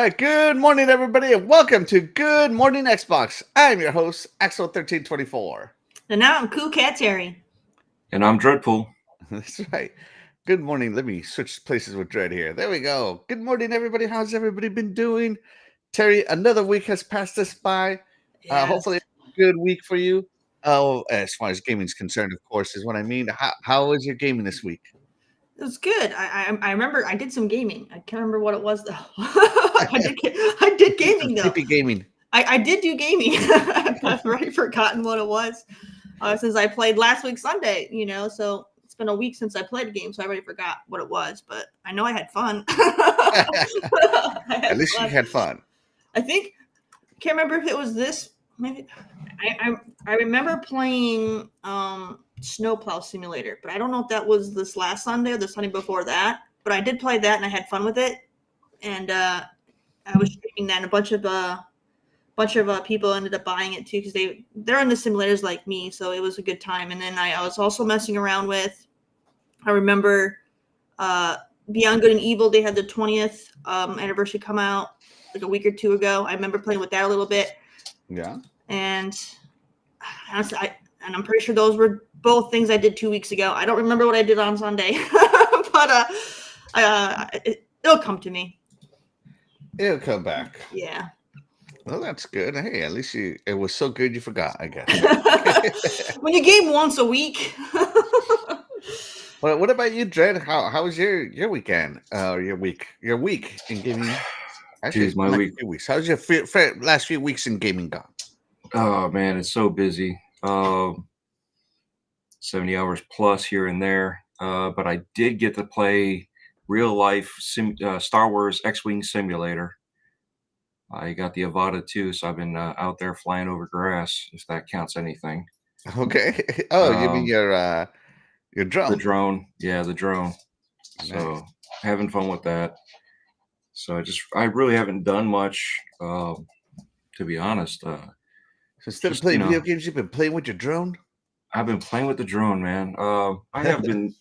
right, good morning, everybody, and welcome to Good Morning Xbox. I'm your host, Axel1324. And now I'm coolcatterri. And I'm Dreadpool. That's right. Good morning. Let me switch places with Dread here. There we go. Good morning, everybody. How's everybody been doing? Terry, another week has passed us by. Yes. Hopefully, it's a good week for you. Oh, as far as gaming is concerned, of course, is what I mean. How was your gaming this week? It was good. I remember I did some gaming. I can't remember what it was though. I did gaming though. Sleepy gaming. I did do gaming. I've already forgotten what it was since I played last week Sunday. So it's been a week since I played a game, so I already forgot what it was. But I know I had fun. At least you had fun. I can't remember if it was this. Maybe I remember playing Snowplow Simulator, but I don't know if that was this last Sunday or the Sunday before that. But I did play that and I had fun with it, and I was streaming that, and a bunch of people ended up buying it too because they're in the simulators like me, so it was a good time. And then I was also messing around with. I remember Beyond Good and Evil. They had the 20th anniversary come out like a week or two ago. I remember playing with that a little bit. Yeah. And honestly, I'm pretty sure those were both things I did 2 weeks ago. I don't remember what I did on Sunday, but it'll come to me. It'll come back. Yeah. Well, that's good. Hey, at least it was so good you forgot, I guess. When you game once a week. Well, what about you, Dread? How was your weekend? Your week in gaming? Actually, Jeez, my week. Few weeks. How's your last few weeks in gaming gone? Oh man, it's so busy. 70 hours plus here and there. But I did get to play real life Star Wars X-Wing Simulator. I got the Avata too, so I've been out there flying over grass, if that counts anything. Okay. Oh, you mean your drone? The drone, yeah, the drone. Nice. So having fun with that. So I really haven't done much, to be honest. So instead of playing video games, you've been playing with your drone? I've been playing with the drone, man. I have been.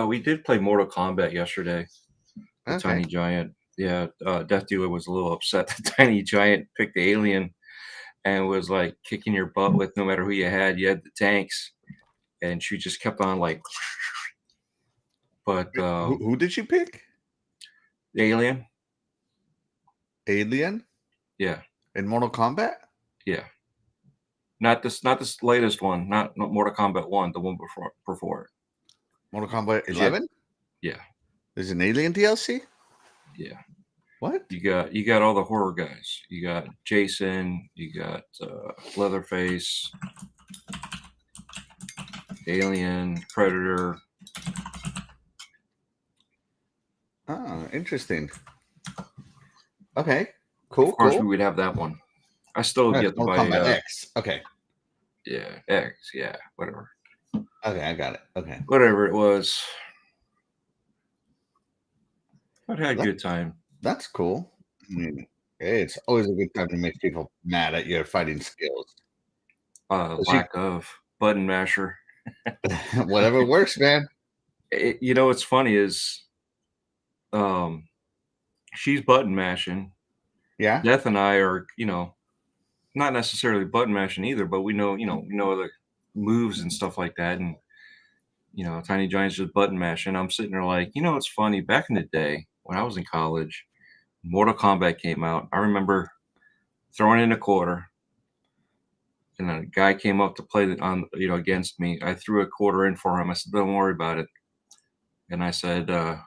We did play Mortal Kombat yesterday. The Tiny Giant. Yeah, Death Dealer was a little upset that Tiny Giant picked the alien and was like kicking your butt with no matter who you had. You had the tanks, and she just kept on like. But who did she pick? The alien. Alien? Yeah. In Mortal Kombat? Yeah. Not this latest one, not Mortal Kombat 1, the one before. Mortal Kombat 11? Yeah. There's an alien DLC? Yeah. What? You got all the horror guys. You got Jason, you got Leatherface, Alien, Predator. Oh, interesting. Okay. Cool. Of course, we would have that one. I still get to buy Kombat X. Okay. Yeah, X. Yeah, whatever. Okay, I got it. Okay. Whatever it was. But had a good time. That's cool. I mean, it's always a good time to make people mad at your fighting skills. Lack of button masher. Whatever works, man. What's funny is, she's button mashing. Yeah. Death and I are, not necessarily button mashing either, but we know the moves and stuff like that. And, Tiny Giant's just button mashing. I'm sitting there like, it's funny. Back in the day when I was in college, Mortal Kombat came out. I remember throwing in a quarter, and a guy came up to play against me. I threw a quarter in for him. I said, "Don't worry about it." And I said, "Why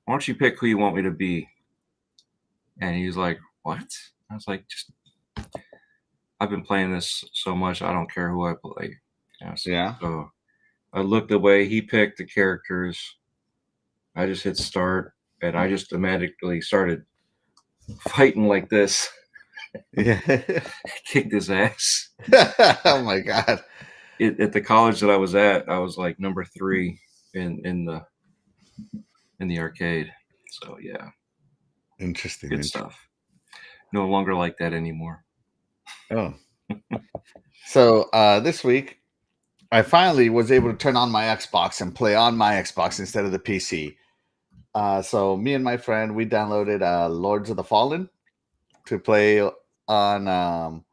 don't you pick who you want me to be?" And he was like, "What?" I was like, I've been playing this so much, I don't care who I play. Yeah. So I looked away. He picked the characters. I just hit start, and I just automatically started fighting like this. Yeah. Kicked his ass. Oh my god. At the college that I was at, I was like number 3 in the arcade. So yeah. Interesting. Good stuff. No longer like that anymore. Oh. So this week I finally was able to turn on my Xbox and play on my Xbox instead of the PC. So me and my friend, we downloaded Lords of the Fallen to play on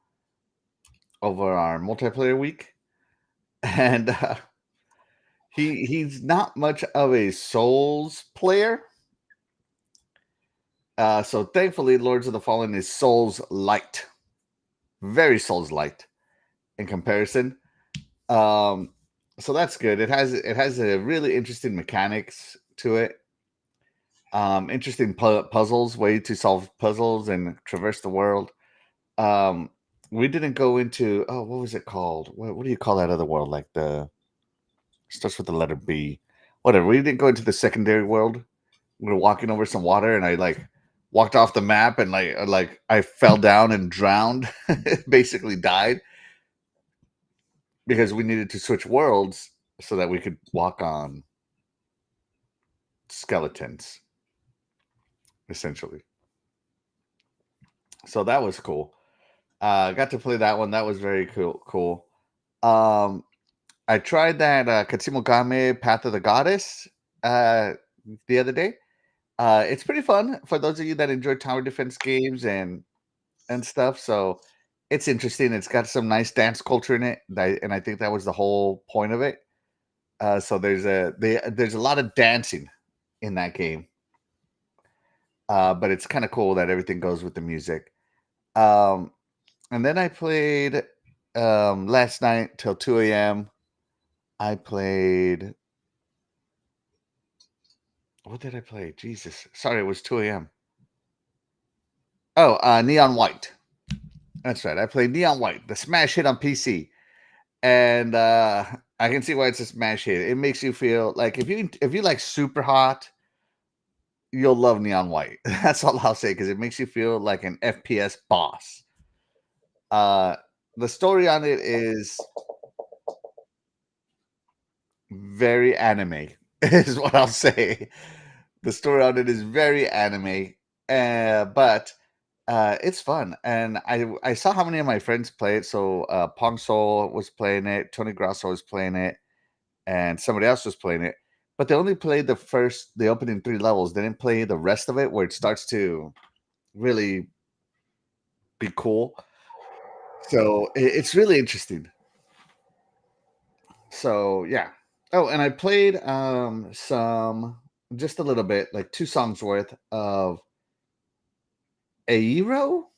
over our multiplayer week, and he's not much of a Souls player. So thankfully, Lords of the Fallen is Souls light, very Souls light in comparison. So that's good. It has a really interesting mechanics to it. Interesting puzzles, way to solve puzzles and traverse the world. We didn't go into what was it called? What do you call that other world? Like starts with the letter B. Whatever. We didn't go into the secondary world. We were walking over some water, and I walked off the map, and I fell down and drowned, basically died because we needed to switch worlds so that we could walk on skeletons, essentially. So that was cool. Got to play that one. That was very cool. I tried that Katsumo Path of the Goddess the other day. It's pretty fun for those of you that enjoy tower defense games and stuff. So it's interesting. It's got some nice dance culture in it, and I think that was the whole point of it. So there's a lot of dancing in that game, but it's kind of cool that everything goes with the music. And then I played last night till 2 a.m. I played. What did I play? Jesus, sorry, it was 2 a.m. Oh, Neon White. That's right. I played Neon White, the smash hit on PC, and I can see why it's a smash hit. It makes you feel like if you like super hot, you'll love Neon White. That's all I'll say, because it makes you feel like an FPS boss. The story on it is very anime, is what I'll say. The story on it is very anime, but it's fun. And I saw how many of my friends play it. So Pong Soul was playing it, Tony Grasso was playing it, and somebody else was playing it. But they only played the opening 3 levels. They didn't play the rest of it, where it starts to really be cool. So it's really interesting. So yeah. Oh, and I played some, just a little bit, like 2 songs worth of Aero.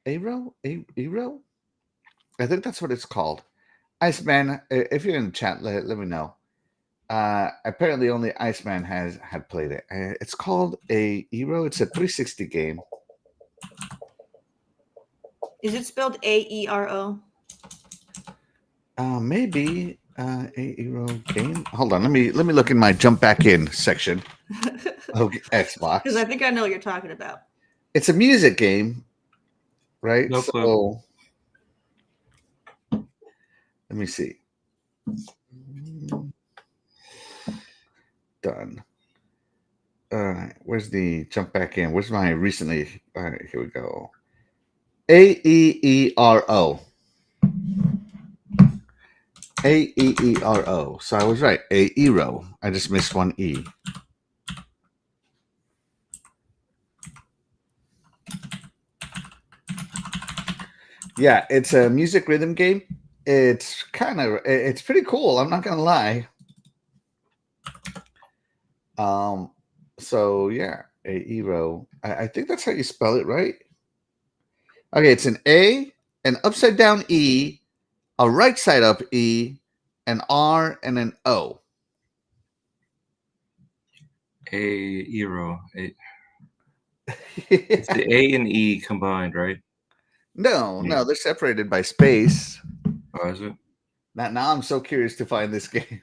Aero. I think that's what it's called. Iceman, if you're in the chat, let me know. Apparently only Iceman had played it. It's called Aero. It's a 360 game. Is it spelled AERO? Maybe Aero game. Hold on, let me look in my jump back in section of Xbox. Because I think I know what you're talking about. It's a music game, right? No clue. So let me see. Done. All right, where's the jump back in? Where's my recently? All right, here we go. AEERO. AEERO. So I was right. Aero. I just missed one E. Yeah, it's a music rhythm game. It's pretty cool. I'm not gonna lie. So yeah, Aero. I think that's how you spell it, right? Okay, it's an A, an upside down E, a right side up E, an R, and an O. Aero. It's the A and E combined, right? No, Yeah. they're separated by space. Oh, is it? Now I'm so curious to find this game.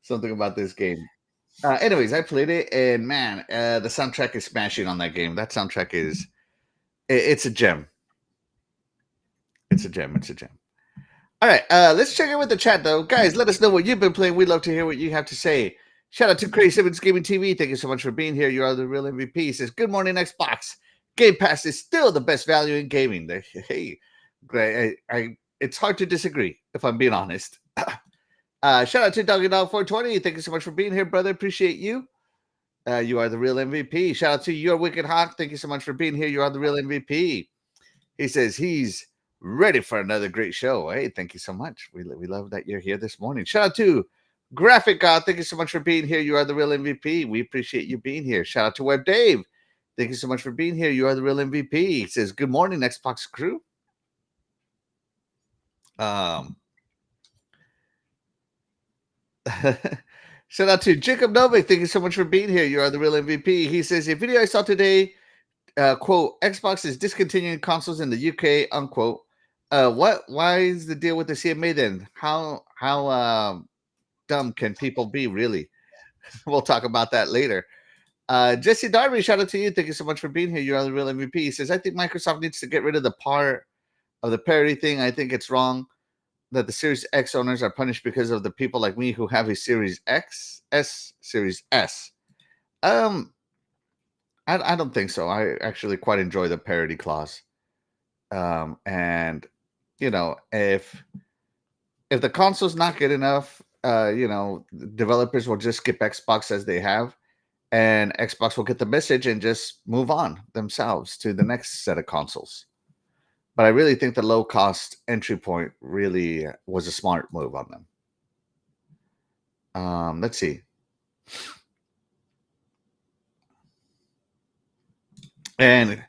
Something about this game. Anyways, I played it, and man, the soundtrack is smashing on that game. That soundtrack it's a gem. It's a gem. All right, let's check in with the chat, though. Guys, let us know what you've been playing. We'd love to hear what you have to say. Shout out to Crazy Simmons Gaming TV. Thank you so much for being here. You are the real MVP. Says, good morning, Xbox. Game Pass is still the best value in gaming. Hey, great. It's hard to disagree, if I'm being honest. Shout out to Doggy Dog 420. Thank you so much for being here, brother. Appreciate you. You are the real MVP. Shout out to Your Wicked Hawk. Thank you so much for being here. You are the real MVP. He says he's ready for another great show. Hey, thank you so much. We love that you're here this morning. Shout out to Graphic God. Thank you so much for being here. You are the real MVP. We appreciate you being here. Shout out to Web Dave. Thank you so much for being here. You are the real MVP. He says, good morning, Xbox crew. Shout out to Jacob Novik. Thank you so much for being here. You are the real MVP. He says, a video I saw today, quote, Xbox is discontinuing consoles in the UK, unquote. Why is the deal with the CMA then? How dumb can people be, really? We'll talk about that later. Jesse Darby, shout out to you. Thank you so much for being here. You are the real MVP. He says, I think Microsoft needs to get rid of the part of the parity thing. I think it's wrong that the Series X owners are punished because of the people like me who have a Series Series S. I don't think so. I actually quite enjoy the parity clause. And you know, if the console's not good enough, you know, developers will just skip Xbox as they have, and Xbox will get the message and just move on themselves to the next set of consoles. But I really think the low-cost entry point really was a smart move on them. Let's see. And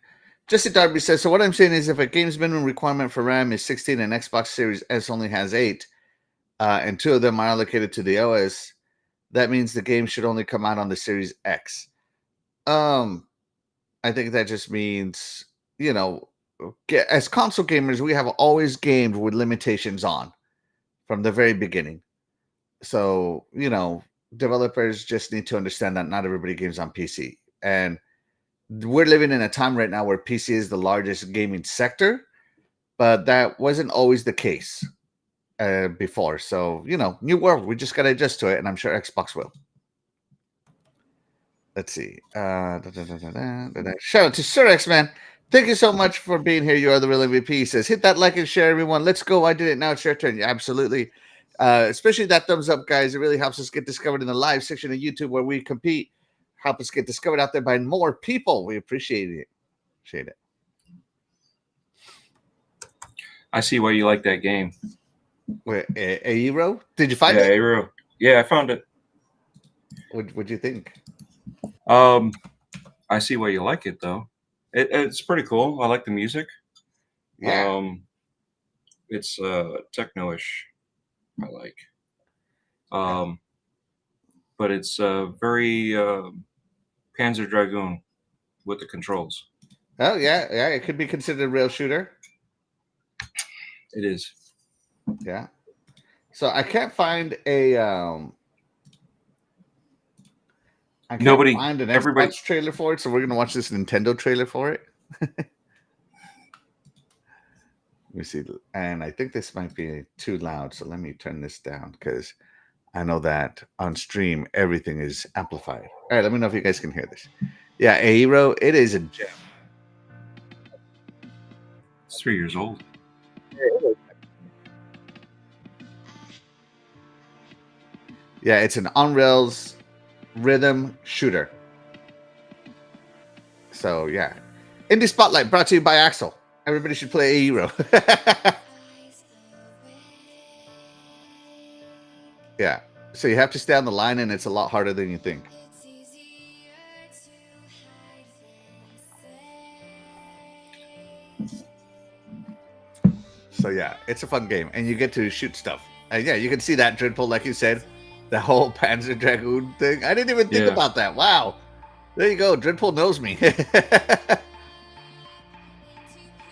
Jesse Darby says, so what I'm saying is if a game's minimum requirement for RAM is 16 and Xbox Series S only has 8, and 2 of them are allocated to the OS, that means the game should only come out on the Series X. I think that just means, you know, as console gamers, we have always gamed with limitations on from the very beginning. So, you know, developers just need to understand that not everybody games on PC. And we're living in a time right now where PC is the largest gaming sector, but that wasn't always the case before. So, you know, new world. We just got to adjust to it, and I'm sure Xbox will. Let's see. Shout out to Sir X-Man. Thank you so much for being here. You are the real MVP. He says, hit that like and share, everyone. Let's go. I did it. Now it's your turn. Yeah, absolutely. Especially that thumbs up, guys. It really helps us get discovered in the live section of YouTube where we compete. Help us get discovered out there by more people. We appreciate it. Appreciate it. I see why you like that game. Wait, Aero? Did you find it? Yeah, Aero. Yeah, I found it. What'd you think? I see why you like it, though. It's pretty cool. I like the music. Yeah. It's techno-ish. I like. But it's very Panzer Dragoon with the controls. Oh yeah, it could be considered a rail shooter. It is. Yeah. So I can't find a find an Xbox trailer for it, so we're gonna watch this Nintendo trailer for it. Let me see, and I think this might be too loud, so let me turn this down because I know that on stream everything is amplified. All right, let me know if you guys can hear this. Yeah, Aero, it is a gem. It's 3 years old. Yeah, it's an on-rails rhythm shooter. So, yeah. Indie Spotlight brought to you by Axel. Everybody should play Aero. Yeah. So you have to stay on the line, and it's a lot harder than you think. So, yeah, it's a fun game, and you get to shoot stuff. And, yeah, you can see that Dreadpool, like you said. The whole Panzer Dragoon thing. I didn't even think about that. Wow. There you go. Dreadpool knows me.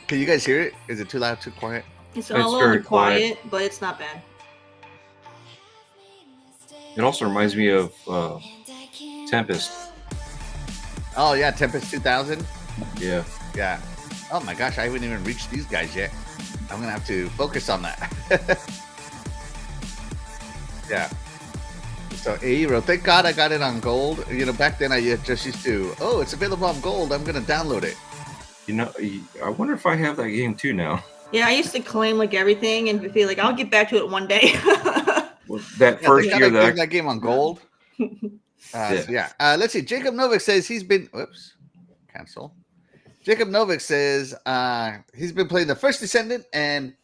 Can you guys hear it? Is it too loud, too quiet? It's a little quiet, but it's not bad. It also reminds me of Tempest. Oh, yeah. Tempest 2000? Yeah. Yeah. Oh, my gosh. I haven't even reached these guys yet. I'm going to have to focus on that. Yeah. So Aero, thank God I got it on gold. You know, back then I just used to, oh, it's available on gold. I'm going to download it. You know, I wonder if I have that game too now. Yeah, I used to claim like everything and feel like I'll get back to it one day. Well, that Yeah, first they year gotta give that game on gold. Yeah. So yeah. Let's see. Jacob Novik says he's been. Whoops. Cancel. Jacob Novik says he's been playing the First Descendant and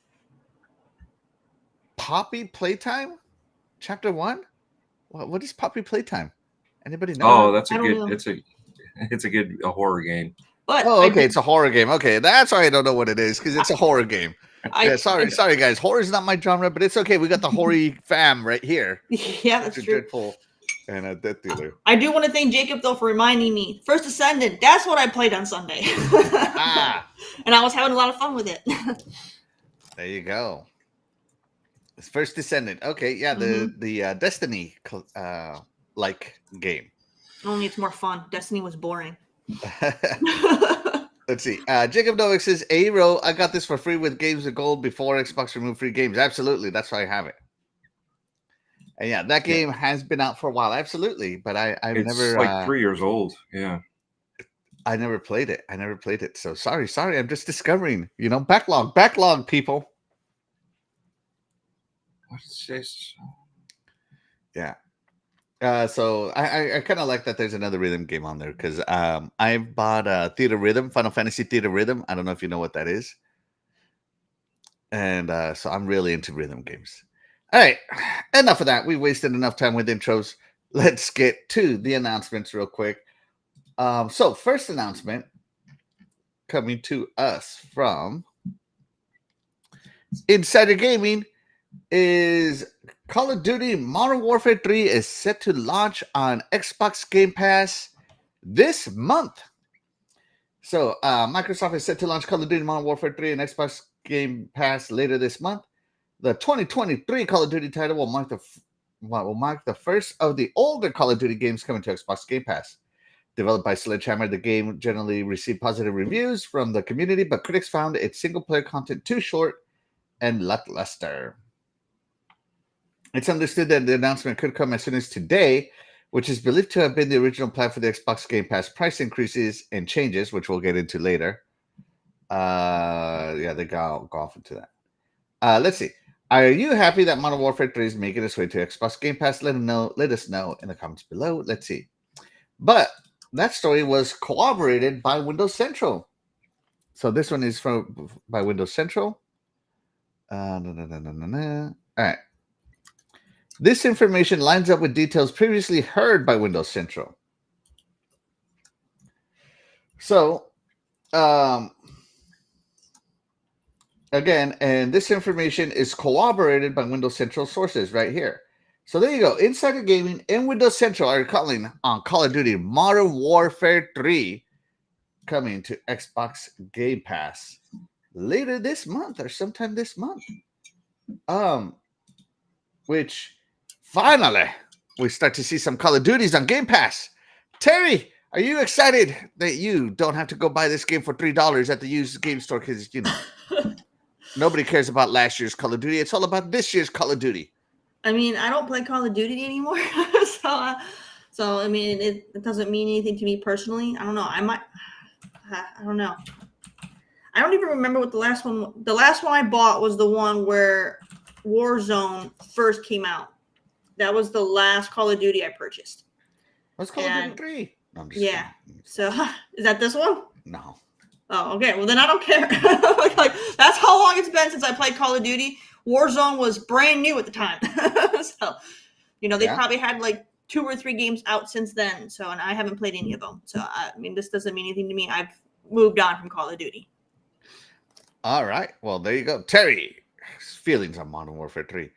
Poppy Playtime, Chapter 1. What is Poppy Playtime? Anybody know? Oh, that's I a don't good. know. It's a good horror game. But Oh, okay, it's a horror game. Okay, that's why I don't know what it is because it's a horror game. I Sorry, guys. Horror is not my genre, but it's okay. We got the horror fam right here. yeah, that's Mr. true. Dreadpool and a Death Dealer. I do want to thank Jacob though for reminding me. First Descendant. That's what I played on Sunday. And I was having a lot of fun with it. There you go. It's First Descendant. Okay, yeah, the Destiny like game. Only it's more fun. Destiny was boring. Let's see. Jacob Novik says, "Aero, I got this for free with Games of Gold before Xbox removed free games." Absolutely, that's why I have it. And yeah, that game has been out for a while. Absolutely, but I've It's never like 3 years old. Yeah. I never played it. So sorry. I'm just discovering. Backlog, people. What's this? Yeah. So I kind of like that there's another rhythm game on there because I've bought Theater Rhythm, Final Fantasy Theater Rhythm. I don't know if you know what that is. And so I'm really into rhythm games. All right, enough of that. We wasted enough time with intros. Let's get to the announcements real quick. So first announcement coming to us from Insider Gaming is Call of Duty Modern Warfare 3 is set to launch on Xbox Game Pass this month. So Microsoft is set to launch Call of Duty Modern Warfare 3 on Xbox Game Pass later this month. The 2023 Call of Duty title will mark the first of the older Call of Duty games coming to Xbox Game Pass. Developed by Sledgehammer, the game generally received positive reviews from the community, but critics found its single-player content too short and lackluster. It's understood that the announcement could come as soon as today, which is believed to have been the original plan for the Xbox Game Pass price increases and changes, which we'll get into later. They go off into that. Let's see. Are you happy that Modern Warfare 3 is making its way to Xbox Game Pass? Let us know in the comments below. Let's see. But that story was corroborated by Windows Central. So this one is by Windows Central. All right. This information lines up with details previously heard by Windows Central. So, again, and this information is corroborated by Windows Central sources right here. So there you go. Insider Gaming and Windows Central are calling on Call of Duty Modern Warfare 3 coming to Xbox Game Pass later this month or sometime this month. Which finally we start to see some Call of Duties on Game Pass. Terry, are you excited that you don't have to go buy this game for $3 at the used game store? Because nobody cares about last year's Call of Duty. It's all about this year's Call of Duty. I mean, I don't play Call of Duty anymore, so I mean, it doesn't mean anything to me personally. I don't know. I don't know. I don't even remember what the last one. The last one I bought was the one where Warzone first came out. That was the last Call of Duty I purchased. What's Call of Duty 3? No, yeah. So is that this one? No. Oh, okay. Well, then I don't care. Like, that's how long it's been since I played Call of Duty. Warzone was brand new at the time. So, they probably had like 2 or 3 games out since then. So, and I haven't played any of them. So, I mean, this doesn't mean anything to me. I've moved on from Call of Duty. All right. Well, there you go. Terry, feelings on Modern Warfare 3.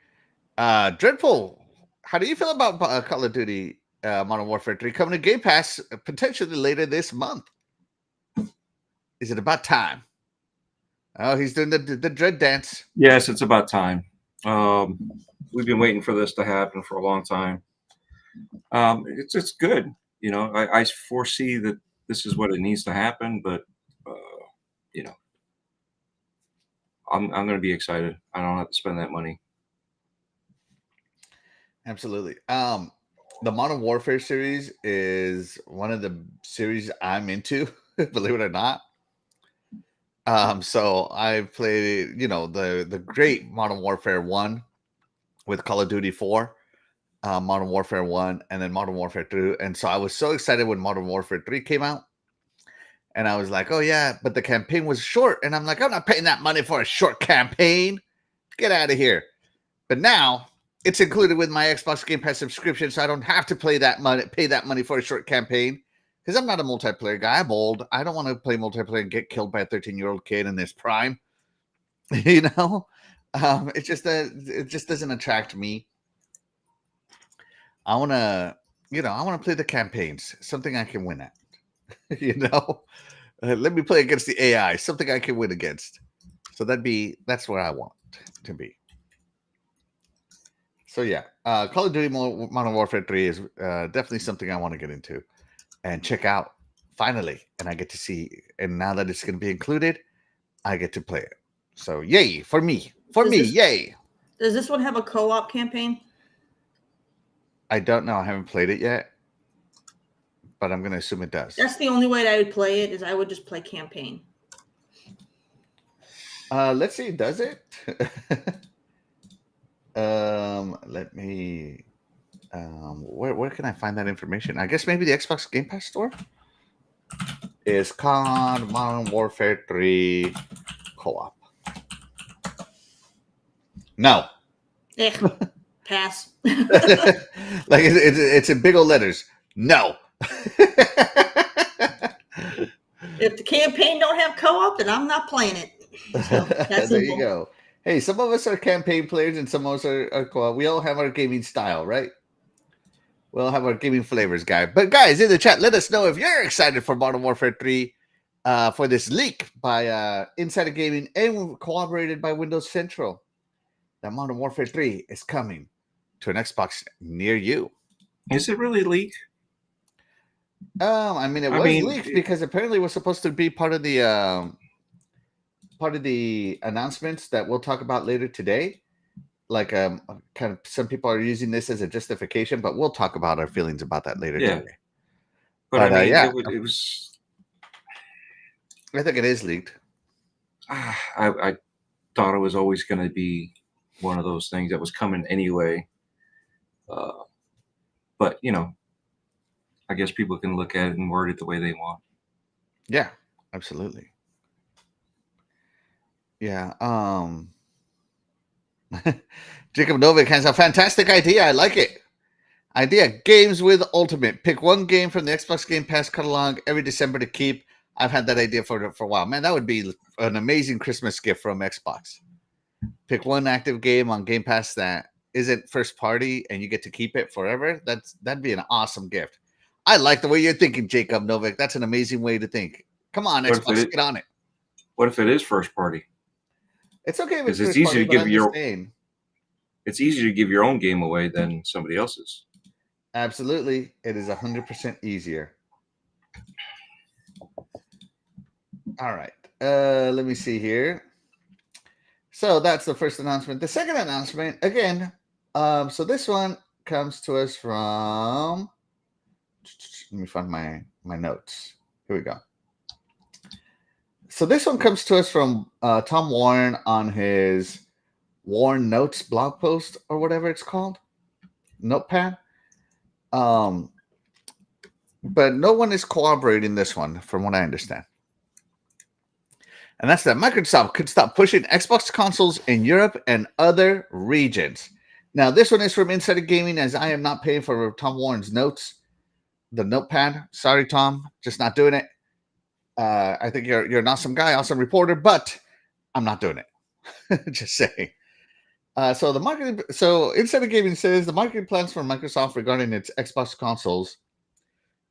Dreadpool, how do you feel about Call of Duty Modern Warfare 3 coming to Game Pass potentially later this month? Is it about time? Oh, he's doing the dread dance. Yes, it's about time. We've been waiting for this to happen for a long time. It's good. I foresee that this is what it needs to happen, but I'm going to be excited. I don't have to spend that money. Absolutely. The Modern Warfare series is one of the series I'm into, believe it or not. So I've played, the great Modern Warfare 1 with Call of Duty 4, Modern Warfare 1, and then Modern Warfare 2. And so I was so excited when Modern Warfare 3 came out. And I was like, oh, yeah, but the campaign was short. And I'm like, I'm not paying that money for a short campaign. Get out of here. But now it's included with my Xbox Game Pass subscription, so I don't have to pay that money for a short campaign. Because I'm not a multiplayer guy. I'm old. I don't want to play multiplayer and get killed by a 13-year-old kid in this prime. You know? It just doesn't attract me. I want to play the campaigns, something I can win at. Let me play against the AI, something I can win against. So that's where I want to be. So yeah, Call of Duty Modern Warfare 3 is definitely something I want to get into and check out finally. And I get to see, and now that it's going to be included, I get to play it. So yay for me, yay. Does this one have a co-op campaign? I don't know. I haven't played it yet, but I'm going to assume it does. That's the only way that I would play it, is I would just play campaign. Let's see. Does it? Let me. Where can I find that information? I guess maybe the Xbox Game Pass store. Is COD Modern Warfare 3 co-op? No. Pass. Like it's in big old letters. No. If the campaign don't have co-op, then I'm not playing it. So that's there you go. Hey, some of us are campaign players and some of us are co-op. We all have our gaming style, right? We all have our gaming flavors, guys. But guys, in the chat, let us know if you're excited for Modern Warfare 3 for this leak by Insider Gaming and collaborated by Windows Central. That Modern Warfare 3 is coming to an Xbox near you. Is it really leaked? I mean, it was leaked because apparently it was supposed to be part of the announcements that we'll talk about later today. Like, kind of, some people are using this as a justification, but we'll talk about our feelings about that later today. But I mean, yeah, it was. I think it is leaked. I thought it was always going to be one of those things that was coming anyway. But I guess people can look at it and word it the way they want. Yeah, absolutely. Yeah. Jacob Novik has a fantastic idea. I like it. Games with Ultimate. Pick one game from the Xbox Game Pass catalog every December to keep. I've had that idea for a while. Man, that would be an amazing Christmas gift from Xbox. Pick one active game on Game Pass that isn't first party and you get to keep it forever. That'd be an awesome gift. I like the way you're thinking, Jacob Novik. That's an amazing way to think. Come on, Xbox, get on it. What if it is first party? It's okay if it's first party, to give it's easier to give your own game away than somebody else's. Absolutely. It is 100% easier. All right. Let me see here. So that's the first announcement. The second announcement, again, so this one comes to us from, let me find my notes. Here we go. So this one comes to us from Tom Warren on his Warren Notes blog post or whatever it's called, Notepad. But no one is collaborating this one, from what I understand. And that's that Microsoft could stop pushing Xbox consoles in Europe and other regions. Now, this one is from Insider Gaming, as I am not paying for Tom Warren's notes, the Notepad. Sorry, Tom, just not doing it. I think you're an awesome guy, awesome reporter, but I'm not doing it. Just saying. So Insider Gaming says the marketing plans for Microsoft regarding its Xbox consoles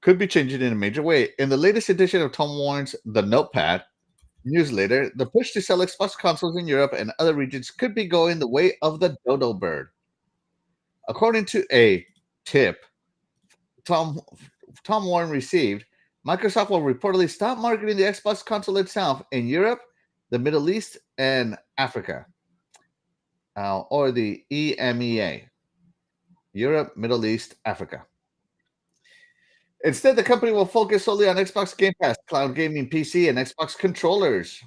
could be changing in a major way. In the latest edition of Tom Warren's The Notepad newsletter, the push to sell Xbox consoles in Europe and other regions could be going the way of the dodo bird. According to a tip Tom Warren received, Microsoft will reportedly stop marketing the Xbox console itself in Europe, the Middle East, and Africa, or the EMEA, Europe, Middle East, Africa. Instead, the company will focus solely on Xbox Game Pass, cloud gaming PC, and Xbox controllers.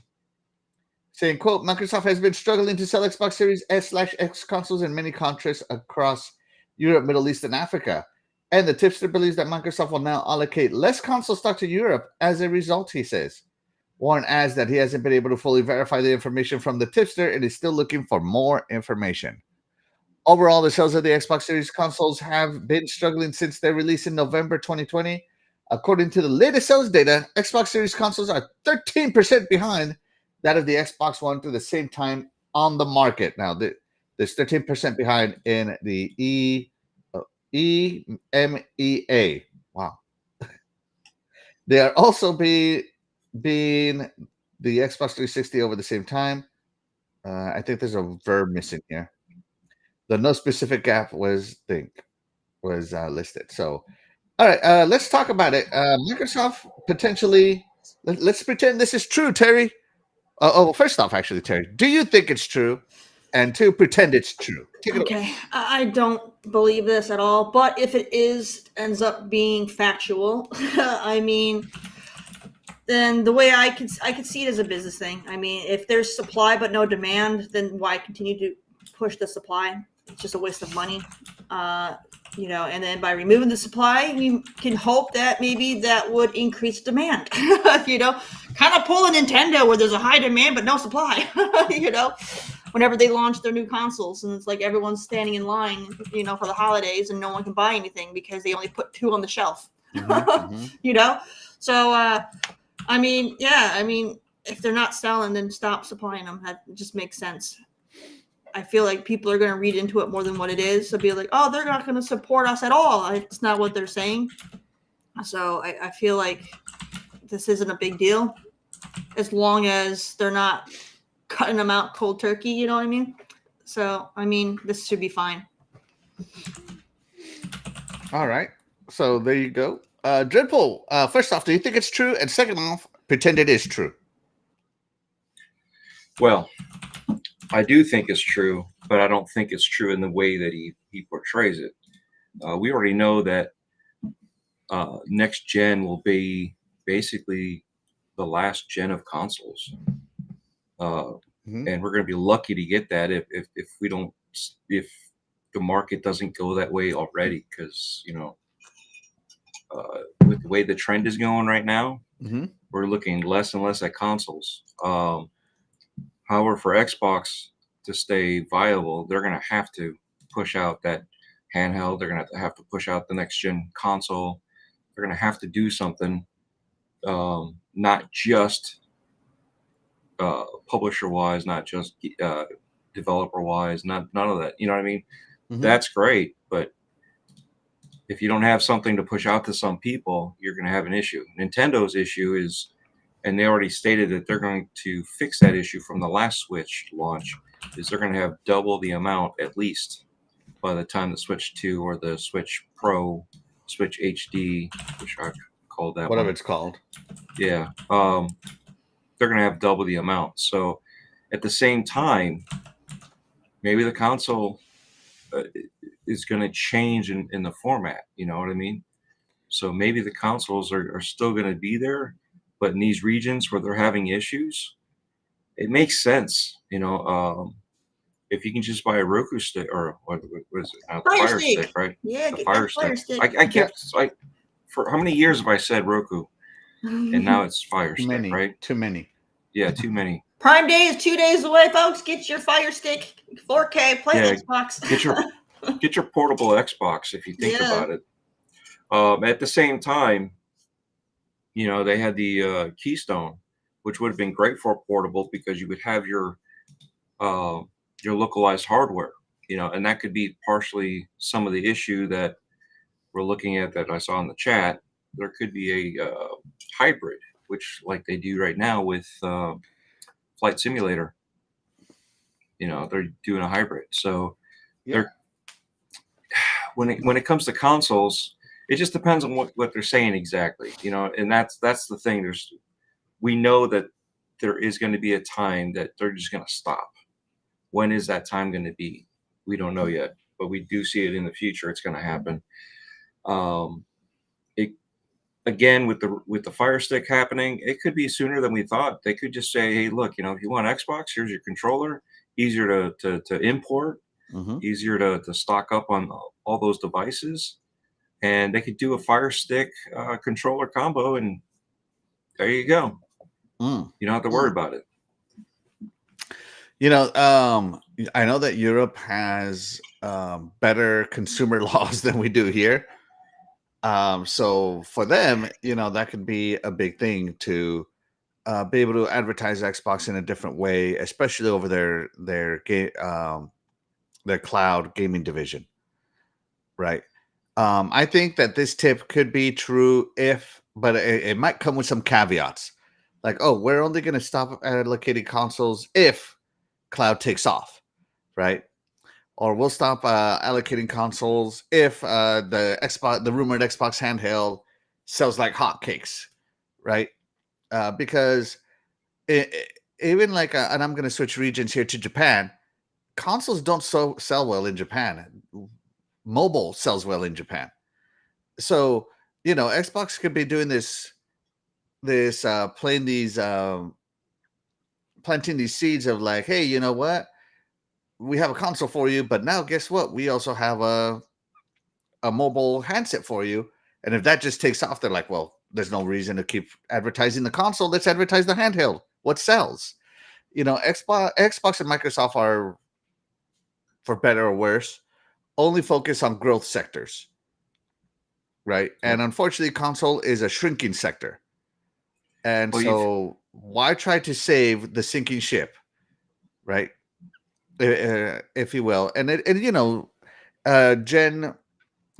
saying, quote, Microsoft has been struggling to sell Xbox Series S/X consoles in many countries across Europe, Middle East, and Africa. And the tipster believes that Microsoft will now allocate less console stock to Europe as a result, he says. Warren adds that he hasn't been able to fully verify the information from the tipster and is still looking for more information. Overall, the sales of the Xbox Series consoles have been struggling since their release in November 2020. According to the latest sales data, Xbox Series consoles are 13% behind that of the Xbox One through the same time on the market. Now, there's 13% behind in the EMEA. Wow. They are also being the Xbox 360 over the same time. I think there's a verb missing here. The no specific gap was listed. So, all right, let's talk about it. Microsoft potentially. Let's pretend this is true, Terry. Well, first off, actually, Terry, do you think it's true? And two, pretend it's true. Take it away. Okay, I don't believe this at all. But if it ends up being factual, I mean, then the way I could see it as a business thing. I mean, if there's supply but no demand, then why continue to push the supply? It's just a waste of money. And then by removing the supply, you can hope that maybe that would increase demand. Kind of pull a Nintendo where there's a high demand but no supply. Whenever they launch their new consoles, and it's like everyone's standing in line, for the holidays, and no one can buy anything because they only put 2 on the shelf. So if they're not selling, then stop supplying them. That just makes sense. I feel like people are going to read into it more than what it is. So be like, oh, they're not going to support us at all. It's not what they're saying. So I feel like this isn't a big deal as long as they're not cutting them out cold turkey. You know what I mean? So, this should be fine. All right. So there you go. Dreadpool, first off, do you think it's true? And second off, pretend it is true. Well, I do think it's true, but I don't think it's true in the way that he portrays it. We already know that next gen will be basically the last gen of consoles. And we're going to be lucky to get that if the market doesn't go that way already, because with the way the trend is going right now, we're looking less and less at consoles. However, for Xbox to stay viable, they're going to have to push out that handheld. They're going to have to push out the next gen console. They're going to have to do something, not just publisher wise, not just developer wise, none of that. You know what I mean? That's great, but if you don't have something to push out to some people, you're going to have an issue. Nintendo's issue is, and they already stated that they're going to fix that issue from the last Switch launch, is they're going to have double the amount at least by the time the Switch 2 or the Switch Pro, Switch HD, which I called that whatever one. it's called. Yeah. They're going to have double the amount. So at the same time, maybe the console is going to change in the format. You know what I mean? So maybe the consoles are still going to be there, but in these regions where they're having issues, it makes sense. If you can just buy a Roku stick, or what is it? The Fire Stick, right? Yeah, the Fire Stick. For how many years have I said Roku? And now it's Fire Stick, right? Too many. Yeah, too many. Prime Day is 2 days away, folks. Get your Fire Stick 4K, play Xbox. Get your portable Xbox if you think about it. At the same time, they had the Keystone, which would have been great for a portable because you would have your localized hardware, and that could be partially some of the issue that we're looking at that I saw in the chat. There could be a hybrid, which like they do right now with Flight Simulator. They're doing a hybrid. So when it comes to consoles, it just depends on what they're saying exactly, and that's the thing. We know that there is going to be a time that they're just going to stop. When is that time going to be? We don't know yet, but we do see it in the future. It's going to happen. again, with the Fire Stick happening, it could be sooner than we thought. They could just say, hey, look, if you want Xbox, here's your controller. Easier to import, Mm-hmm. easier to stock up on all those devices, and they could do a Fire Stick controller combo, and there you go. Mm. You don't have to worry about it. I know that Europe has better consumer laws than we do here. So for them, that could be a big thing to be able to advertise Xbox in a different way, especially over their cloud gaming division, right? I think that this tip could be true but it might come with some caveats, like, oh, we're only going to stop allocating consoles if cloud takes off, right? Or we'll stop allocating consoles if the rumored Xbox handheld sells like hotcakes, right? Because even like, and I'm going to switch regions here to Japan. Consoles don't sell well in Japan. Mobile sells well in Japan. So Xbox could be doing this planting these seeds of like, hey, you know what? We have a console for you, but now guess what? We also have a mobile handset for you. And if that just takes off, they're like, well, there's no reason to keep advertising the console. Let's advertise the handheld. What sells? Xbox and Microsoft are, for better or worse, only focus on growth sectors, right? Yep. And unfortunately, console is a shrinking sector. And so why try to save the sinking ship, right? If you will. And Gen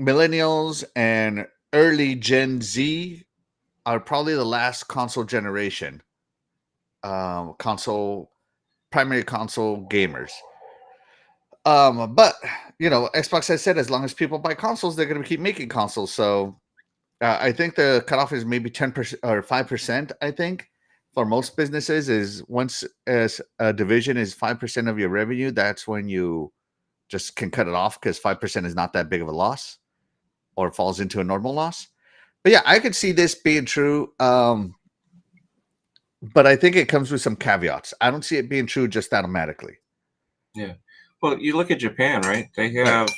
millennials and early Gen Z are probably the last console generation, primary console gamers. But Xbox has said as long as people buy consoles, they're going to keep making consoles. So I think the cutoff is maybe 10% or 5%. I think for most businesses is once as a division is 5% of your revenue, that's when you just can cut it off because 5% is not that big of a loss or falls into a normal loss. But yeah, I could see this being true. But I think it comes with some caveats. I don't see it being true just automatically. Yeah. Well, you look at Japan, right? They have,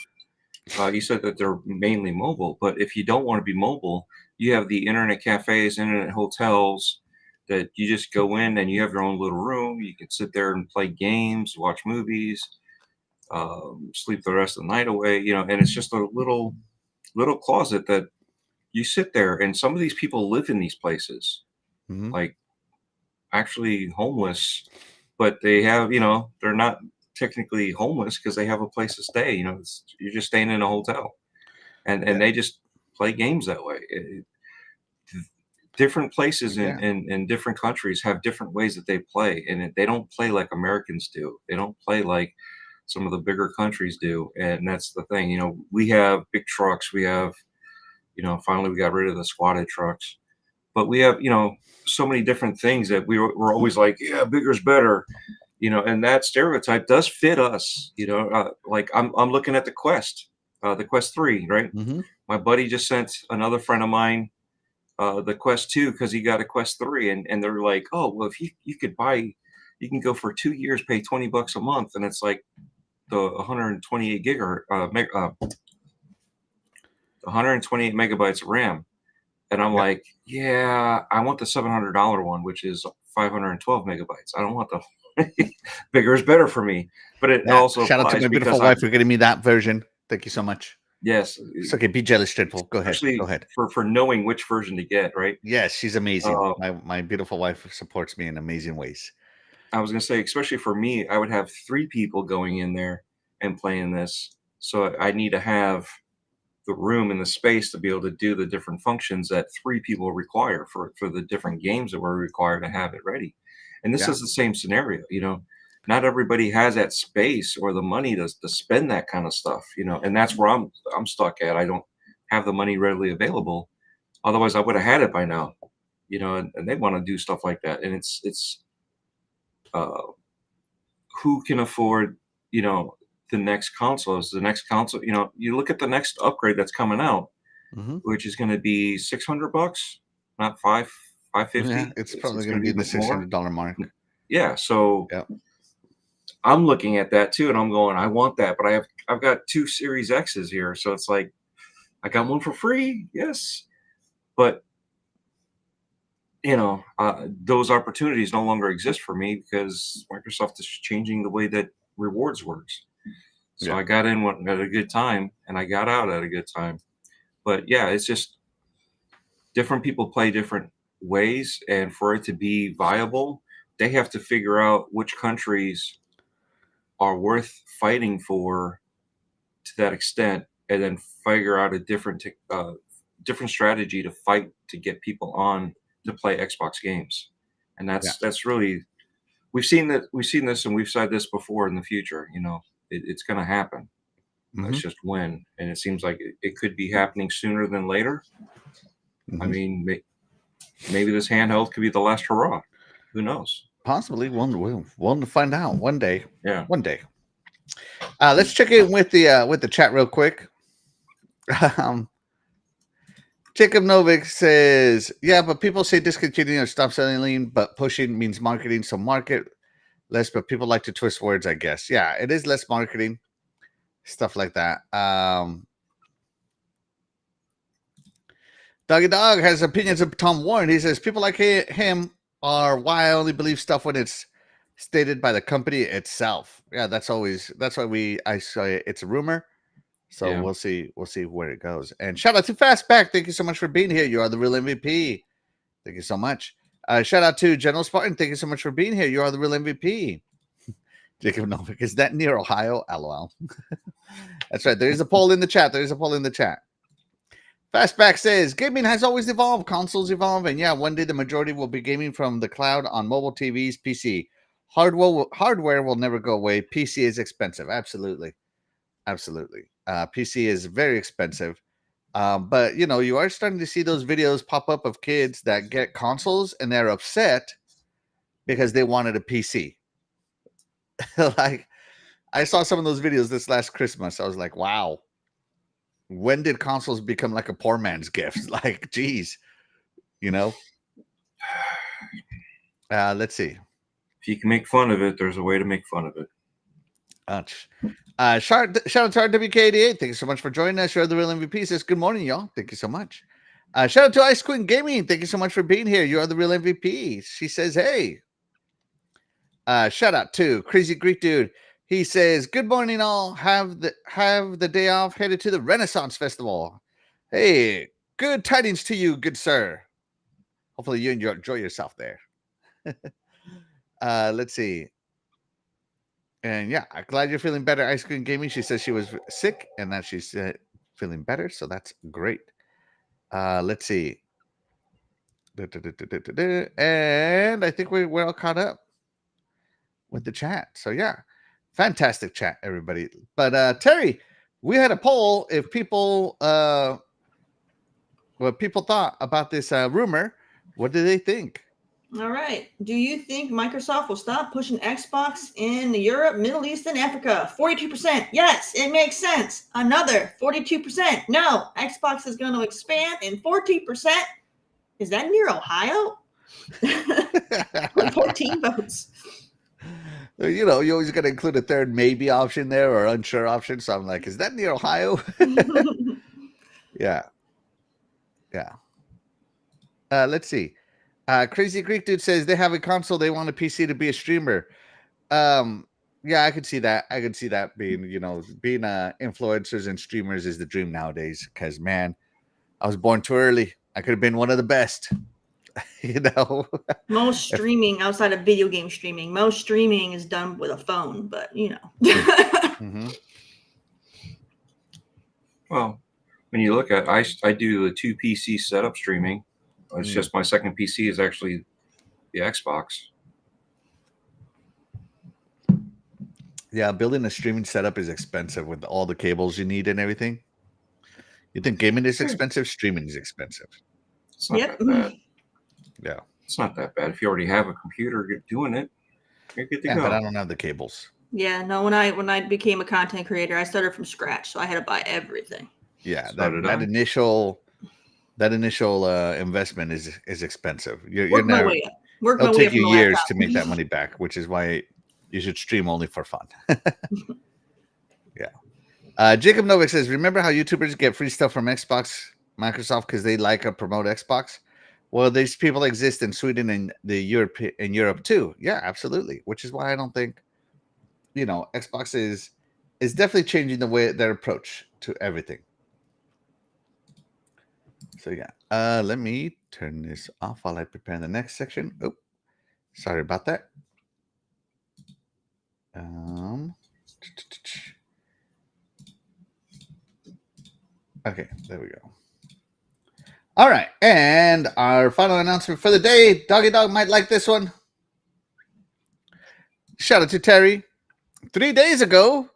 you said that they're mainly mobile, but if you don't want to be mobile, you have the internet cafes, internet hotels that you just go in and you have your own little room. You can sit there and play games, watch movies, sleep the rest of the night away, and it's just a little closet that you sit there. And some of these people live in these places, Mm-hmm. like actually homeless, but they have, they're not technically homeless because they have a place to stay. You're just staying in a hotel, and they just play games that way. Different places in different countries have different ways that they play, and they don't play like Americans do. They don't play like some of the bigger countries do, and that's the thing. We have big trucks. We have, finally we got rid of the squatted trucks, but we have, so many different things that we're always like, yeah, bigger's better. And that stereotype does fit us. Like I'm looking at the Quest 3, right? Mm-hmm. My buddy just sent another friend of mine the Quest 2 because he got a Quest 3, and they're like, oh, well, if you could buy, you can go for 2 years, pay $20 a month, and it's like the 128 gigahertz, 128 megabytes of RAM. And I'm like, yeah, I want the $700 one, which is 512 megabytes. I don't want the bigger is better for me. But it also shout out to my beautiful wife for getting me that version. Thank you so much. Yes. It's okay. Be jealous, Dreadpool. Go ahead. Especially Go ahead. For knowing which version to get, right? Yes, she's amazing. My beautiful wife supports me in amazing ways. I was going to say, especially for me, I would have 3 people going in there and playing this. So I need to have the room and the space to be able to do the different functions that 3 people require for the different games that we're required to have it ready. And this is the same scenario. Not everybody has that space or the money to spend that kind of stuff, and that's where I'm stuck at. I don't have the money readily available. Otherwise I would have had it by now, and they want to do stuff like that. And it's who can afford, the next console. You look at the next upgrade that's coming out. which is going to be $600, not $550. Yeah, it's probably going to be a in the bit more. $600 mark. Yeah, so Yeah. I'm looking at that too, and I'm going, I want that, but I've got 2 Series X's here, so it's like I got one for free, yes, but those opportunities no longer exist for me because Microsoft is changing the way that rewards works. So I got in at a good time, and I got out at a good time. But yeah, it's just different people play different ways, and for it to be viable, they have to figure out which countries are worth fighting for to that extent, and then figure out a different strategy to fight to get people on to play Xbox games. And that's really, we've seen this, and we've said this before. In the future, it's going to happen. It's just when, and it seems like it could be happening sooner than later. I mean, maybe this handheld could be the last hurrah. Who knows? Possibly. We'll find out one day. Yeah. One day. Let's check in with the chat real quick. Jacob Novik says, yeah, but people say discontinuing or stop selling, but pushing means marketing. So market less, but people like to twist words, I guess. Yeah, it is less marketing. Stuff like that. Doggy Dog has opinions of Tom Warren. He says, people like him are why I only believe stuff when it's stated by the company itself. Yeah, that's why I say it's a rumor. So we'll see where it goes. And shout out to Fastback. Thank you so much for being here. You are the real MVP. Thank you so much. Shout out to General Spartan. Thank you so much for being here. You are the real MVP. Jacob Novik, is that near Ohio? LOL. That's right. There is a poll in the chat. Fastback says, gaming has always evolved. Consoles evolve. And yeah, one day the majority will be gaming from the cloud on mobile TVs, PC. Hardware will never go away. PC is expensive. Absolutely. PC is very expensive. But, you are starting to see those videos pop up of kids that get consoles and they're upset because they wanted a PC. Like, I saw some of those videos this last Christmas. I was like, wow. When did consoles become like a poor man's gift? Like, geez, let's see. If you can make fun of it, there's a way to make fun of it. Shout out to RWK88. Thank you so much for joining us. You're the real MVP. Says good morning, y'all. Thank you so much. Shout out to Ice Queen Gaming. Thank you so much for being here. You are the real MVP. She says, hey. Shout out to Crazy Greek Dude. He says, good morning, all. Have the day off, headed to the Renaissance Festival. Hey, good tidings to you, good sir. Hopefully you enjoy yourself there. Let's see. And yeah, I'm glad you're feeling better, Ice Cream Gaming. She says she was sick and that she's feeling better. So that's great. Let's see. And I think we're all caught up with the chat. So yeah, fantastic chat, everybody. But Terry, we had a poll if people what people thought about this rumor. What do they think? All right. Do you think Microsoft will stop pushing Xbox in Europe, Middle East, and Africa? 42%. Yes, it makes sense. Another 42%. No, Xbox is going to expand. And 14%. Is that near Ohio? 14 votes. You always got to include a third maybe option there or unsure option. So I'm like, is that near Ohio? Yeah. Let's see. Crazy Greek Dude says they have a console. They want a PC to be a streamer. Yeah, I could see that. I could see that being, being influencers and streamers is the dream nowadays. Because, man, I was born too early. I could have been one of the best. Most streaming outside of video game streaming, most streaming is done with a phone, but Mm-hmm. Well, when you look at I do the 2 PC setup streaming. It's just my second PC is actually the Xbox. Yeah, building a streaming setup is expensive with all the cables you need and everything. You think gaming is expensive? Streaming is expensive. It's not that bad. Yeah. It's not that bad. If you already have a computer doing it, you're good to go. But I don't have the cables. Yeah, no, when I became a content creator, I started from scratch, so I had to buy everything. Yeah, So that initial investment is expensive. You're Work my never. way up. Work my It'll way take up from you the years laptop. to make that money back, which is why you should stream only for fun. Yeah. Jacob Novik says, "Remember how YouTubers get free stuff from Xbox, Microsoft because they like or promote Xbox? Well, these people exist in Sweden and Europe too. Yeah, absolutely. Which is why I don't think, Xbox is definitely changing the way their approach to everything. So yeah, let me turn this off while I prepare the next section. Oh, sorry about that. Okay, there we go. All right, and our final announcement for the day. Doggy Dog might like this one. Shout out to Terry. 3 days ago,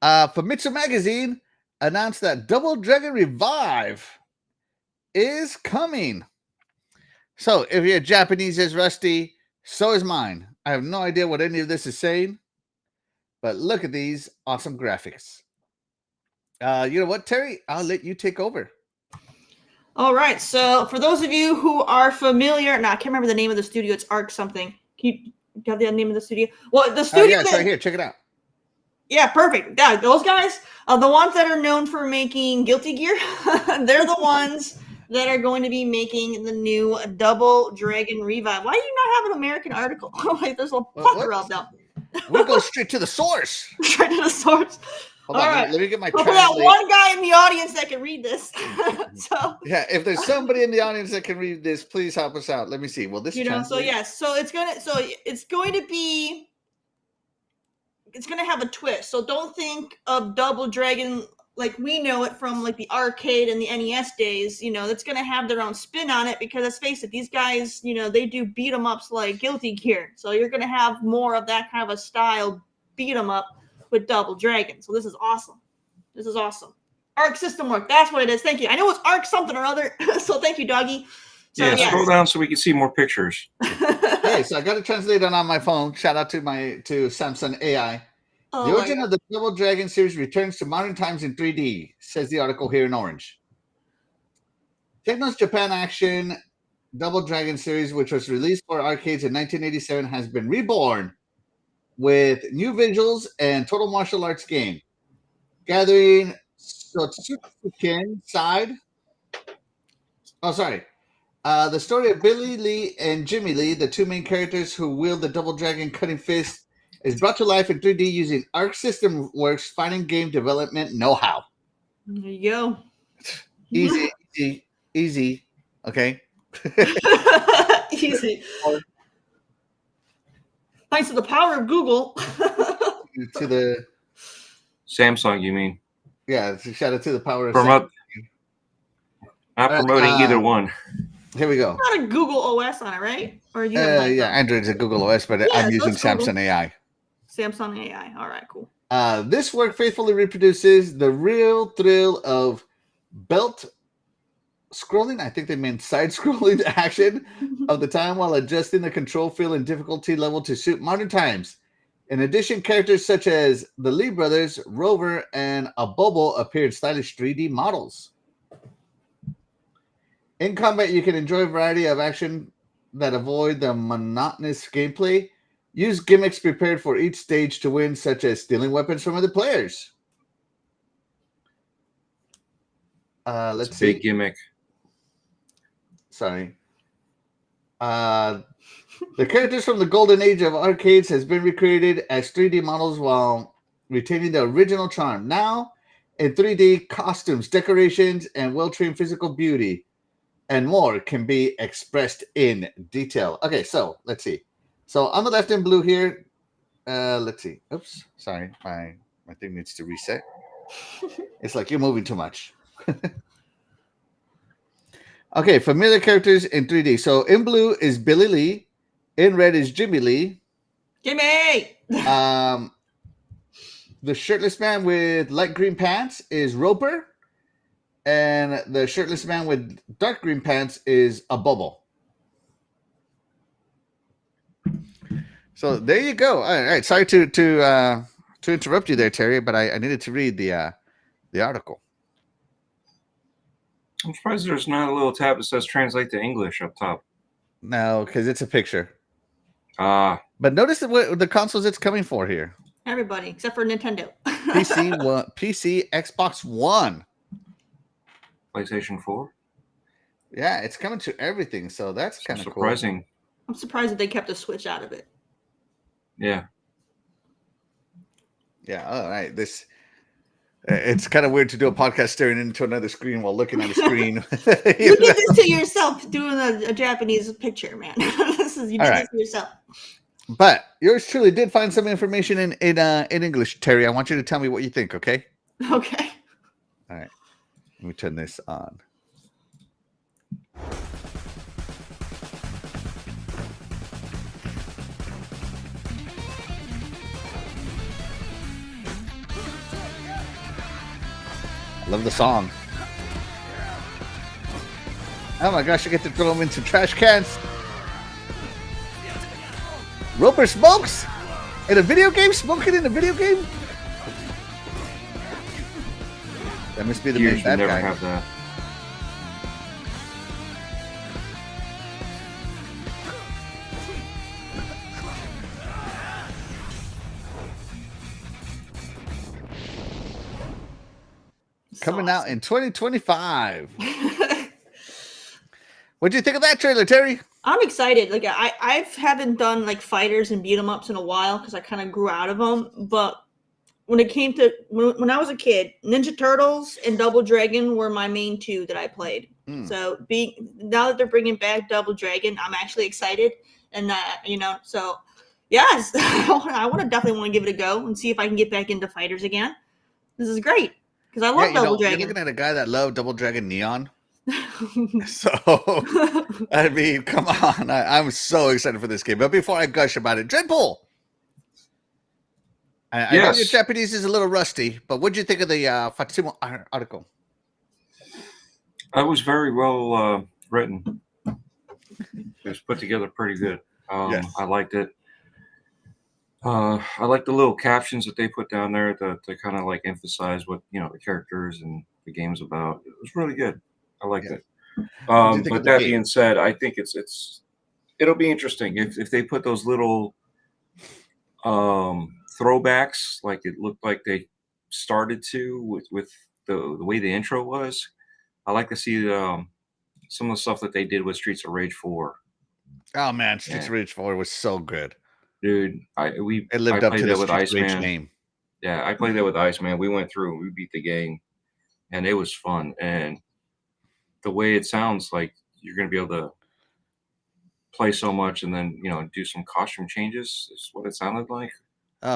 Famitsu Magazine announced that Double Dragon Revive is coming. So if your Japanese is rusty, so is mine. I have no idea what any of this is saying, but look at these awesome graphics. You know what, Terry? I'll let you take over. All right. So for those of you who are familiar, now I can't remember the name of the studio. It's Arc something. Can you have the name of the studio? Well, the studio. Yeah, it's right here. Check it out. Yeah, perfect. Yeah, those guys, the ones that are known for making Guilty Gear, they're the ones that are going to be making the new Double Dragon Revive. Why do you not have an American article? Like, there's a plethora of them. We go straight to the source. Straight to the source. Hold on, let me get my translate. That one guy in the audience that can read this. Yeah, if there's somebody in the audience that can read this, please help us out. Let me see. Will this translate? So it's going to have a twist. So don't think of Double Dragon like we know it from like the arcade and the NES days. That's going to have their own spin on it because let's face it, these guys, they do beat 'em ups like Guilty Gear. So you're going to have more of that kind of a style beat 'em up with Double Dragon. So this is awesome. Arc system work. That's what it is. Thank you. I know it's Arc something or other. So thank you, Doggy. So, yes. Scroll down so we can see more pictures. Hey, so I got to translate it on my phone. Shout out to Samsung AI. The origin of the Double Dragon series returns to modern times in 3D, says the article here in orange. Techno's Japan Action Double Dragon series, which was released for arcades in 1987, has been reborn with new visuals and total martial arts game. Gathering Sotsuken side. Oh, sorry. The story of Billy Lee and Jimmy Lee, the two main characters who wield the Double Dragon cutting fist, is brought to life in 3D using Arc System Works fighting game development know-how. There you go. Easy. Okay. Easy. Thanks to the power of Google. To the Samsung, you mean? Yeah, shout out to the power of Samsung. Not promoting either one. Here we go. Not a Google OS on it, right? Or you Android's a Google OS, but I'm using Samsung AI. Samsung AI. All right, cool. This work faithfully reproduces the real thrill of belt scrolling. I think they meant side scrolling action of the time while adjusting the control feel and difficulty level to suit modern times. In addition, characters such as the Lee brothers, Rover, and Abobo appeared stylish 3D models. In combat, you can enjoy a variety of action that avoid the monotonous gameplay. Use gimmicks prepared for each stage to win, such as stealing weapons from other players. Let's see. Big gimmick. Sorry. The characters from the golden age of arcades has been recreated as 3D models while retaining the original charm. Now, in 3D, costumes, decorations, and well-trained physical beauty and more can be expressed in detail. Okay, so let's see. So on the left in blue here, let's see. Oops, sorry, my thing needs to reset. It's like you're moving too much. Okay, familiar characters in 3D. So in blue is Billy Lee. In red is Jimmy Lee. Jimmy! The shirtless man with light green pants is Roper. And the shirtless man with dark green pants is Abobo. So there you go. All right. Sorry to interrupt you there, Terry, but I needed to read the article. I'm surprised there's not a little tab that says translate to English up top. No, because it's a picture. Ah, But notice what the consoles it's coming for here. Everybody except for Nintendo. PC, Xbox One. PlayStation 4. Yeah, it's coming to everything, so that's kind of cool. Surprising. I'm surprised that they kept the Switch out of it. Yeah. Yeah, all right. It's kind of weird to do a podcast staring into another screen while looking at a screen. You did this to yourself doing a Japanese picture, man. This to yourself. But yours truly did find some information in English, Terry. I want you to tell me what you think, okay? Okay. All right. Let me turn this on. Love the song. Oh my gosh, I get to throw them into trash cans. Roper smokes in a video game? Smoking in a video game? That must be the main bad never guy. Have that. Coming out in 2025. What'd you think of that trailer, Terry? I'm excited. Like I haven't done like fighters and beat 'em ups in a while because I kind of grew out of them. But when it came to when I was a kid, Ninja Turtles and Double Dragon were my main two that I played. So now that they're bringing back Double Dragon, I'm actually excited. And so yes, I want to definitely want to give it a go and see if I can get back into fighters again. This is great because I love Double Dragon. You're looking at a guy that loved Double Dragon Neon. So I mean, come on! I'm so excited for this game. But before I gush about it, Dreadpool. I know your Japanese is a little rusty, but what did you think of the Fatsimo article? It was very well written. It was put together pretty good. Yes. I liked it. I like the little captions that they put down there to kind of like emphasize what the characters and the game's about. It was really good. I liked it. But that being said, I think it'll be interesting if they put those little throwbacks, like it looked like they started to with the way the intro was. I like to see some of the stuff that they did with Streets of Rage 4. Oh man, Streets of Rage 4 was so good. Dude, it lived up to the Streets of Rage name. Yeah, I played that with Iceman. We went through and we beat the game, and it was fun. And the way it sounds like you're going to be able to play so much and then do some costume changes is what it sounded like.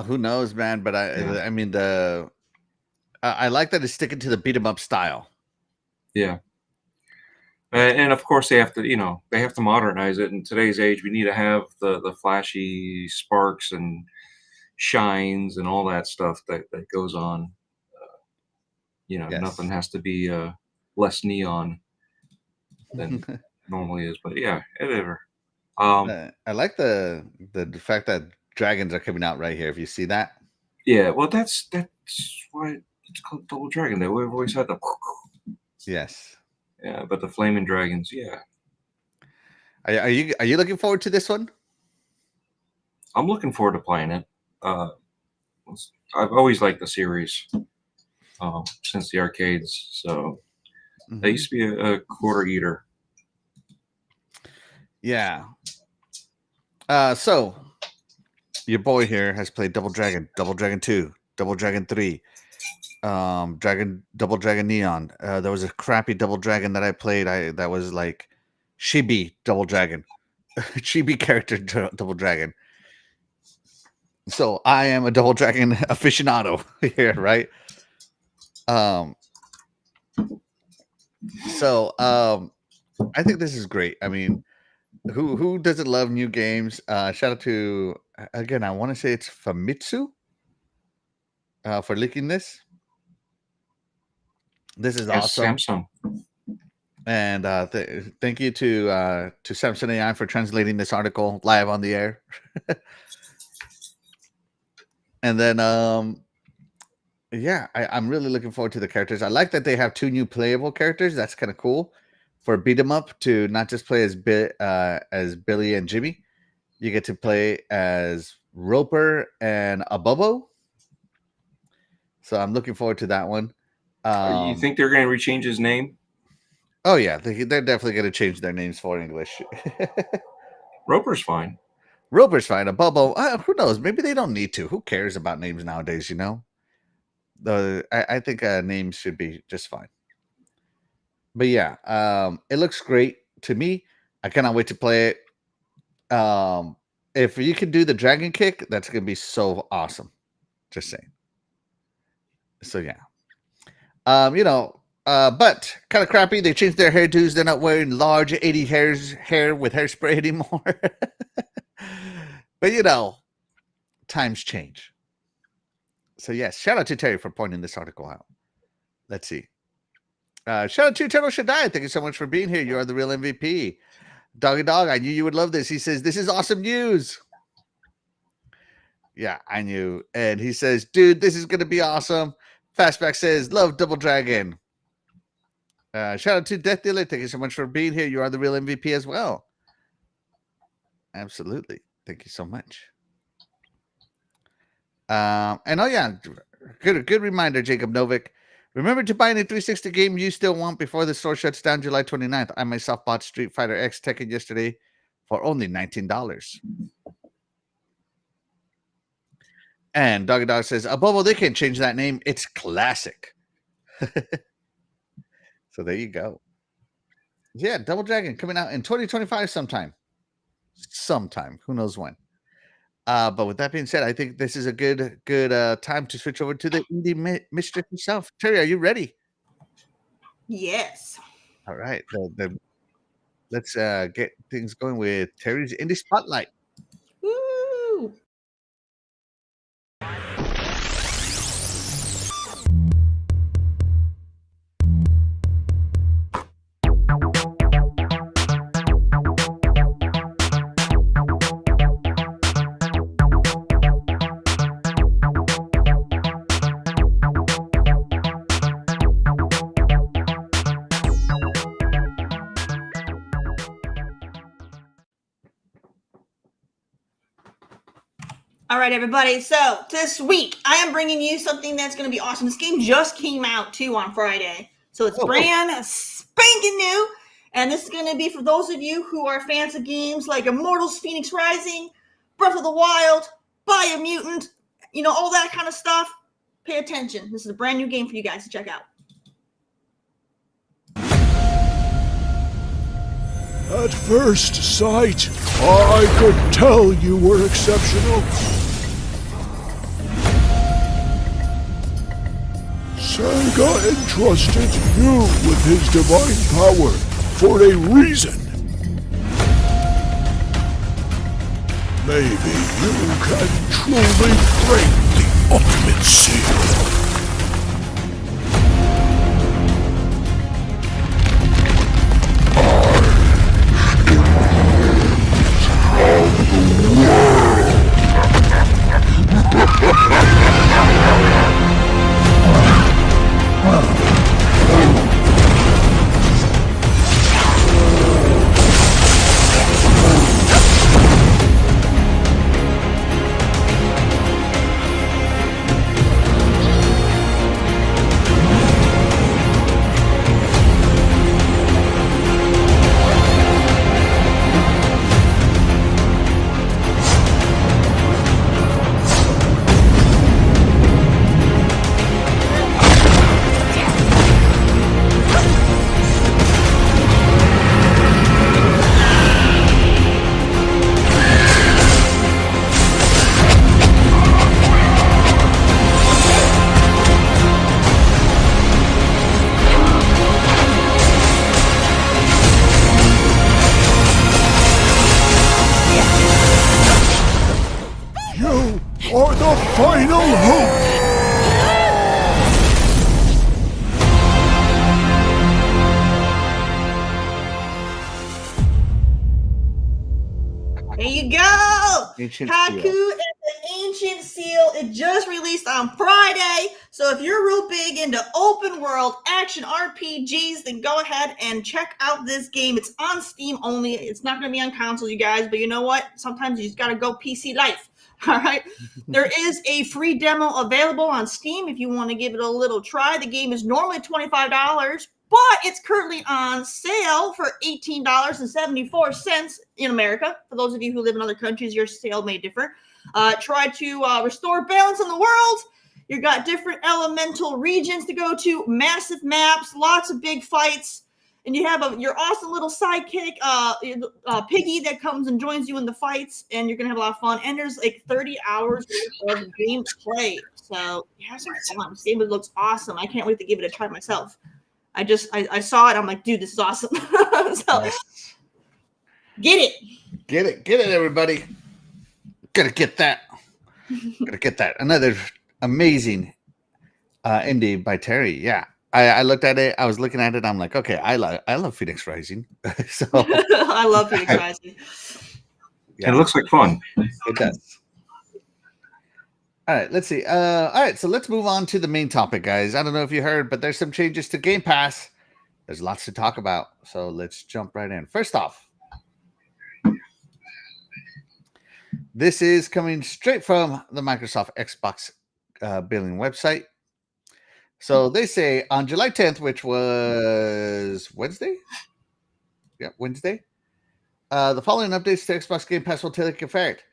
Who knows, man? But I mean I like that it's sticking to the beat 'em up style. Yeah. And of course they have to modernize it. In today's age, we need to have the flashy sparks and shines and all that stuff that goes on. Nothing has to be less neon than normally is. But yeah, whatever. I like the fact that dragons are coming out right here. If you see that. Yeah, well, that's why it's called Double Dragon. We've always had the. Yes. Yeah, but the flaming dragons, yeah. Are you looking forward to this one? I'm looking forward to playing it. I've always liked the series since the arcades. So I used to be a quarter eater. Yeah. So your boy here has played Double Dragon 2, Double Dragon 3, Double Dragon Neon. There was a crappy Double Dragon that I played. That was like Chibi Double Dragon, Chibi character Double Dragon. So I am a Double Dragon aficionado here, right? So I think this is great. I mean, who doesn't love new games? Shout out to, again, I want to say it's Famitsu for leaking this. This is awesome. Samsung. And thank you to Samsung AI for translating this article live on the air. And then Yeah, I'm really looking forward to the characters. I like that they have 2 new playable characters. That's kind of cool for beat 'em up to not just play as Billy and Jimmy. You get to play as Roper and Abobo. So I'm looking forward to that one. You think they're going to rechange his name? Oh yeah, they're definitely going to change their names for English. Roper's fine. Roper's fine. Abobo, who knows? Maybe they don't need to. Who cares about names nowadays? You know. I think names should be just fine. But yeah, it looks great to me. I cannot wait to play it. If you can do the dragon kick, that's gonna be so awesome. Just saying. So yeah. But kind of crappy. They changed their hairdos. They're not wearing large 80 hair with hairspray anymore. But times change. So yes, shout out to Terry for pointing this article out. Let's see. Shout out to Eternal Shaddai. Thank you so much for being here. You are the real MVP. Doggy Dog, I knew you would love this. He says, this is awesome news. Yeah, I knew. And he says, dude, this is going to be awesome. Fastback says, love Double Dragon. Shout out to Death Dealer. Thank you so much for being here. You are the real MVP as well. Absolutely. Thank you so much. And oh yeah, good reminder, Jacob Novick. Remember to buy any 360 game you still want before the store shuts down July 29th. I myself bought Street Fighter X Tekken yesterday for only $19. And Doggy Dog says, Abobo, they can't change that name. It's classic. So there you go. Yeah, Double Dragon coming out in 2025 sometime. Who knows when. But with that being said, I think this is a good time to switch over to the indie mistress herself. Terry, are you ready? Yes. All right. Let's get things going with Terry's Indie Spotlight. Woo! All right, everybody. So this week, I am bringing you something that's going to be awesome. This game just came out, too, on Friday. So it's brand spanking new. And this is going to be for those of you who are fans of games like Immortals, Phoenix Rising, Breath of the Wild, Biomutant, all that kind of stuff. Pay attention. This is a brand new game for you guys to check out. At first sight, I could tell you were exceptional. Sega entrusted you with his divine power for a reason. Maybe you can truly break the ultimate seal. Or the final hope! There you go! Ancient Haku Seal. and the Ancient Seal It just released on Friday. So if you're real big into open world action RPGs, then go ahead and check out this game. It's on Steam only. It's not going to be on consoles, you guys. But you know what? Sometimes you just got to go PC life. All right. There is a free demo available on Steam if you want to give it a little try. The game is normally $25, but it's currently on sale for $18.74 in America. For those of you who live in other countries, your sale may differ. Try to restore balance in the world. You've got different elemental regions to go to, massive maps, lots of big fights. And you have your awesome little sidekick, Piggy, that comes and joins you in the fights, and you're going to have a lot of fun. And there's like 30 hours of gameplay. So have some fun. This game looks awesome. I can't wait to give it a try myself. I saw it. I'm like, dude, this is awesome. So get it. Get it, everybody. Gotta get that. Another amazing indie by Terry. Yeah. I looked at it. I was looking at it. I'm like, okay, I love Phoenix Rising. So I love Phoenix Rising. Yeah. It looks like fun. It does. All right, let's see. All right, so let's move on to the main topic, guys. I don't know if you heard, but there's some changes to Game Pass. There's lots to talk about. So let's jump right in. First off, this is coming straight from the Microsoft Xbox billing website. So they say on July 10th, which was Wednesday. Yeah, Wednesday. The following updates to Xbox Game Pass will take effect.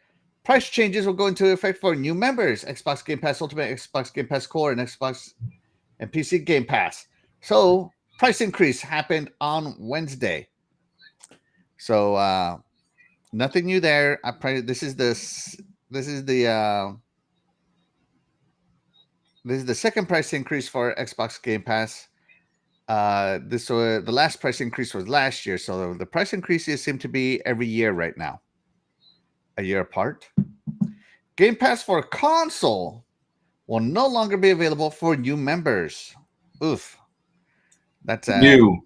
Price changes will go into effect for new members: Xbox Game Pass Ultimate, Xbox Game Pass Core, and Xbox and PC Game Pass. So price increase happened on Wednesday. So nothing new there. This is the second price increase for Xbox Game Pass. The last price increase was last year, so the price increases seem to be every year right now, a year apart. Game Pass for console will no longer be available for new members. Oof, that's new,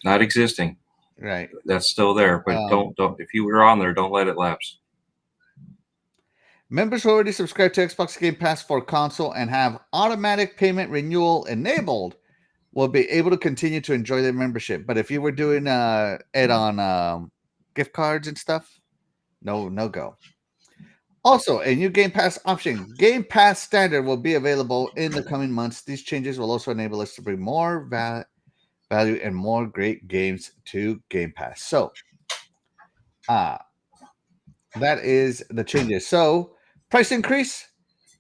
not existing. Right, that's still there, but don't. If you were on there, don't let it lapse. Members who already subscribe to Xbox Game Pass for console and have automatic payment renewal enabled will be able to continue to enjoy their membership. But if you were doing it on gift cards and stuff, no go. Also, a new Game Pass option, Game Pass Standard, will be available in the coming months. These changes will also enable us to bring more value and more great games to Game Pass. So, that is the changes. So, price increase,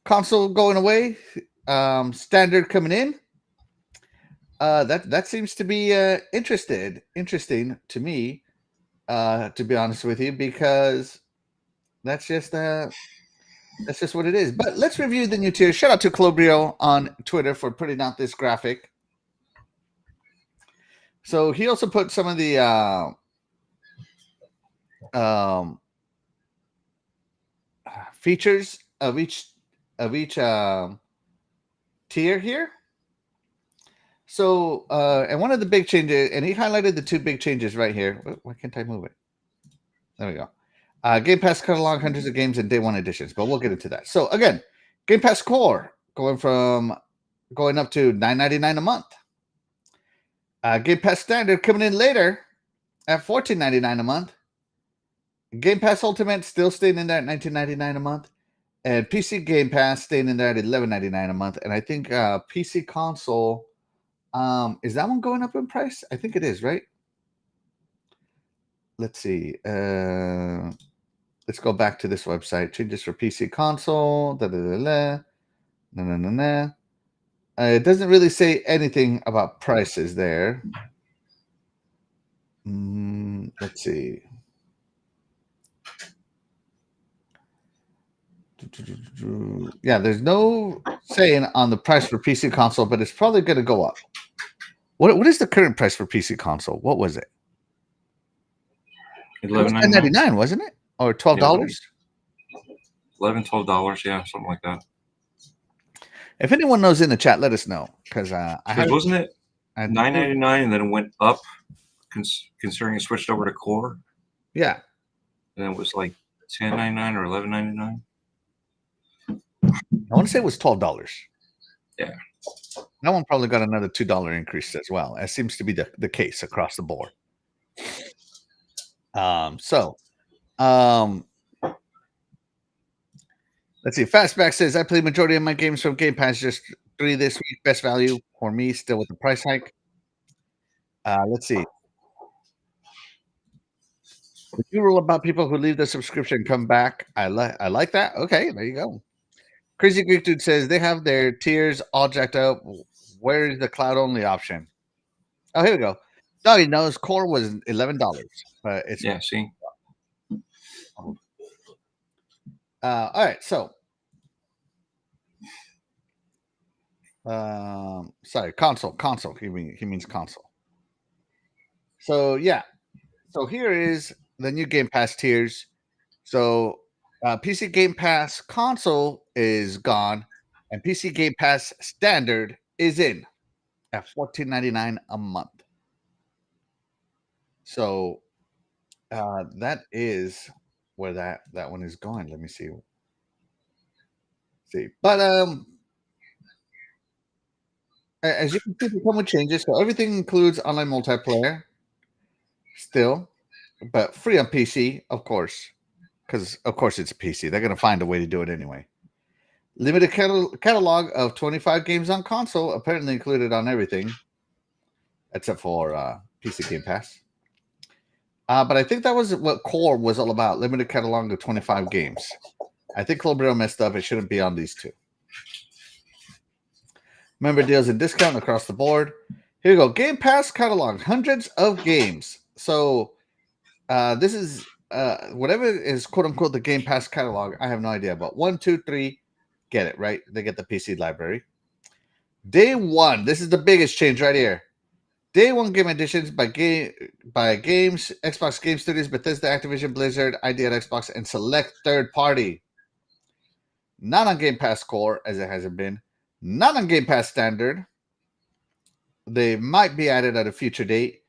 console going away, standard coming in. That seems to be interesting to me, to be honest with you, because that's just what it is. But let's review the new tier. Shout out to Clobrio on Twitter for putting out this graphic. So he also put some of the features of each tier here. So and one of the big changes, and he highlighted the two big changes right here. Why can't I move it? There we go. Game Pass cut along hundreds of games in day one editions, but we'll get into that. So again, Game Pass Core going up to $9.99 a month. Game Pass Standard coming in later at $14.99 a month. Game Pass Ultimate still staying in there at $19.99 a month, and PC Game Pass staying in there at $11.99 a month. And I think PC console, is that one going up in price? I think it is, right? Let's see. Let's go back to this website. Changes for PC console. It doesn't really say anything about prices there. Let's see. Yeah, there's no saying on the price for PC console, but it's probably going to go up. What is the current price for PC console? What was it? $11.99, wasn't it? Or $12? $11, $12, yeah, something like that. If anyone knows in the chat, let us know, because wasn't it $9.99 and then it went up, considering it switched over to Core? Yeah, and it was like $10.99 or $11.99. I want to say it was $12. Yeah. That one probably got another $2 increase as well. That seems to be the case across the board. Let's see. Fastback says, I played majority of my games from Game Pass, just 3 this week. Best value for me, still with the price hike. Let's see. Would you rule about people who leave the subscription and come back? I like that. Okay, there you go. Crazy Greek Dude says, they have their tiers all jacked up. Where is the cloud only option? Oh, here we go. No, he knows core was $11, but it's Yeah, see? all right. So, sorry, console. He means console. So yeah. So here is the new Game Pass tiers. So PC Game Pass console is gone, and PC Game Pass standard is in at $14.99 a month. So that is where that one is going. Let me see. But as you can see, they come with changes. So everything includes online multiplayer still, but free on PC, of course, because of course it's a PC. They're going to find a way to do it anyway. Limited catalog of 25 games on console, apparently included on everything, except for PC Game Pass. But I think that was what Core was all about. Limited catalog of 25 games. I think Clobrero messed up. It shouldn't be on these two. Member deals and discount across the board. Here we go. Game Pass catalog. Hundreds of games. So this is whatever is quote-unquote the Game Pass catalog. I have no idea. But 1, 2, 3, get it, right? They get the PC library. Day one. This is the biggest change right here. Day one game editions by games, Xbox Game Studios, Bethesda, Activision, Blizzard, ID at Xbox, and select third party. Not on Game Pass Core, as it hasn't been. Not on Game Pass Standard. They might be added at a future date.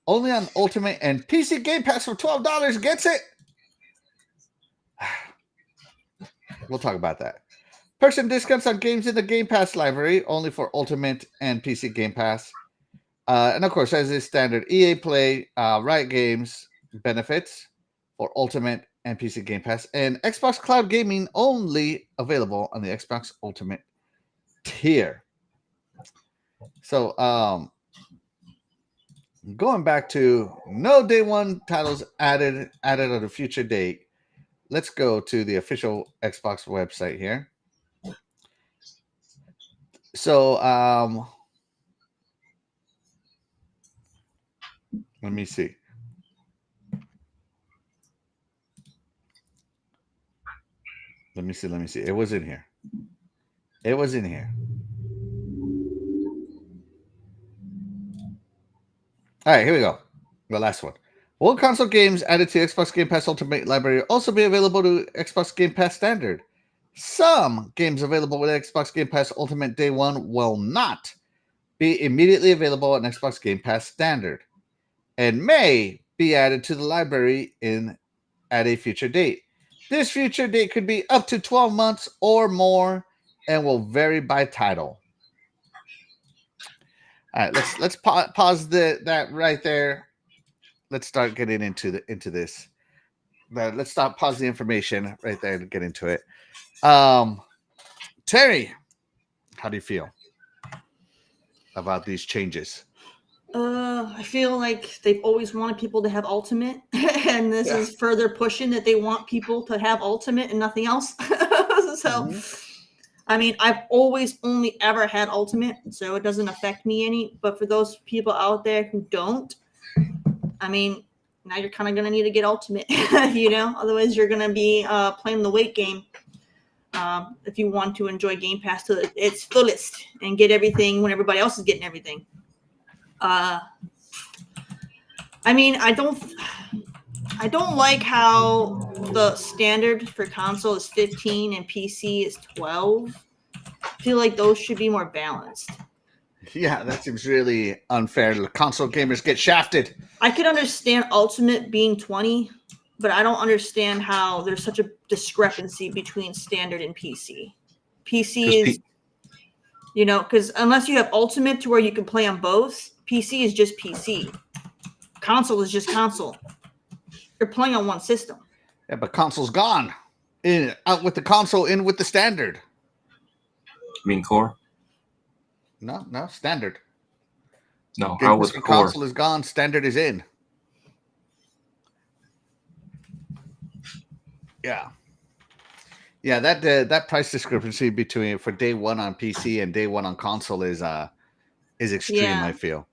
Only on Ultimate and PC Game Pass for $12 gets it. We'll talk about that. Perks and discounts on games in the Game Pass library, only for Ultimate and PC Game Pass. And of course, as is standard, EA Play, Riot Games benefits for Ultimate and PC Game Pass, and Xbox Cloud Gaming only available on the Xbox Ultimate tier. So, going back to no day one titles added at a future date. Let's go to the official Xbox website here. So, let me see. Let me see. It was in here. All right, here we go. The last one. All console games added to Xbox Game Pass Ultimate library also be available to Xbox Game Pass Standard. Some games available with Xbox Game Pass Ultimate Day 1 will not be immediately available on Xbox Game Pass Standard and may be added to the library at a future date. This future date could be up to 12 months or more and will vary by title. All right, let's pause that right there. Let's start getting into this. Let's stop. Pause the information right there to get into it. Terry, how do you feel about these changes? I feel like they've always wanted people to have Ultimate, and this is further pushing that they want people to have Ultimate and nothing else. So, I mean, I've always only ever had Ultimate, so it doesn't affect me any. But for those people out there who don't, I mean, now you're kind of going to need to get Ultimate, otherwise you're going to be playing the wait game if you want to enjoy Game Pass to its fullest and get everything when everybody else is getting everything. I mean, I don't like how the standard for console is 15 and PC is 12. I feel like those should be more balanced. Yeah, that seems really unfair. The console gamers get shafted. I could understand Ultimate being 20, but I don't understand how there's such a discrepancy between standard and PC. PC is, because unless you have Ultimate to where you can play on both, PC is just PC. Console is just console. You're playing on one system. Yeah, but console's gone. Out with the console, in with the standard. You mean core? No, standard. No, how with the core? Console is gone, standard is in. Yeah. Yeah, that price discrepancy between for day one on PC and day one on console is extreme, Yeah. I feel.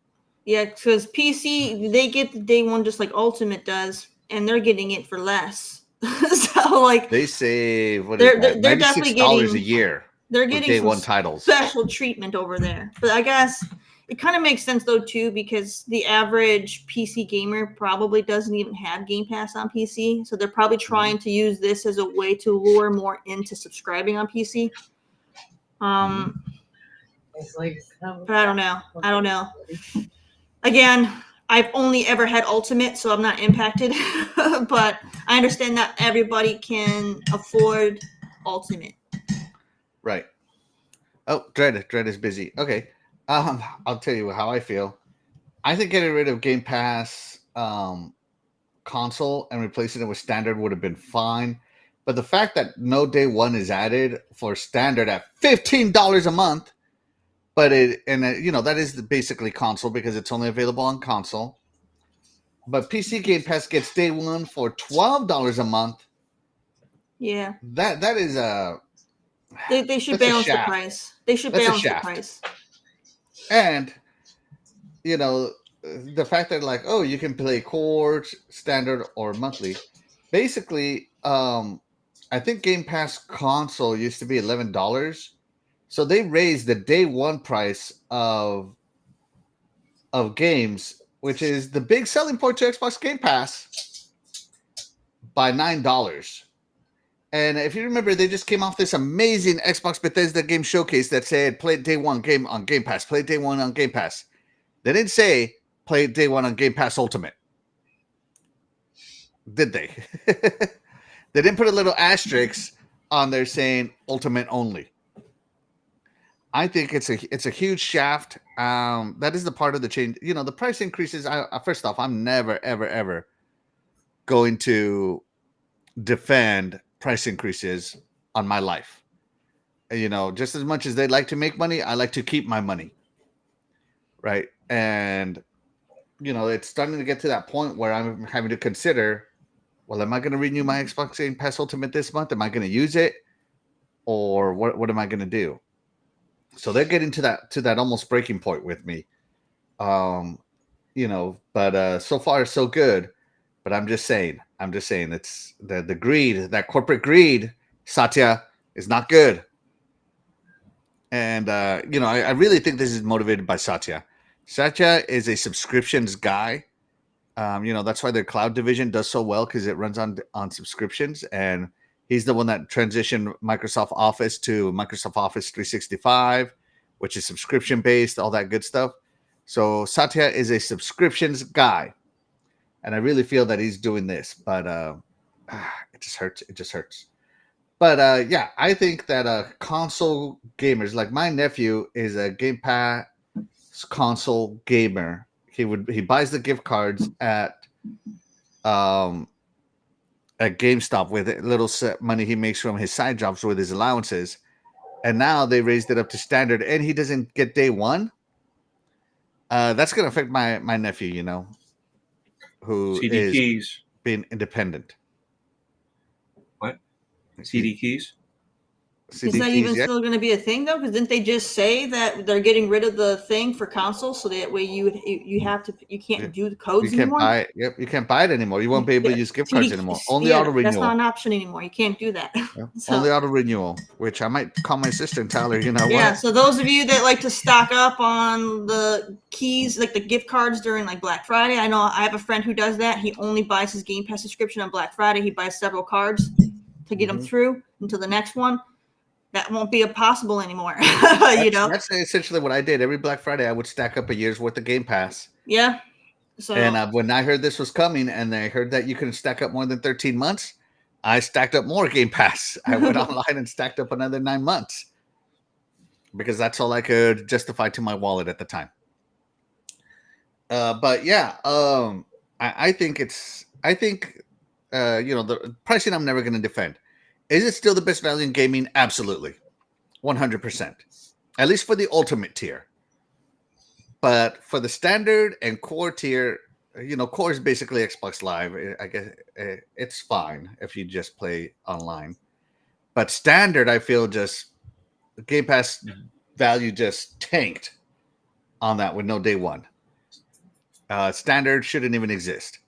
Yeah, because PC, they get the day one just like Ultimate does, and they're getting it for less. So like they save they're definitely $96 getting a year. They're getting day some one titles. Special treatment over there. But I guess it kind of makes sense though too, because the average PC gamer probably doesn't even have Game Pass on PC, so they're probably trying to use this as a way to lure more into subscribing on PC. But I don't know. Again, I've only ever had Ultimate, so I'm not impacted. But I understand that everybody can afford Ultimate. Right. Oh, Dread is busy. Okay. I'll tell you how I feel. I think getting rid of Game Pass console and replacing it with standard would have been fine. But the fact that no day one is added for standard at $15 a month, but that is basically console because it's only available on console. But PC Game Pass gets day one for $12 a month. Yeah. That is a They should balance the price. They should balance the price. And the fact that like, oh, you can play core, standard, or monthly. Basically, I think Game Pass console used to be $11. So they raised the day one price of games, which is the big selling point to Xbox Game Pass, by $9. And if you remember, they just came off this amazing Xbox Bethesda game showcase that said play day one game on Game Pass, play day one on Game Pass. They didn't say play day one on Game Pass Ultimate. Did they? They didn't put a little asterisk on there saying Ultimate only. I think it's a huge shaft. That is the part of the change. The price increases. First off, I'm never, ever, ever going to defend price increases on my life. Just as much as they like to make money, I like to keep my money. Right. And, it's starting to get to that point where I'm having to consider, well, am I going to renew my Xbox Game Pass Ultimate this month? Am I going to use it? Or what am I going to do? So they're getting to that almost breaking point with me. But so far so good. But I'm just saying it's the greed, that corporate greed, Satya, is not good. And I really think this is motivated by Satya. Satya is a subscriptions guy. That's why their cloud division does so well, because it runs on subscriptions, and he's the one that transitioned Microsoft Office to Microsoft Office 365, which is subscription based, all that good stuff. So Satya is a subscriptions guy, and I really feel that he's doing this, but it just hurts. It just hurts. But I think that console gamers, like my nephew, is a Game Pass console gamer. He buys the gift cards at GameStop with little set money he makes from his side jobs with his allowances, and now they raised it up to standard, and he doesn't get day one. That's going to affect my nephew, who CD is keys. Being independent. What? CD keys? Is that even still going to be a thing though? Because didn't they just say that they're getting rid of the thing for consoles, so that way you can't do the codes anymore? You can't buy it anymore. You won't be able to use gift cards anymore. Only auto renewal. That's not an option anymore. You can't do that. Yeah. Only auto renewal, which I might call my sister and tell her, Yeah, so those of you that like to stock up on the keys, like the gift cards during like Black Friday, I know I have a friend who does that. He only buys his Game Pass subscription on Black Friday. He buys several cards to get them through until the next one. That won't be possible anymore. That's essentially what I did. Every Black Friday, I would stack up a year's worth of Game Pass. Yeah. So, and when I heard this was coming, and I heard that you couldn't stack up more than 13 months, I stacked up more Game Pass. I went online and stacked up another 9 months. because that's all I could justify to my wallet at the time. But yeah, I think the pricing I'm never going to defend. Is it still the best value in gaming? Absolutely, 100%. At least for the ultimate tier. But for the standard and core tier, core is basically Xbox Live. I guess it's fine if you just play online. But standard, I feel just Game Pass value just tanked on that with no day one. Standard shouldn't even exist.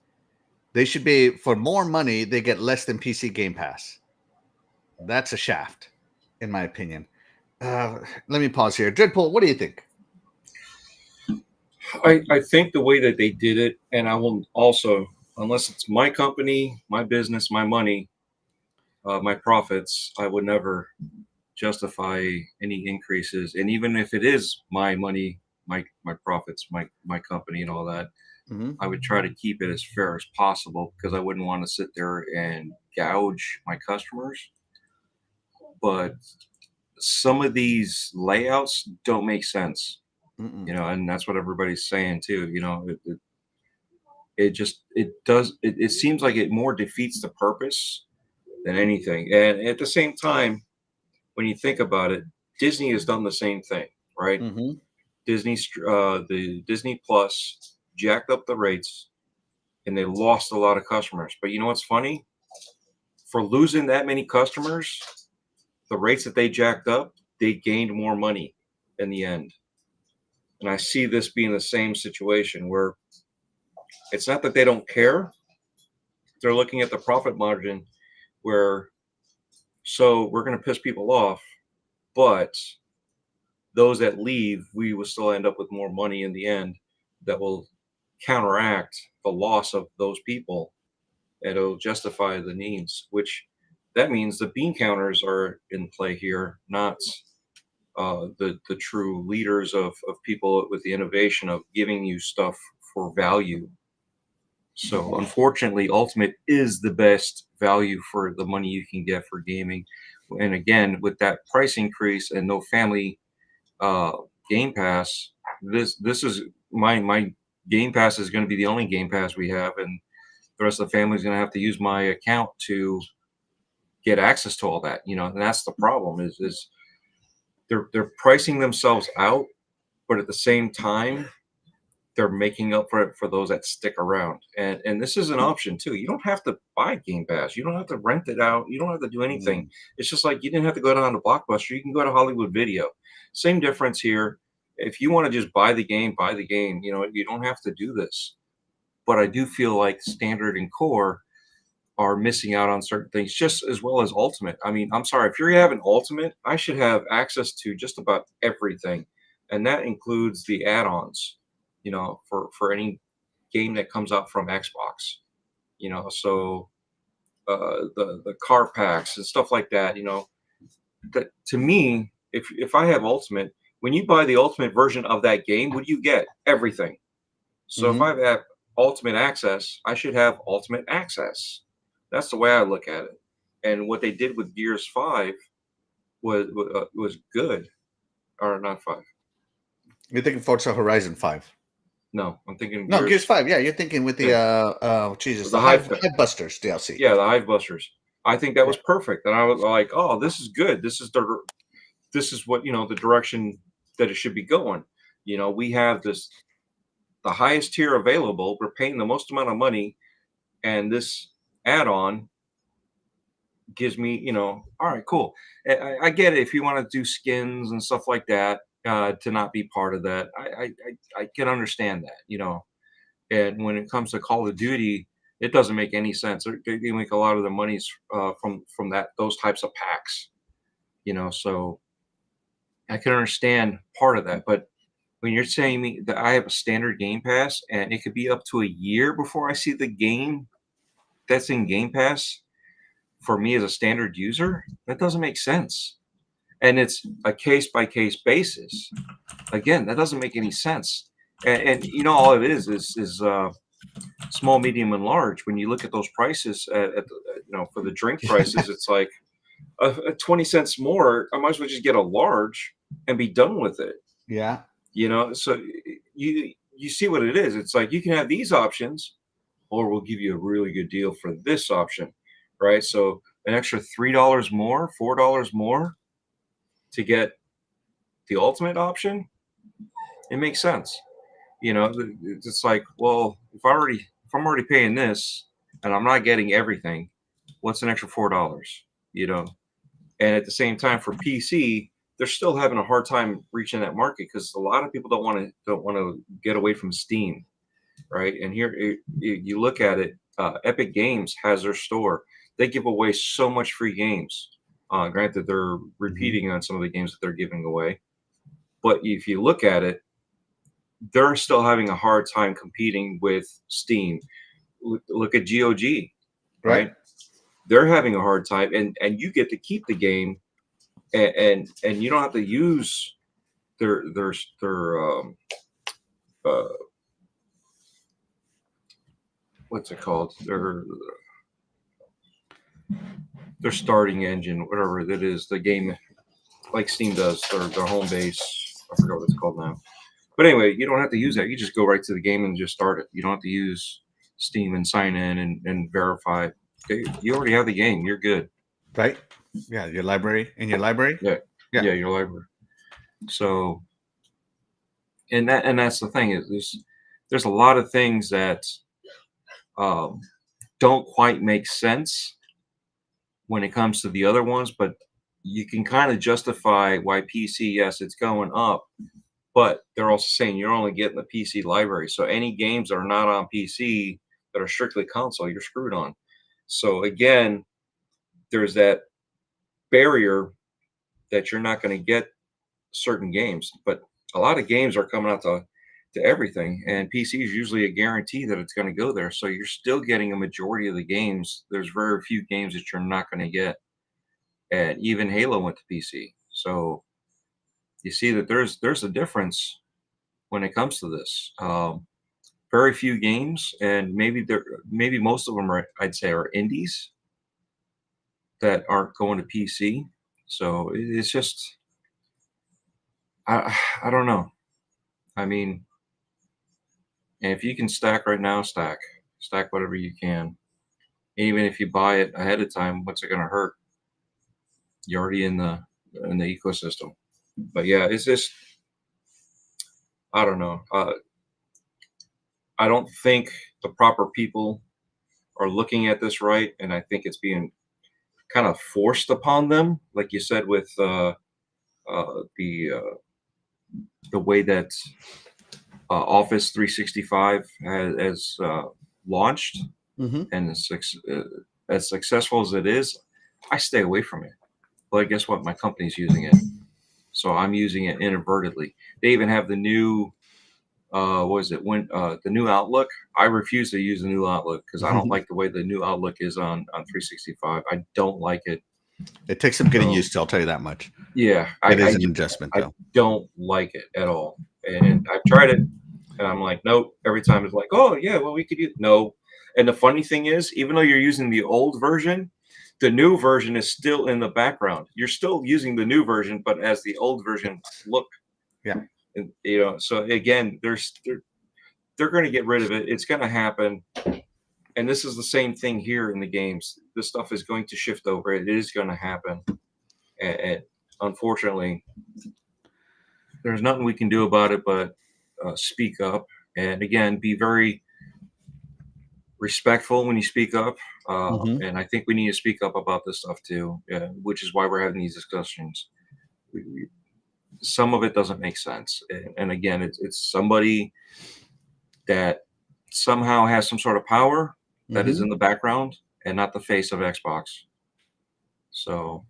They should be, for more money, they get less than PC Game Pass. That's a shaft, in my opinion. Let me pause here. Dreadpool, what do you think? I think the way that they did it, and I will also, unless it's my company, my business, my money, my profits, I would never justify any increases. And even if it is my money, my profits, my company and all that, I would try to keep it as fair as possible because I wouldn't want to sit there and gouge my customers. But some of these layouts don't make sense, and that's what everybody's saying too. It seems like it more defeats the purpose than anything. And at the same time, when you think about it, Disney has done the same thing, right? The Disney Plus jacked up the rates and they lost a lot of customers. But you know what's funny? For losing that many customers, the rates that they jacked up, they gained more money in the end. And I see this being the same situation where it's not that they don't care. They're looking at the profit margin where, so we're going to piss people off, but those that leave, we will still end up with more money in the end that will counteract the loss of those people, and it'll justify the needs, which that means the bean counters are in play here, not the true leaders of people with the innovation of giving you stuff for value. So unfortunately, Ultimate is the best value for the money you can get for gaming. And again, with that price increase and no family Game Pass, this is my Game Pass is going to be the only Game Pass we have, and the rest of the family is going to have to use my account to get access to all that. And that's the problem is they're pricing themselves out, but at the same time, they're making up for it for those that stick around. And this is an option too. You don't have to buy Game Pass. You don't have to rent it out. You don't have to do anything. It's just like you didn't have to go down to Blockbuster. You can go to Hollywood Video. Same difference here. If you want to just buy the game, buy the game. You don't have to do this. But I do feel like Standard and Core are missing out on certain things just as well as Ultimate. I mean, I'm sorry, if you're having Ultimate, I should have access to just about everything. And that includes the add-ons. For any game that comes out from Xbox, so the car packs and stuff like that, that to me, if I have Ultimate, when you buy the Ultimate version of that game, what do you get? Everything. So if I have Ultimate Access, I should have Ultimate Access. That's the way I look at it. And what they did with Gears 5 was good, or not 5. You're thinking Forza Horizon 5. No, I'm thinking Gears 5. Yeah, you're thinking with the the Hive Busters DLC. Yeah, the Hive Busters. I think that was perfect, and I was like, "Oh, this is good. This is what the direction that it should be going." We have the highest tier available. We're paying the most amount of money, and this add-on gives me, all right, cool. I get it if you want to do skins and stuff like that. To not be part of that, I can understand that, and when it comes to Call of Duty, it doesn't make any sense. They make a lot of the monies from those types of packs, so I can understand part of that. But when you're saying me that I have a standard Game Pass and it could be up to a year before I see the game that's in Game Pass for me as a standard user, that doesn't make sense. And it's a case-by-case basis. Again, that doesn't make any sense. And all it is small, medium, and large. When you look at those prices, for the drink prices, it's like 20 cents more. I might as well just get a large and be done with it. Yeah. So you see what it is. It's like you can have these options, or we'll give you a really good deal for this option, right? So an extra $3 more, $4 more to get the ultimate option, it makes sense. It's like, well, if I'm already paying this and I'm not getting everything, what's an extra $4? And at the same time for PC, they're still having a hard time reaching that market because a lot of people don't want to get away from Steam, right? And here you look at it, Epic Games has their store. They give away so much free games. Granted, they're repeating on some of the games that they're giving away, but if you look at it, they're still having a hard time competing with Steam. Look at GOG, right? They're having a hard time, and you get to keep the game, and you don't have to use their what's it called, their starting engine, whatever it is, the game like Steam does, their home base. I forgot what it's called now. But anyway, you don't have to use that. You just go right to the game and just start it. You don't have to use Steam and sign in and verify. Okay, you already have the game. You're good. Right? Yeah, your library. Yeah. Yeah, your library. So, and that's the thing is there's a lot of things that don't quite make sense when it comes to the other ones, but you can kind of justify why PC, yes, it's going up, but they're also saying you're only getting the PC library. So any games that are not on PC that are strictly console, you're screwed on. So again, there's that barrier that you're not going to get certain games, but a lot of games are coming out to everything, and PC is usually a guarantee that it's going to go there. So you're still getting a majority of the games. There's very few games that you're not going to get, and even Halo went to PC. So you see that there's a difference when it comes to this. Very few games, and maybe most of them I'd say are indies that aren't going to PC. So it's just I don't know. I mean, if you can stack right now, stack whatever you can. Even if you buy it ahead of time, what's it going to hurt? You're already in the ecosystem. But yeah, it's just I don't know. I don't think the proper people are looking at this right, and I think it's being kind of forced upon them, like you said with the way that Office 365 has launched, and as successful as it is, I stay away from it. But guess what? My company's using it, so I'm using it inadvertently. They even have the new the new Outlook. I refuse to use the new Outlook because I don't like the way the new Outlook is on 365. I don't like it. It takes some getting used to, I'll tell you that much. Yeah, it is an adjustment though. I don't like it at all, and I've tried it, and I'm like, nope. Every time it's like, oh yeah, well we could use no. And the funny thing is, even though you're using the old version, the new version is still in the background. You're still using the new version, but as the old version look. Yeah. And, so again, they're going to get rid of it. It's going to happen. And this is the same thing here in the games. This stuff is going to shift over. It is going to happen. And unfortunately, there's nothing we can do about it but speak up. And again, be very respectful when you speak up. And I think we need to speak up about this stuff too, which is why we're having these discussions. Some of it doesn't make sense. And again, it's somebody that somehow has some sort of power that is in the background and not the face of Xbox. So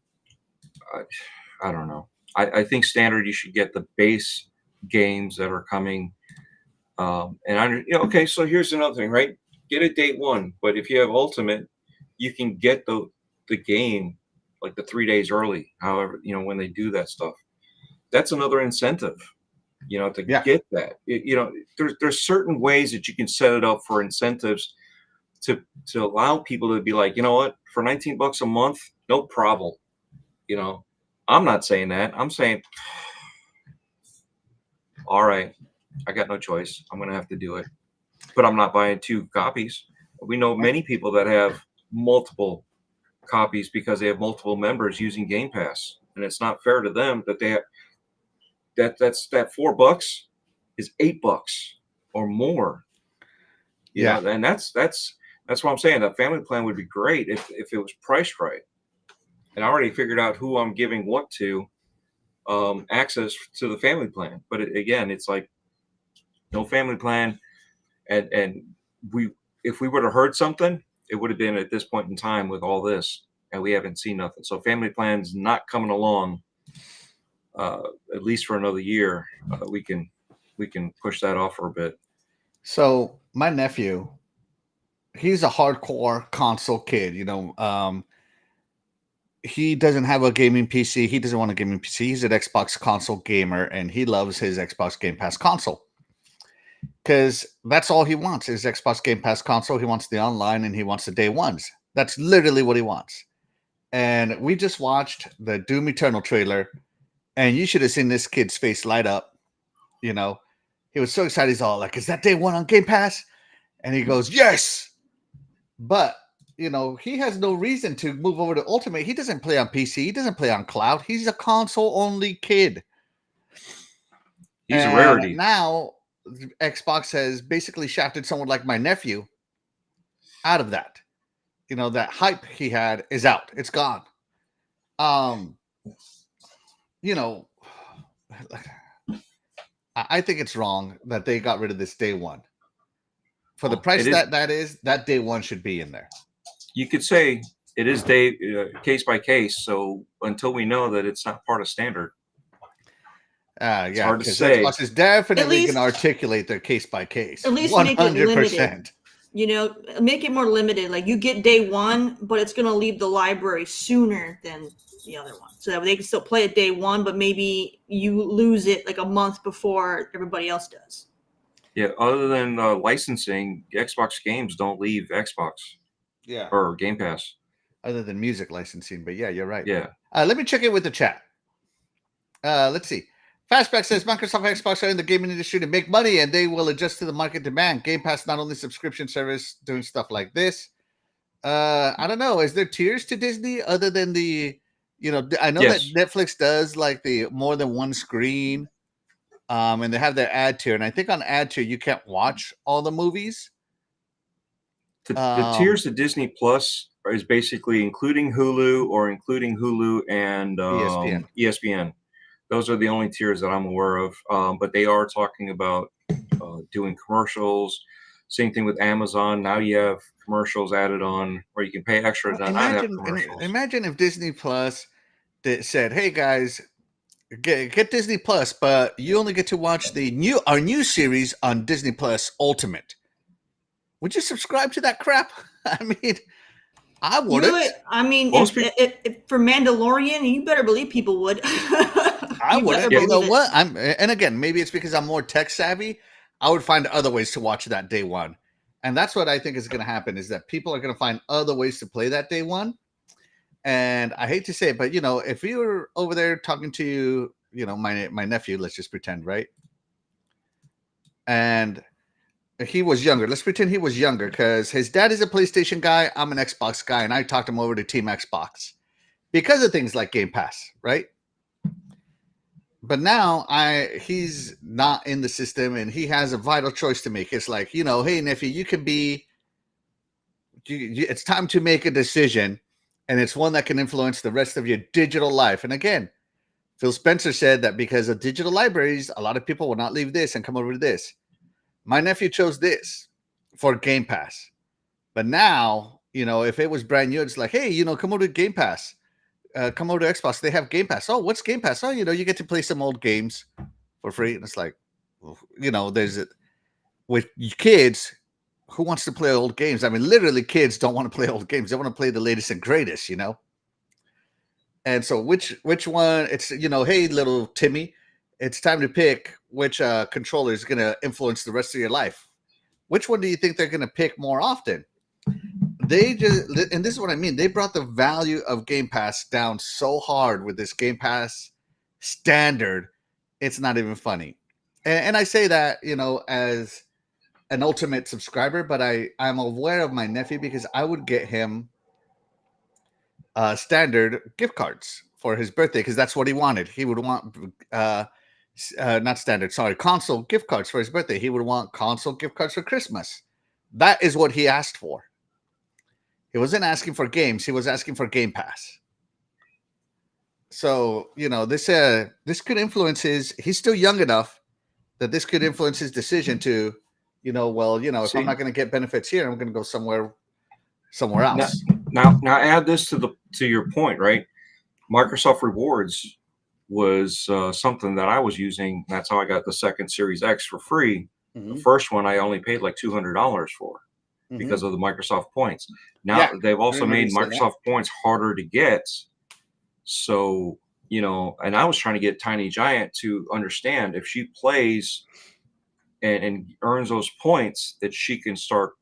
I don't know. I think standard, you should get the base games that are coming. Okay, so here's another thing, right? Get it day one. But if you have Ultimate, you can get the game like the 3 days early, however, when they do that stuff. That's another incentive, to get that. There's certain ways that you can set it up for incentives to allow people to be like, you know what, for $19 a month, no problem. I'm not saying that. I'm saying all right, I got no choice. I'm going to have to do it. But I'm not buying 2 copies. We know many people that have multiple copies because they have multiple members using Game Pass, and it's not fair to them that they have that's that $4 is $8 or more. You know, and that's what I'm saying. A family plan would be great if it was priced right. And I already figured out who I'm giving what to access to the family plan. But again, it's like no family plan, and if we would have heard something, it would have been at this point in time with all this, and we haven't seen nothing. So family plan's not coming along, at least for another year. We can push that off for a bit. So my nephew, he's a hardcore console kid. You know, he doesn't have a gaming PC. He doesn't want a gaming PC. He's an Xbox console gamer, and he loves his Xbox Game Pass console because that's all he wants is Xbox Game Pass console. He wants the online, and he wants the day ones. That's literally what he wants. And we just watched the Doom Eternal trailer, and you should have seen this kid's face light up. You know, he was so excited. He's all like, "Is that day one on Game Pass?" And he goes, "Yes." But you know, he has no reason to move over to Ultimate. He doesn't play on PC. He doesn't play on cloud. He's a console-only kid. He's a rarity. Now, Xbox has basically shafted someone like my nephew out of that. You know, that hype he had is out. It's gone. You know, I think it's wrong that they got rid of this day one. For the price that day one should be in there. You could say it is case by case. So until we know that it's not part of standard, it's hard to say. Xbox is definitely going to articulate their case by case. At least 100%. Make it limited. You know, make it more limited. Like you get day one, but it's going to leave the library sooner than the other one, so that they can still play it day one, but maybe you lose it like a month before everybody else does. Yeah. Other than licensing, Xbox games don't leave Xbox. Yeah. Or Game Pass. Other than music licensing. But yeah, you're right. Yeah. Let me check in with the chat. Let's see. Fastback says Microsoft and Xbox are in the gaming industry to make money, and they will adjust to the market demand. Game Pass not only subscription service doing stuff like this. I don't know. Is there tiers to Disney other than the, you know, I know that Netflix does like the more than one screen. And they have their ad tier. And I think on ad tier, you can't watch all the movies. The tiers to Disney Plus is basically including Hulu or including Hulu and ESPN. Those are the only tiers that I'm aware of. But they are talking about doing commercials. Same thing with Amazon. Now you have commercials added on where you can pay extra to not have commercials. Imagine if Disney Plus said, "Hey guys, get Disney Plus, but you only get to watch our new series on Disney Plus Ultimate." Would you subscribe to that crap? I mean, I wouldn't. I mean, if for Mandalorian, you better believe people would. I wouldn't. You know what? And again, maybe it's because I'm more tech savvy. I would find other ways to watch that day one. And that's what I think is going to happen, is that people are going to find other ways to play that day one. And I hate to say it, but, you know, if you were over there talking to, you know, my nephew, let's just pretend, right? And he was younger. Let's pretend he was younger because his dad is a PlayStation guy. I'm an Xbox guy, and I talked him over to Team Xbox because of things like Game Pass, right? But now he's not in the system, and he has a vital choice to make. It's like, you know, hey, nephew, it's time to make a decision, and it's one that can influence the rest of your digital life. And again, Phil Spencer said that because of digital libraries, a lot of people will not leave this and come over to this. My nephew chose this for Game Pass. But now, you know, if it was brand new, it's like, hey, you know, come over to Game Pass. Come over to Xbox. They have Game Pass. Oh, what's Game Pass? Oh, you know, you get to play some old games for free. And it's like, you know, with kids, who wants to play old games? I mean, literally, kids don't want to play old games. They want to play the latest and greatest, you know? And so which one? It's, you know, hey, little Timmy, it's time to pick which controller is going to influence the rest of your life. Which one do you think they're going to pick more often? And this is what I mean. They brought the value of Game Pass down so hard with this Game Pass standard. It's not even funny. And I say that, as an ultimate subscriber, but I'm aware of my nephew because I would get him standard gift cards for his birthday because that's what he wanted. He would want not standard, sorry, console gift cards for his birthday. He would want console gift cards for Christmas. That is what he asked for. He wasn't asking for games. He was asking for Game Pass. So, this could influence he's still young enough that this could influence his decision to, if I'm not going to get benefits here, I'm going to go somewhere else. Now add this to your point, right? Microsoft Rewards was something that I was using. That's how I got the second Series X for free. Mm-hmm. The first one I only paid like $200 for because of the Microsoft points. Now they've also made Microsoft points harder to get. So, and I was trying to get Tiny Giant to understand if she plays and earns those points, that she can start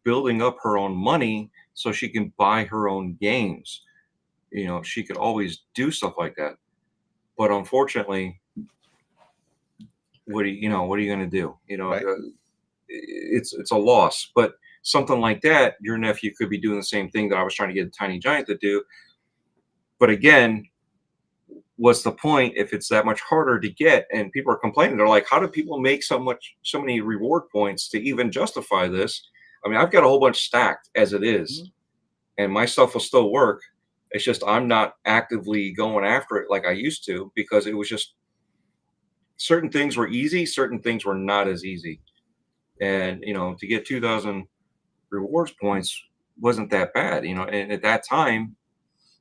building up her own money so she can buy her own games. She could always do stuff like that. But unfortunately, what are you going to do? Right. It's a loss. But something like that, your nephew could be doing the same thing that I was trying to get Tiny Giant to do. But again, what's the point if it's that much harder to get? And people are complaining. They're like, how do people make so many reward points to even justify this? I mean, I've got a whole bunch stacked as it is, and my stuff will still work. It's just I'm not actively going after it like I used to, because it was just certain things were easy, certain things were not as easy. And, to get 2,000 rewards points wasn't that bad, and at that time,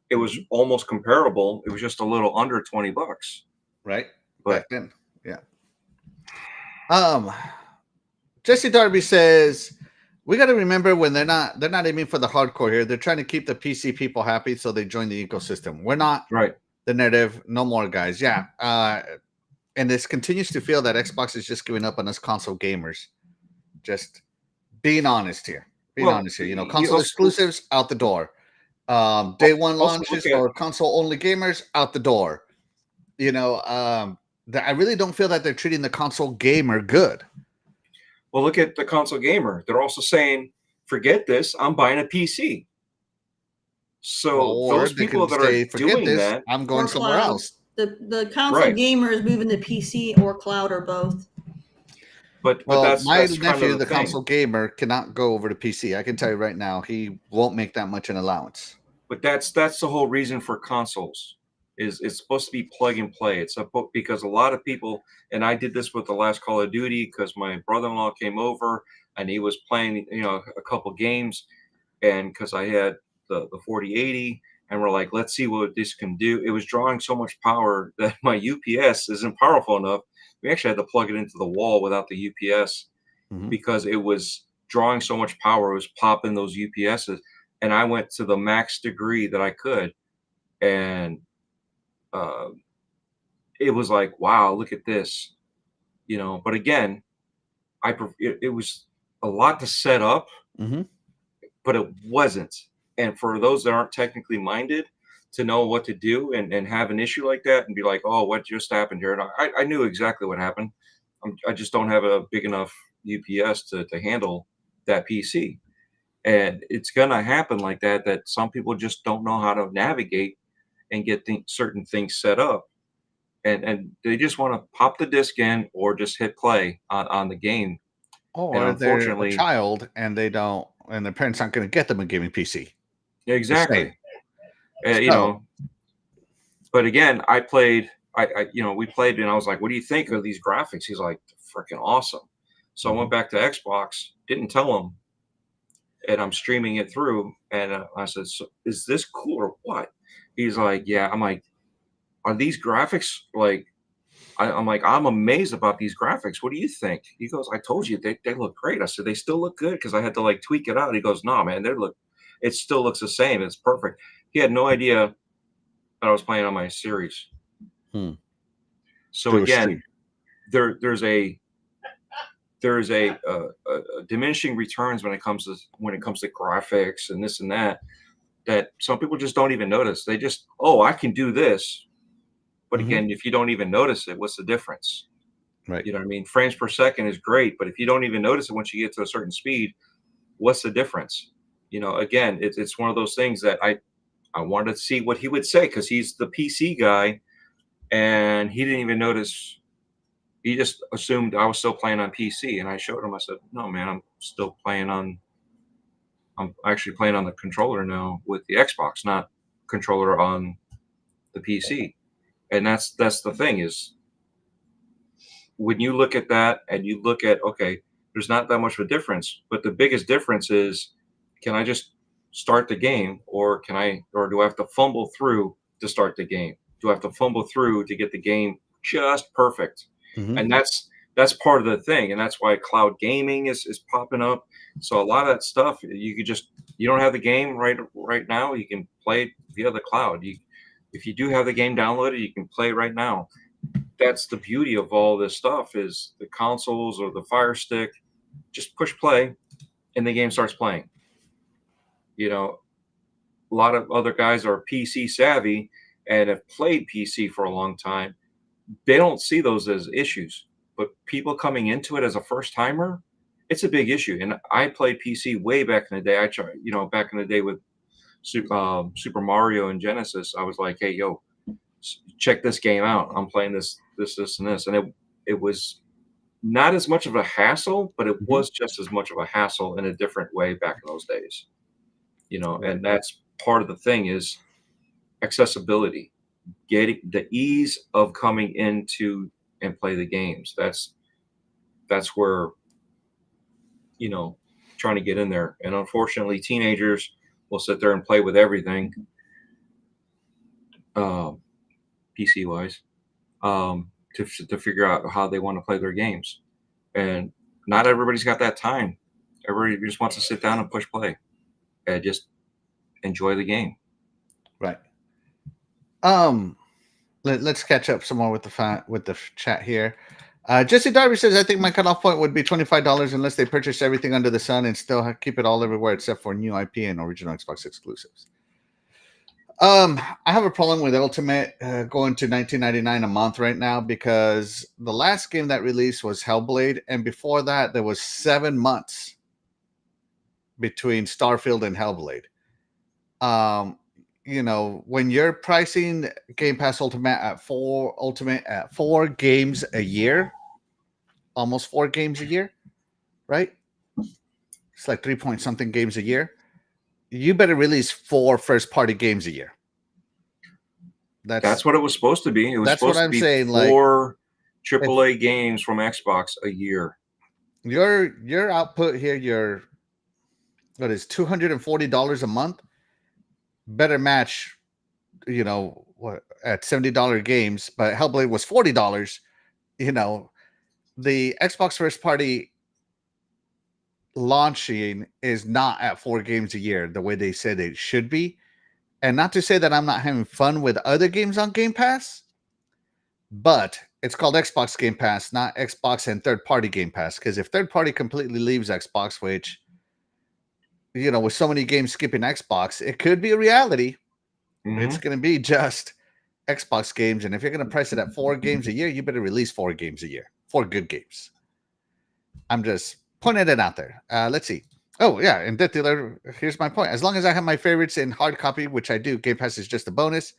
it was almost comparable. It was just a little under $20. Right. But back then. Yeah. Jesse Darby says, we got to remember when they're not aiming for the hardcore here. They're trying to keep the PC people happy, so they join the ecosystem. We're not the native, no more, guys. Yeah. And this continues to feel that Xbox is just giving up on us console gamers. Just being honest here. Console exclusives out the door. Day one launches for console only gamers out the door. I really don't feel that they're treating the console gamer good. Well, look at the console gamer. They're also saying, forget this, I'm buying a PC. So those people that are doing that, I'm going somewhere else. The console gamer is moving to PC or cloud or both. But that's my that's nephew, the console gamer, cannot go over to PC. I can tell you right now, he won't make that much an allowance. But that's the whole reason for consoles. It's supposed to be plug and play. Because a lot of people, and I did this with the last Call of Duty, because my brother-in-law came over and he was playing, a couple games, and because I had the 4080, and we're like, let's see what this can do. It was drawing so much power that my UPS isn't powerful enough. We actually had to plug it into the wall without the UPS because it was drawing so much power. It was popping those UPSs, and I went to the max degree that I could, and it was like, wow, look at this, But again, it was a lot to set up, but it wasn't. And for those that aren't technically minded to know what to do and have an issue like that and be like, oh, what just happened here? And I knew exactly what happened. I just don't have a big enough UPS to handle that PC. And it's going to happen like that some people just don't know how to navigate and get certain things set up. And they just want to pop the disc in or just hit play on the game. Or unfortunately, they're a child and they don't, and their parents aren't going to get them a gaming PC. Exactly. But again, we played, and I was like, what do you think of these graphics? He's like, freaking awesome. So I went back to Xbox, didn't tell him, and I'm streaming it through. And I said, so, is this cool or what? He's like, yeah. I'm like, are these graphics like, I'm like, I'm amazed about these graphics. What do you think? He goes, I told you they look great. I said, they still look good, because I had to tweak it out. He goes, no, man, it still looks the same. It's perfect. He had no idea that I was playing on my series. So again, there's a diminishing returns when it comes to graphics and this and that some people just don't even notice. They just, I can do this. But again, if you don't even notice it, what's the difference? Right. You know what I mean? Frames per second is great, but if you don't even notice it once you get to a certain speed, what's the difference? You know, again, it's one of those things that I wanted to see what he would say because he's the PC guy, and he didn't even notice. He just assumed I was still playing on PC, and I showed him. I said, "No, man, I'm still playing on. I'm actually playing on the controller now with the Xbox, not controller on the PC." And that's the thing is when you look at that and you look at okay, there's not that much of a difference, but the biggest difference is can I just start the game or do I have to fumble through to start the game? Do I have to fumble through to get the game just perfect? Mhm. And that's part of the thing, and that's why cloud gaming is popping up. So a lot of that stuff you don't have the game right now, you can play it via the cloud. If you do have the game downloaded, you can play right now. That's the beauty of all this stuff is the consoles or the Fire Stick, just push play and the game starts playing. You know, a lot of other guys are PC savvy and have played PC for a long time. They don't see those as issues, but people coming into it as a first timer, it's a big issue. And I played PC way back in the day. I tried, back in the day with Super Mario and Genesis. I was like, hey, yo, check this game out. I'm playing this, and this, and it was not as much of a hassle, but it was just as much of a hassle in a different way back in those days. And that's part of the thing is accessibility, getting the ease of coming into and play the games. That's where trying to get in there. And unfortunately, teenagers will sit there and play with everything, PC wise, to figure out how they want to play their games. And not everybody's got that time. Everybody just wants to sit down and push play and just enjoy the game. Right. Let's catch up some more with the chat here. Jesse Darby says, I think my cutoff point would be $25 unless they purchase everything under the sun and still keep it all everywhere except for new IP and original Xbox exclusives. I have a problem with Ultimate going to $19.99 a month right now because the last game that released was Hellblade, and before that there was 7 months between Starfield and Hellblade. When you're pricing Game Pass Ultimate at 4 games a year, almost 4 games a year, right? It's like 3 point something games a year. You better release 4 first-party games a year. That's what it was supposed to be. It was supposed to be saying, 4 AAA games from Xbox a year. Your output here, what is $240 a month? Better match, what at $70 games, but Hellblade was $40. The Xbox first party launching is not at 4 games a year the way they said it should be. And not to say that I'm not having fun with other games on Game Pass, but it's called Xbox Game Pass, not Xbox and third-party Game Pass. Because if third-party completely leaves Xbox, which, with so many games skipping Xbox, it could be a reality. Mm-hmm. It's going to be just Xbox games. And if you're going to price it at 4 games a year, you better release 4 games a year. 4 good games. I'm just pointing it out there. Let's see. Oh, yeah. And Death Dealer, here's my point. As long as I have my favorites in hard copy, which I do, Game Pass is just a bonus.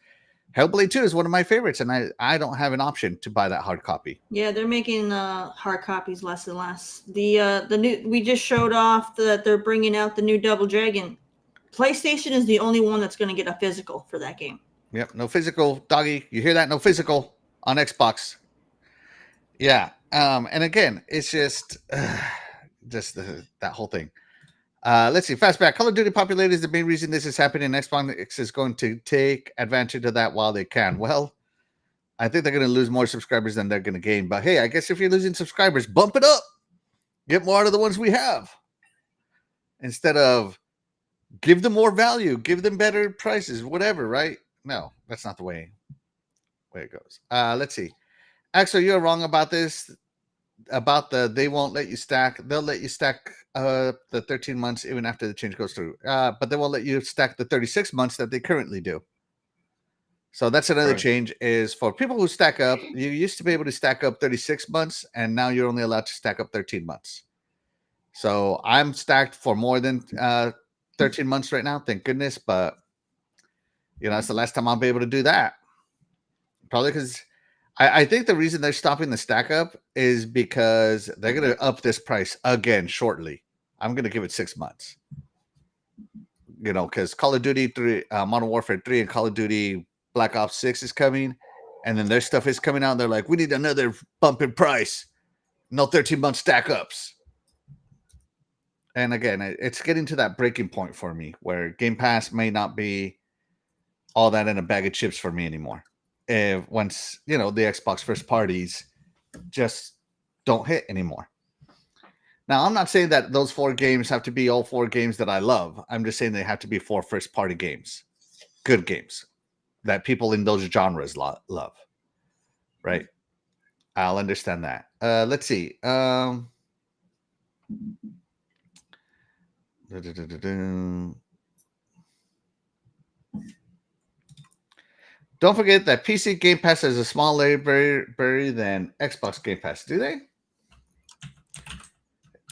Hellblade 2 is one of my favorites, and I don't have an option to buy that hard copy. Yeah, they're making hard copies less and less. The new we just showed off that they're bringing out the new Double Dragon. PlayStation is the only one that's going to get a physical for that game. Yep, no physical, doggy. You hear that? No physical on Xbox. Yeah, and again, it's just that whole thing. Let's see. Fastback. Call of Duty popularity is the main reason this is happening. Xbox is going to take advantage of that while they can. Well, I think they're going to lose more subscribers than they're going to gain. But hey, I guess if you're losing subscribers, bump it up. Get more out of the ones we have. Instead of give them more value, give them better prices, whatever, right? No, that's not the way it goes. Let's see. Axel, you're wrong about this. About they won't let you stack. They'll let you stack the 13 months even after the change goes through. But they won't let you stack the 36 months that they currently do. So that's another Right. change is for people who stack up. You used to be able to stack up 36 months, and now you're only allowed to stack up 13 months. So I'm stacked for more than 13 months right now, thank goodness. But it's the last time I'll be able to do that. Probably because I think the reason they're stopping the stack up is because they're going to up this price again shortly. I'm going to give it 6 months. Because Call of Duty 3, Modern Warfare 3, and Call of Duty Black Ops 6 is coming, and then their stuff is coming out. And they're like, we need another bump in price. No 13-month stack ups. And again, it's getting to that breaking point for me where Game Pass may not be all that in a bag of chips for me anymore. Once, the Xbox first parties just don't hit anymore. Now, I'm not saying that those 4 games have to be all 4 games that I love. I'm just saying they have to be 4 first party games. Good games that people in those genres love. Right? I'll understand that. Let's see. Don't forget that PC Game Pass has a small library than Xbox Game Pass. Do they?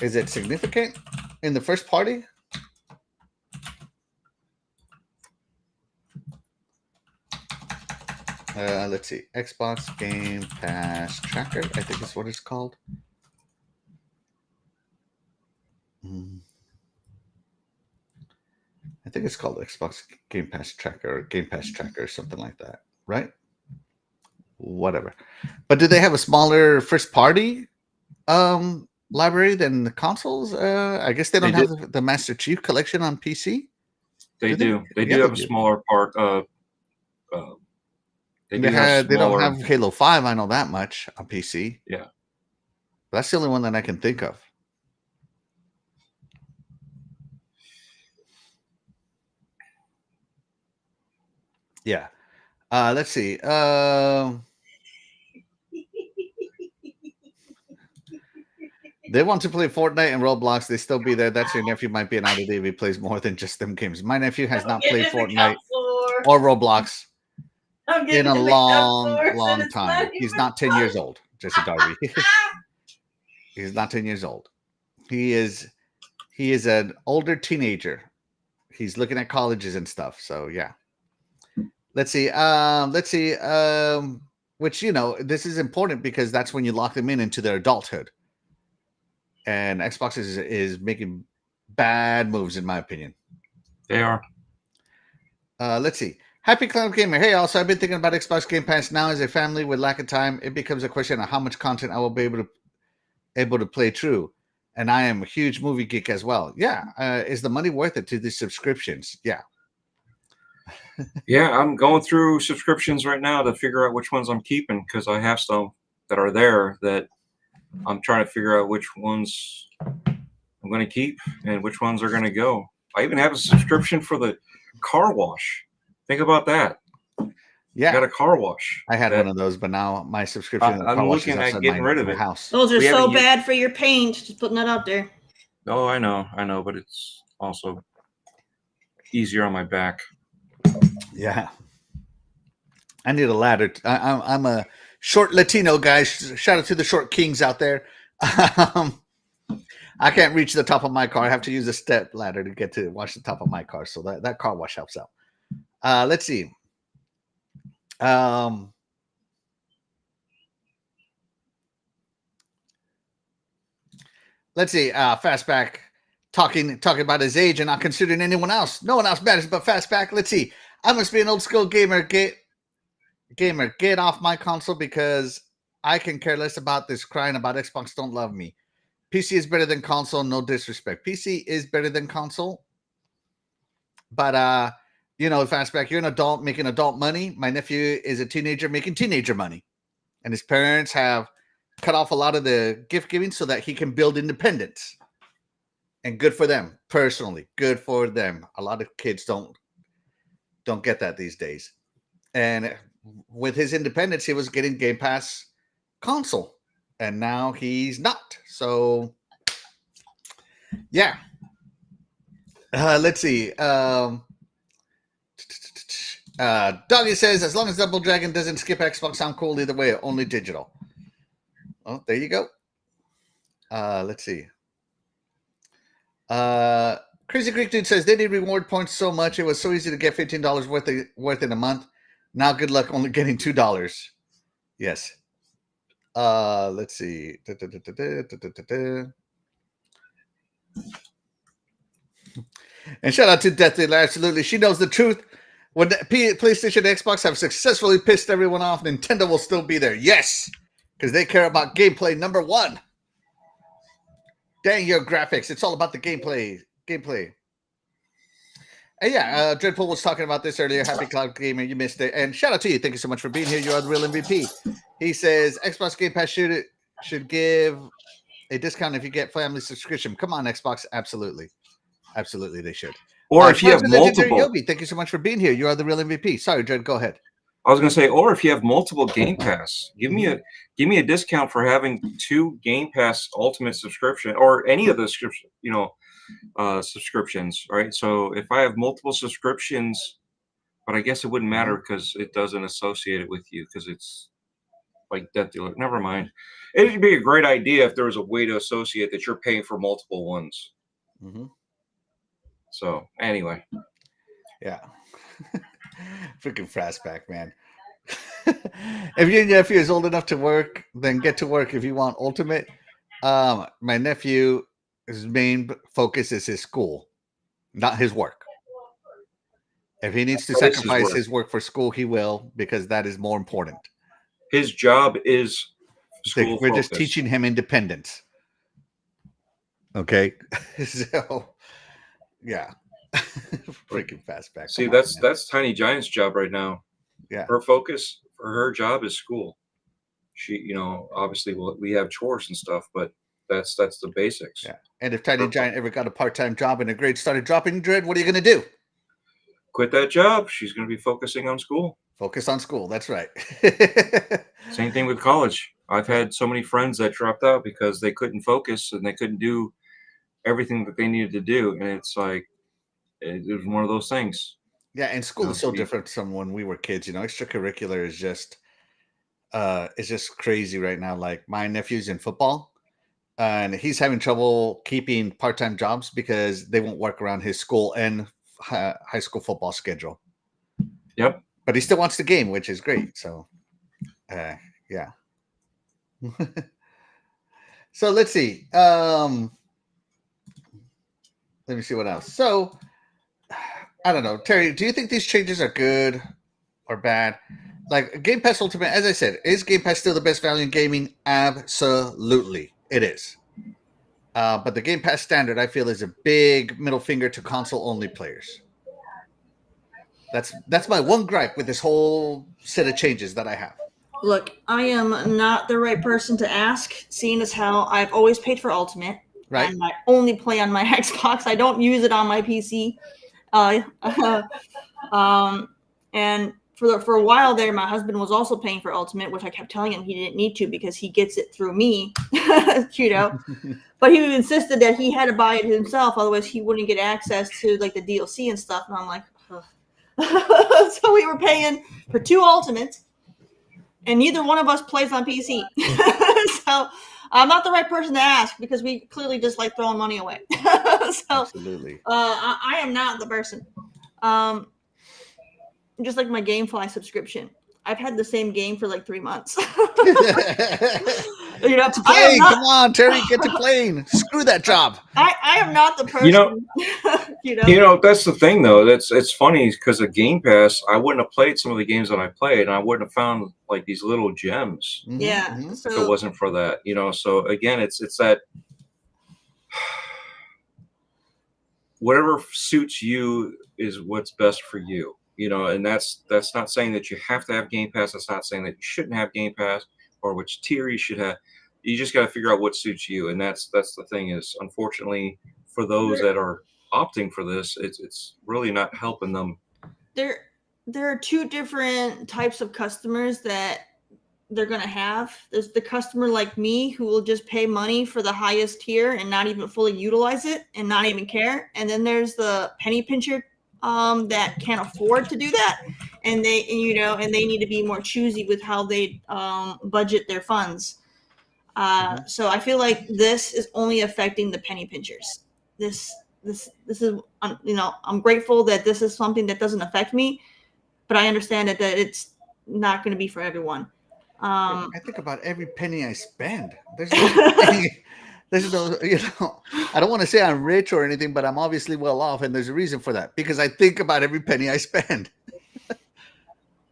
Is it significant in the first party? Let's see. Xbox Game Pass Tracker, I think is what it's called. I think it's called Xbox Game Pass Tracker or Game Pass Tracker or something like that, right? Whatever. But do they have a smaller first party library than the consoles? I guess they don't have the Master Chief Collection on PC. They do. They do have a smaller part. They don't have Halo 5. I know that much on PC. Yeah, that's the only one that I can think of. Yeah. Let's see. They want to play Fortnite and Roblox. They still be there. That's your nephew might be an out of date if he plays more than just them games. My nephew has not played Fortnite or Roblox in a long time. He's not 10 years old, Jesse Darby. He's not 10 years old. He is an older teenager. He's looking at colleges and stuff. So yeah. Let's see. Which, this is important because that's when you lock them into their adulthood. And Xbox is making bad moves, in my opinion. They are. Let's see. Happy Cloud Gamer. Hey, also, I've been thinking about Xbox Game Pass now as a family with lack of time. It becomes a question of how much content I will be able to play through. And I am a huge movie geek as well. Yeah. Is the money worth it to these subscriptions? Yeah. Yeah, I'm going through subscriptions right now to figure out which ones I'm keeping because I have some that are there that I'm trying to figure out which ones I'm going to keep and which ones are going to go. I even have a subscription for the car wash. Think about that. Yeah, I got a car wash. I had one of those, but now my subscription. I'm looking at getting rid of it. House. Those are so bad for your paint. Just putting that out there. Oh, I know, but it's also easier on my back. Yeah, I need a ladder. I'm a short Latino guy. Shout out to the short kings out there. I can't reach the top of my car. I have to use a step ladder to get to wash the top of my car. So that car wash helps out. Let's see. Let's see. Fastback talking about his age and not considering anyone else. No one else matters but Fastback. Let's see. I must be an old school gamer. Get off my console because I can care less about this crying about Xbox don't love me. PC is better than console, no disrespect. PC is better than console. But Fastback, you're an adult making adult money. My nephew is a teenager making teenager money. And his parents have cut off a lot of the gift giving so that he can build independence. And good for them, personally. Good for them. A lot of kids don't get that these days. And with his independence, he was getting Game Pass console. And now he's not. So, yeah. Let's see. Doggy says, as long as Double Dragon doesn't skip Xbox, I'm cool either way. Only digital. Well, there you go. Let's see. Crazy Greek Dude says, they did reward points so much. It was so easy to get $15 worth in a month. Now good luck only getting $2. Yes. Let's see. And shout out to Deathly. Absolutely. She knows the truth. When the PlayStation and Xbox have successfully pissed everyone off, Nintendo will still be there. Yes. Because they care about gameplay number one. Dang your graphics. It's all about the gameplay. And yeah, Dreadpool was talking about this earlier. Happy Cloud Gamer, you missed it. And shout out to you. Thank you so much for being here. You are the real MVP. He says Xbox Game Pass should give a discount if you get family subscription. Come on, Xbox. Absolutely. Absolutely, they should. Or if you have multiple. Yobi, thank you so much for being here. You are the real MVP. Sorry, Dread, go ahead. I was going to say, or if you have multiple Game Pass, give me a discount for having 2 Game Pass Ultimate subscription or any of the subscriptions, right? So if I have multiple subscriptions, but I guess it wouldn't matter because it doesn't associate it with you because it's like that dealer. Never mind. It would be a great idea if there was a way to associate that you're paying for multiple ones. Mm-hmm. So anyway, yeah. Freaking Fastback, man. If your nephew is old enough to work, then get to work if you want Ultimate. My nephew, his main focus is his school, not his work. If he needs to sacrifice his work for school, he will, because that is more important. His job is school. We're just teaching him independence. Okay, so yeah. Freaking Fastback. See, that's Tiny Giant's job right now. Yeah. Her focus for her job is school. She, obviously we have chores and stuff, but that's the basics. Yeah. And if Tiny Giant ever got a part-time job and the grades started dropping, Dread, what are you going to do? Quit that job. She's going to be focusing on school. Focus on school. That's right. Same thing with college. I've had so many friends that dropped out because they couldn't focus and they couldn't do everything that they needed to do. And it's like, it was one of those things. Yeah, and school is so different from when we were kids. Extracurricular is just crazy right now. Like my nephew's in football, and he's having trouble keeping part-time jobs because they won't work around his school and high school football schedule. Yep. But he still wants the game, which is great. So, yeah. So let's see. Let me see what else. So. I don't know. Terry, do you think these changes are good or bad? Like Game Pass Ultimate, as I said, is Game Pass still the best value in gaming? Absolutely. It is. But the Game Pass standard, I feel, is a big middle finger to console-only players. That's my one gripe with this whole set of changes that I have. Look, I am not the right person to ask, seeing as how I've always paid for Ultimate. Right. And I only play on my Xbox. I don't use it on my PC. And for a while there, my husband was also paying for Ultimate, which I kept telling him he didn't need to because he gets it through me, But he insisted that he had to buy it himself, otherwise he wouldn't get access to like the DLC and stuff. And I'm like, so we were paying for 2 Ultimates, and neither one of us plays on PC. So I'm not the right person to ask because we clearly just like throwing money away. So absolutely. I am not the person. Just like my GameFly subscription. I've had the same game for like 3 months. Come on, Terry, get to playing. Screw that job. I am not the person. That's the thing though. It's funny because of Game Pass, I wouldn't have played some of the games that I played, and I wouldn't have found like these little gems. Yeah. If it wasn't for that, So again, it's that whatever suits you is what's best for you. And that's not saying that you have to have Game Pass. That's not saying that you shouldn't have Game Pass or which tier you should have. You just got to figure out what suits you. And that's the thing is, unfortunately, for those that are opting for this, it's really not helping them. There are 2 different types of customers that they're going to have. There's the customer like me who will just pay money for the highest tier and not even fully utilize it and not even care. And then there's the penny pincher that can't afford to do that. and they need to be more choosy with how they budget their funds. So I feel like this is only affecting the penny pinchers. This is, I'm grateful that this is something that doesn't affect me, but I understand that it's not going to be for everyone. I think about every penny I spend. There's no penny. There's no, I don't want to say I'm rich or anything, but I'm obviously well off, and there's a reason for that because I think about every penny I spend.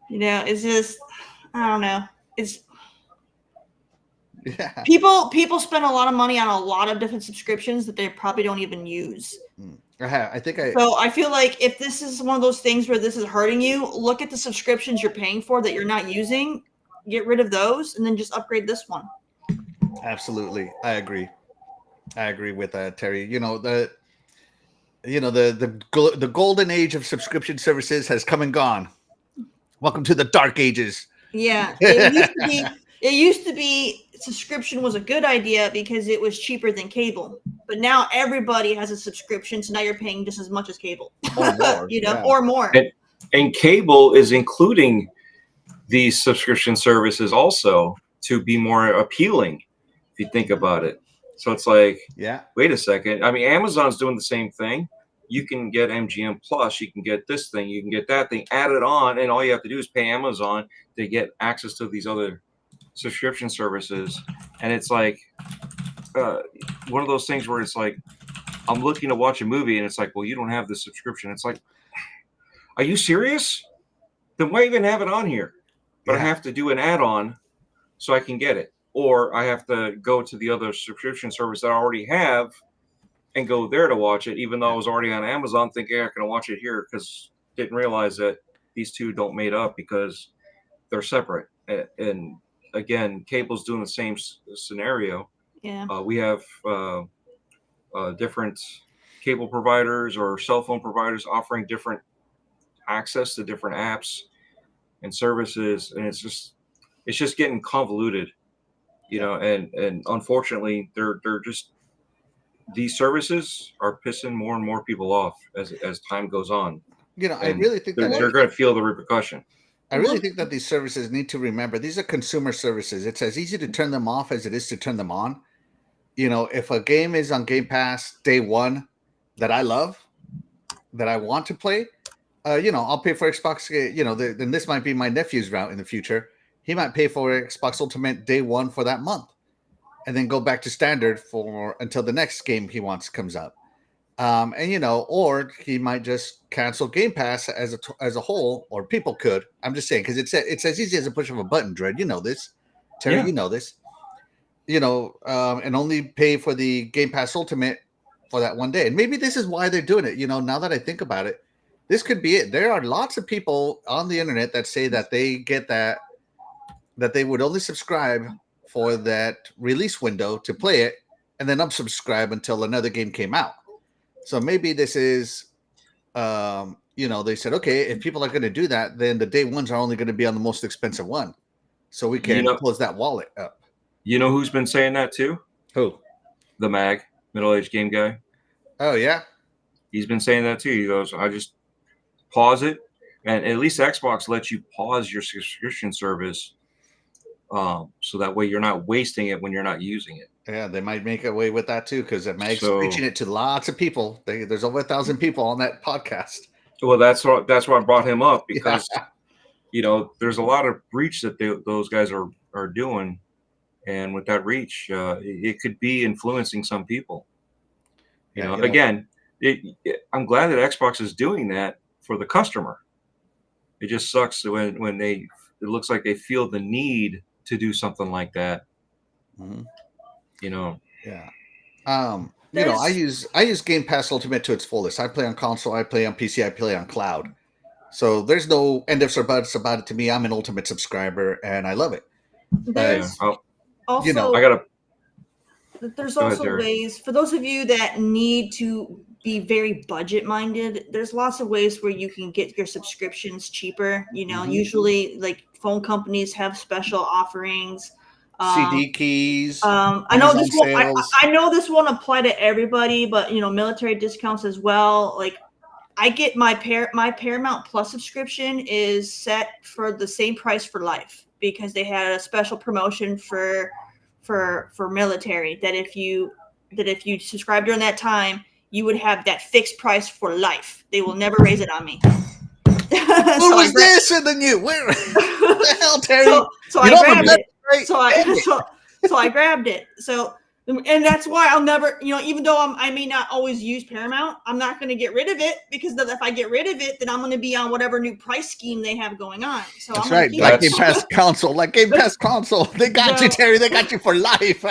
It's just, I don't know. It's Yeah. people spend a lot of money on a lot of different subscriptions that they probably don't even use. So I feel like if this is one of those things where this is hurting you, look at the subscriptions you're paying for that you're not using, get rid of those, and then just upgrade this one. Absolutely, I agree with that, Terry. The golden age of subscription services has come and gone. Welcome to the dark ages. Yeah, it used to be subscription was a good idea because it was cheaper than cable. But now everybody has a subscription, so now you're paying just as much as cable, or more, or more. And cable is including these subscription services also to be more appealing, if you think about it. So it's like, wait a second. I mean, Amazon's doing the same thing. You can get MGM Plus, you can get this thing, you can get that thing, add it on, and all you have to do is pay Amazon to get access to these other subscription services. And it's like one of those things where it's like, I'm looking to watch a movie and it's like, well, you don't have the subscription. It's like, are you serious? Then why even have it on here? But I have to do an add-on so I can get it. Or I have to go to the other subscription service that I already have and go there to watch it, even though I was already on Amazon thinking I can watch it here, because didn't realize that these two don't mate up because they're separate. And again, cable's doing the same scenario. Yeah. We have different cable providers or cell phone providers offering different access to different apps and services, and it's just getting convoluted, and unfortunately they're just, these services are pissing more and more people off as time goes on. I really think they're going to feel the repercussion. I really think that these services need to remember these are consumer services. It's as easy to turn them off as it is to turn them on. If a game is on Game Pass day one that I love, that I want to play, I'll pay for Xbox. Then this might be my nephew's route in the future. He might pay for Xbox Ultimate day one for that month, and then go back to standard until the next game he wants comes up. Or he might just cancel Game Pass as a whole, or people could. I'm just saying, because it's as easy as a push of a button, Dread. You know this, Terry. You know this. And only pay for the Game Pass Ultimate for that one day. And maybe this is why they're doing it. Now that I think about it, this could be it. There are lots of people on the internet that say that they get that they would only subscribe for that release window to play it, and then unsubscribe until another game came out. So maybe this is, they said, okay, if people are going to do that, then the day ones are only going to be on the most expensive one. So we can close that wallet up. You know who's been saying that too? Who? The Mag, middle-aged game guy. Oh, yeah? He's been saying that too. He goes, I just pause it. And at least Xbox lets you pause your subscription service, so that way you're not wasting it when you're not using it. Yeah, they might make away with that too, because Mag's preaching it to lots of people. There's over 1,000 people on that podcast. Well, that's why I brought him up, because there's a lot of reach that those guys are doing, and with that reach, it could be influencing some people. Again, I'm glad that Xbox is doing that for the customer. It just sucks when it looks like they feel the need to do something like that. Mm-hmm. Yeah. I use Game Pass Ultimate to its fullest. I play on console, I play on PC, I play on cloud. So there's no end ifs or buts about it to me. I'm an Ultimate subscriber and I love it. There's ways for those of you that need to be very budget minded. There's lots of ways where you can get your subscriptions cheaper. Usually like phone companies have special offerings. CD keys. I know this one. I know this won't apply to everybody, but military discounts as well. Like I get my Paramount Plus subscription is set for the same price for life because they had a special promotion for military that if you subscribe during that time, you would have that fixed price for life. They will never raise it on me. Where was this in the new? Where the hell, Terry? So I grabbed it. So I grabbed it. So, and that's why I'll never, even though I may not always use Paramount, I'm not going to get rid of it because if I get rid of it, then I'm going to be on whatever new price scheme they have going on. So that's right. Like Game Pass console. They got you, Terry. They got you for life.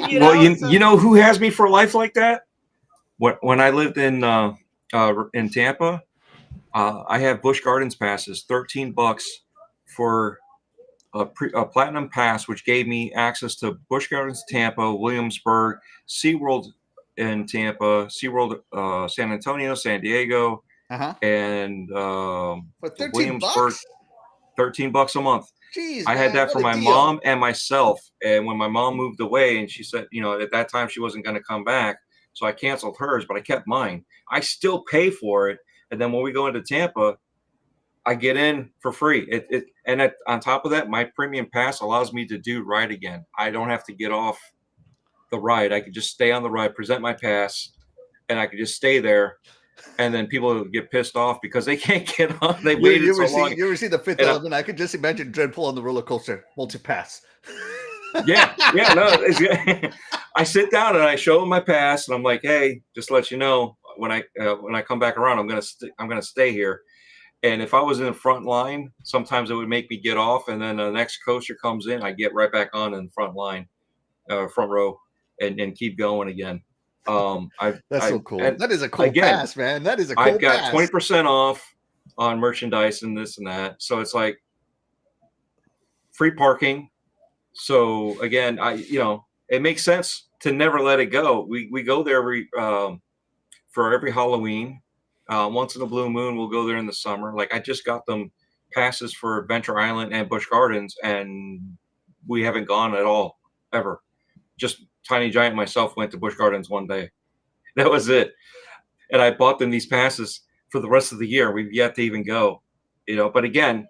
You know who has me for life like that? When I lived in Tampa, I have Busch Gardens passes, $13 for a platinum pass, which gave me access to Busch Gardens Tampa, Williamsburg, SeaWorld in Tampa, SeaWorld San Antonio, San Diego, and for Williamsburg, $13 a month. Jeez, I had that for my mom and myself. And when my mom moved away, and she said, at that time she wasn't going to come back, so I canceled hers, but I kept mine. I still pay for it, and then when we go into Tampa, I get in for free. On top of that, my premium pass allows me to do ride again. I don't have to get off the ride. I could just stay on the ride, present my pass, and I could just stay there. And then people get pissed off because they can't get on. They waited so long. You ever see The Fifth Element? I could just imagine Dreadpool on the roller coaster, multi-pass. Yeah, no. I sit down and I show them my pass, and I'm like, "Hey, just to let you know, when I come back around, I'm gonna stay here." And if I was in the front line, sometimes it would make me get off, and then the next coaster comes in, I get right back on in the front line, front row, and keep going again. That's so cool. That is a cool pass, man. That is a cool pass. I've got 20% off on merchandise and this and that. So it's like free parking. So again, it makes sense to never let it go. We go there for every Halloween. Once in a blue moon, we'll go there in the summer. Like I just got them passes for Adventure Island and Busch Gardens, and we haven't gone at all ever. Just Tiny Giant and myself went to Busch Gardens one day. That was it. And I bought them these passes for the rest of the year. We've yet to even go, But again,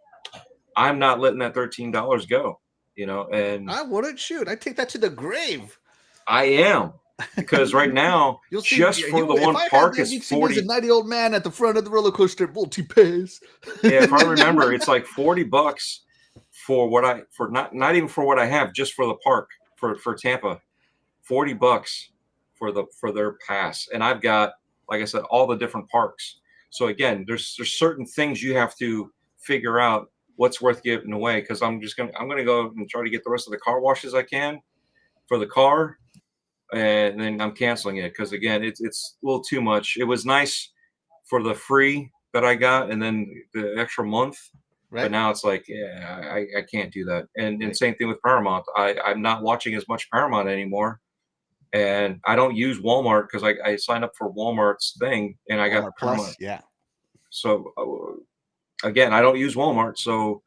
I'm not letting that $13 go, And I wouldn't shoot. I take that to the grave. I am. Because right now, for the one park is 40. There's a 90-year-old man at the front of the roller coaster, multi-pass. Yeah, if I remember, it's like $40 for not even for what I have, just for the park for Tampa, $40 for their pass, and I've got, like I said, all the different parks. So again, there's certain things you have to figure out what's worth giving away. Because I'm gonna go and try to get the rest of the car washes I can for the car. And then I'm canceling it because again, it's a little too much. It was nice for the free that I got, and then the extra month. Right. But now it's like, I can't do that. And same thing with Paramount. I'm not watching as much Paramount anymore, and I don't use Walmart because I signed up for Walmart's thing, and I got Walmart Plus. Yeah. So again, I don't use Walmart, so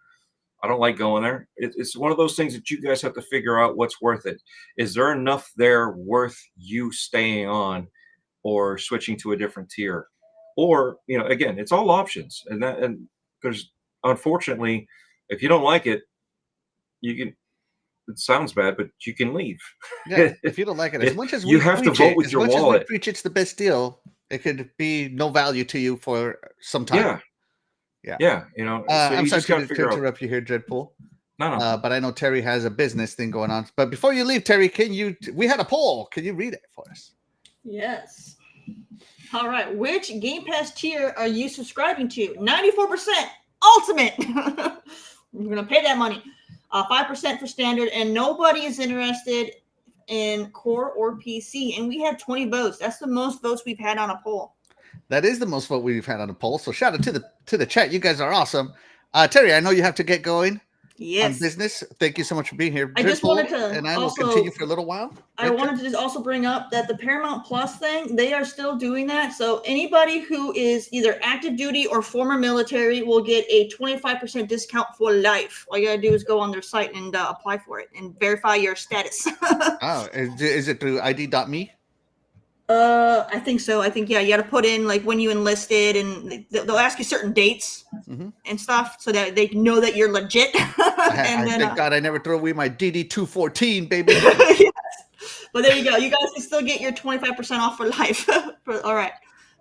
I don't like going there. It's one of those things that you guys have to figure out what's worth it. Is there enough there worth you staying on or switching to a different tier? Or, again, it's all options. And there's, unfortunately, if you don't like it, it sounds bad, but you can leave. Yeah, if you don't like it, as much as you have to vote with your wallet. As we preach it's the best deal, it could be no value to you for some time. Yeah. So I'm sorry to interrupt you here, Dreadpool. No. But I know Terry has a business thing going on. But before you leave, Terry, we had a poll. Can you read it for us? Yes. All right. Which Game Pass tier are you subscribing to? 94% Ultimate. You're going to pay that money. 5% for Standard, and nobody is interested in Core or PC. And we had 20 votes. That's the most votes we've had on a poll. That is the most vote we've had on a poll. So shout out to the chat. You guys are awesome. Terry, I know you have to get going. Yes. On business. Thank you so much for being here. I just wanted to, and I will continue for a little while. I wanted to just also bring up that the Paramount Plus thing, they are still doing that. So anybody who is either active duty or former military will get a 25% discount for life. All you gotta do is go on their site and apply for it and verify your status. Oh, is it through ID.me? I think so. I think you got to put in like when you enlisted, and they'll ask you certain dates and stuff so that they know that you're legit. I thank God I never threw away my DD-214, baby. Yes. But there you go. You guys can still get your 25% off for life. All right.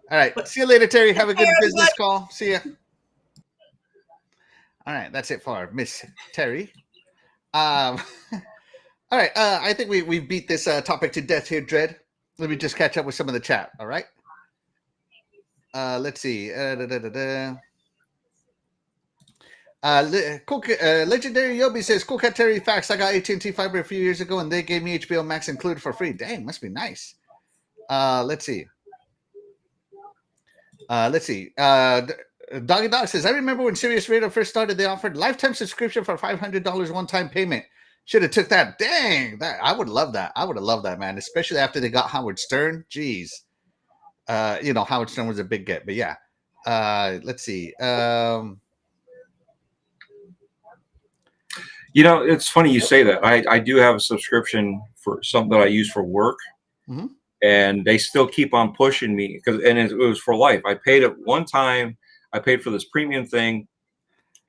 All right. But- see you later, Terry. Have a good care, business everybody. call. See ya. All right. That's it for Miss Terry. All right. I think we beat this topic to death here, Dread. Let me just catch up with some of the chat. All right. Let's see. Legendary Yobi says, coolcatterri facts. I got AT&T fiber a few years ago, and they gave me HBO Max included for free. Dang, must be nice. Let's see. Doggy Dog says, I remember when Sirius Radio first started, they offered lifetime subscription for $500 one-time payment. Should have took that. Dang, I would love that. I would have loved that, man, especially after they got Howard Stern. Jeez. Howard Stern was a big get, but yeah. Let's see. It's funny you say that. I do have a subscription for something that I use for work, and they still keep on pushing me and it was for life. I paid it one time. I paid for this premium thing,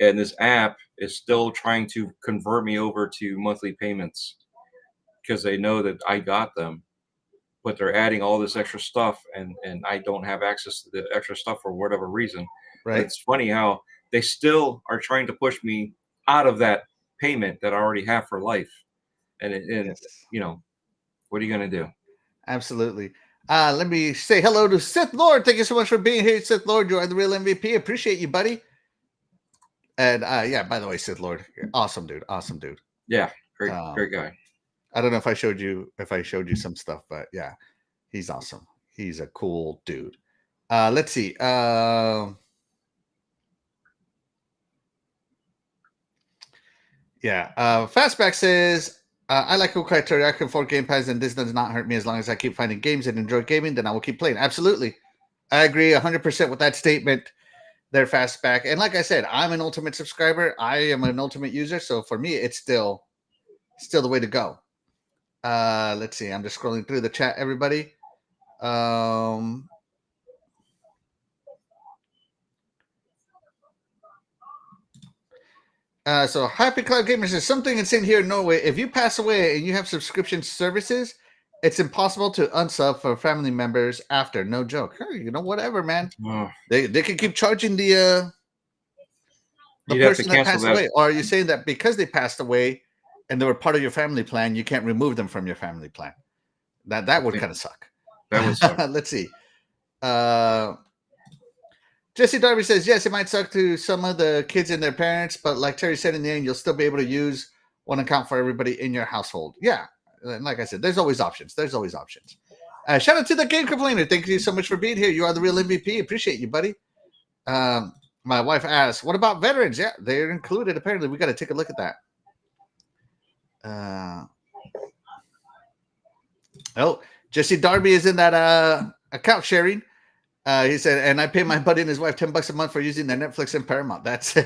and this app is still trying to convert me over to monthly payments because they know that I got them, but they're adding all this extra stuff, and I don't have access to the extra stuff for whatever reason. Right. It's funny how they still are trying to push me out of that payment that I already have for life. And Yes. What are you going to do? Absolutely. Let me say hello to Sith Lord. Thank you so much for being here, Sith Lord. You are the real MVP. Appreciate you, buddy. And by the way, Sith Lord, awesome dude. Awesome dude. Yeah, great guy. I don't know if I showed you some stuff, but yeah, he's awesome. He's a cool dude. Let's see. Fastback says, I like coolcatterri. I can afford Game Pass, and this does not hurt me as long as I keep finding games and enjoy gaming. Then I will keep playing. Absolutely, I agree 100% with that statement there, Fastback. And like I said, I'm an Ultimate subscriber. I am an Ultimate user, so for me, it's still the way to go. Let's see. I'm just scrolling through the chat, everybody. So Happy Cloud Gamer says, something insane here in Norway. If you pass away and you have subscription services, it's impossible to unsub for family members after. No joke. Hey, whatever, man. They can keep charging the person that passed away. Or are you saying that because they passed away and they were part of your family plan, you can't remove them from your family plan? That would kind of suck. That would suck. Let's see. Jesse Darby says, yes, it might suck to some of the kids and their parents, but like Terry said, in the end, you'll still be able to use one account for everybody in your household. Yeah. And like I said, there's always options. Shout out to the Game Complainer. Thank you so much for being here. You are the real MVP. Appreciate you, buddy. My wife asked, what about veterans? Yeah, they're included. Apparently, we got to take a look at that. Jesse Darby is in that account sharing. He said, and I pay my buddy and his wife $10 a month for using their Netflix and Paramount. That's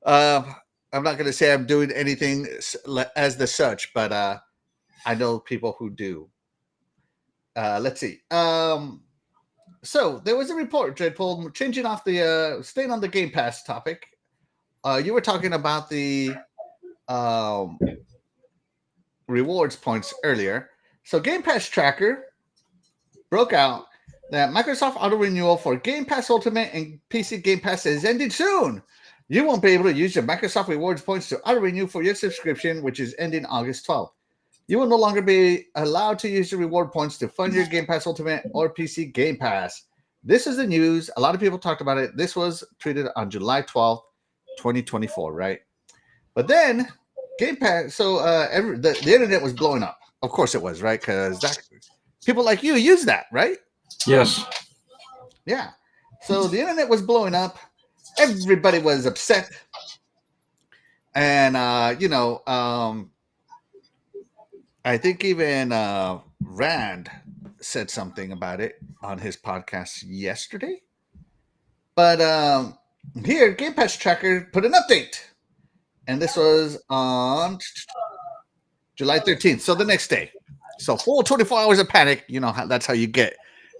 I'm not going to say I'm doing anything as the such, but I know people who do. Let's see. So there was a report, Dreadpool, changing off the staying on the Game Pass topic. You were talking about the rewards points earlier. So Game Pass Tracker broke out that Microsoft auto renewal for Game Pass Ultimate and PC Game Pass is ending soon. You won't be able to use your Microsoft rewards points to auto renew for your subscription, which is ending August 12th. You will no longer be allowed to use your reward points to fund your Game Pass Ultimate or PC Game Pass. This is the news. A lot of people talked about it. This was tweeted on July 12th, 2024, right? But then Game Pass, so the internet was blowing up. Of course it was, right? Because people like you use that, right? Yes. Yeah. So the internet was blowing up. Everybody was upset. And, I think even Rand said something about it on his podcast yesterday. But here, Game Pass Tracker put an update. And this was on July 13th. So the next day. So full 24 hours of panic. You know that's how you get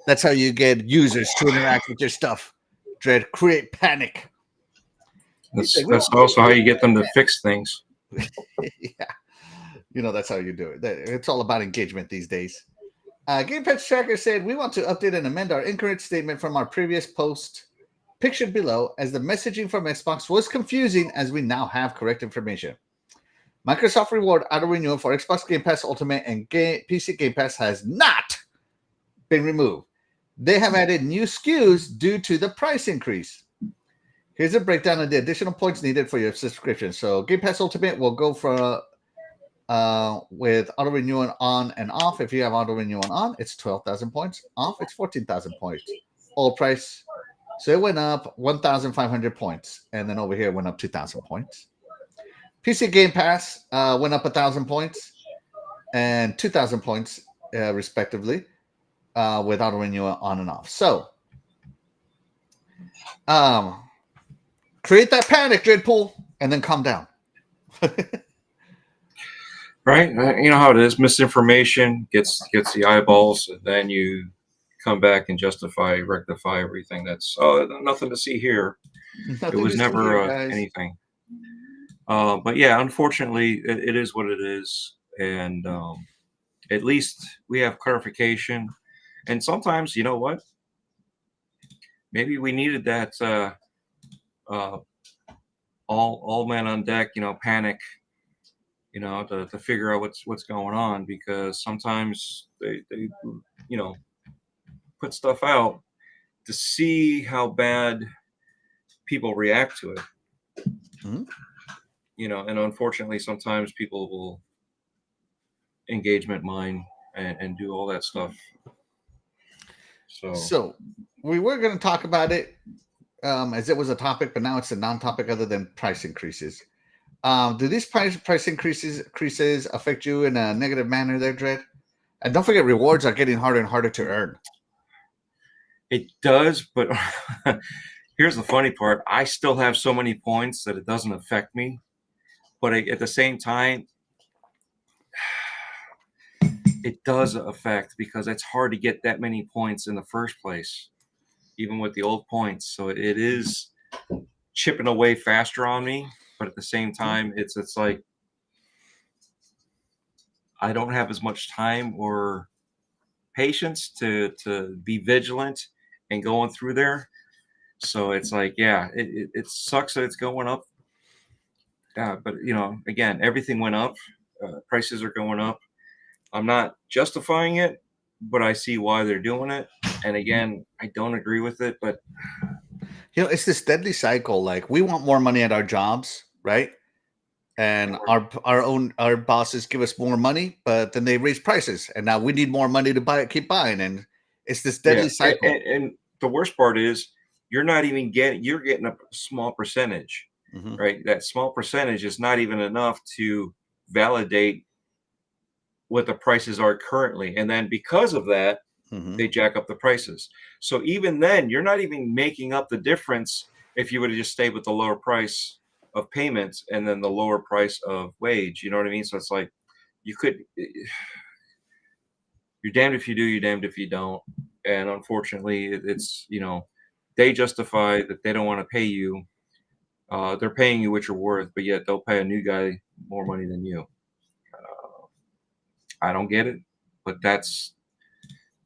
users to interact with your stuff. Dread, create panic. That's also how you get them to fix things. Yeah, you know that's how you do it. It's all about engagement these days. Game Patch Tracker said we want to update and amend our incorrect statement from our previous post, pictured below, as the messaging from Xbox was confusing, as we now have correct information. Microsoft Reward auto renewal for Xbox Game Pass Ultimate and PC Game Pass has not been removed. They have added new SKUs due to the price increase. Here's a breakdown of the additional points needed for your subscription. So Game Pass Ultimate will go for with auto renewal on and off. If you have auto renewal on, it's 12,000 points. Off, it's 14,000 points. All price. So it went up 1,500 points, and then over here it went up 2,000 points. PC Game Pass went up 1,000 points and 2,000 points, respectively, with auto renewal on and off. So, create that panic, dreadpool, and then calm down. Right? You know how it is. Misinformation gets the eyeballs, and then you come back and rectify everything. That's nothing to see here. It was never anything. But yeah, unfortunately, it is what it is, and at least we have clarification. And sometimes, you know what? Maybe we needed that all men on deck, panic, to figure out what's going on, because sometimes they put stuff out to see how bad people react to it. Mm-hmm. And unfortunately, sometimes people will engagement mine and do all that stuff. So we were going to talk about it as it was a topic, but now it's a non-topic other than price increases. Do these price increases affect you in a negative manner there, Dread? And don't forget, rewards are getting harder and harder to earn. It does, but here's the funny part. I still have so many points that it doesn't affect me. But at the same time, it does affect, because it's hard to get that many points in the first place, even with the old points. So it is chipping away faster on me. But at the same time, it's like I don't have as much time or patience to be vigilant and going through there. So it's like, yeah, it sucks that it's going up. But again, everything went up. Prices are going up. I'm not justifying it, but I see why they're doing it. And again, I don't agree with it, but it's this deadly cycle. Like, we want more money at our jobs, right? And our bosses give us more money, but then they raise prices, and now we need more money to keep buying, and it's this deadly cycle. And the worst part is you're getting a small percentage, mm-hmm. right? That small percentage is not even enough to validate what the prices are currently, and then because of that, mm-hmm. they jack up the prices. So even then, you're not even making up the difference if you would have just stayed with the lower price of payments and then the lower price of wage. You know what I mean? So it's like you're damned if you do, you're damned if you don't. And unfortunately, it's they justify that they don't want to pay you. They're paying you what you're worth, but yet they'll pay a new guy more money than you. I don't get it, but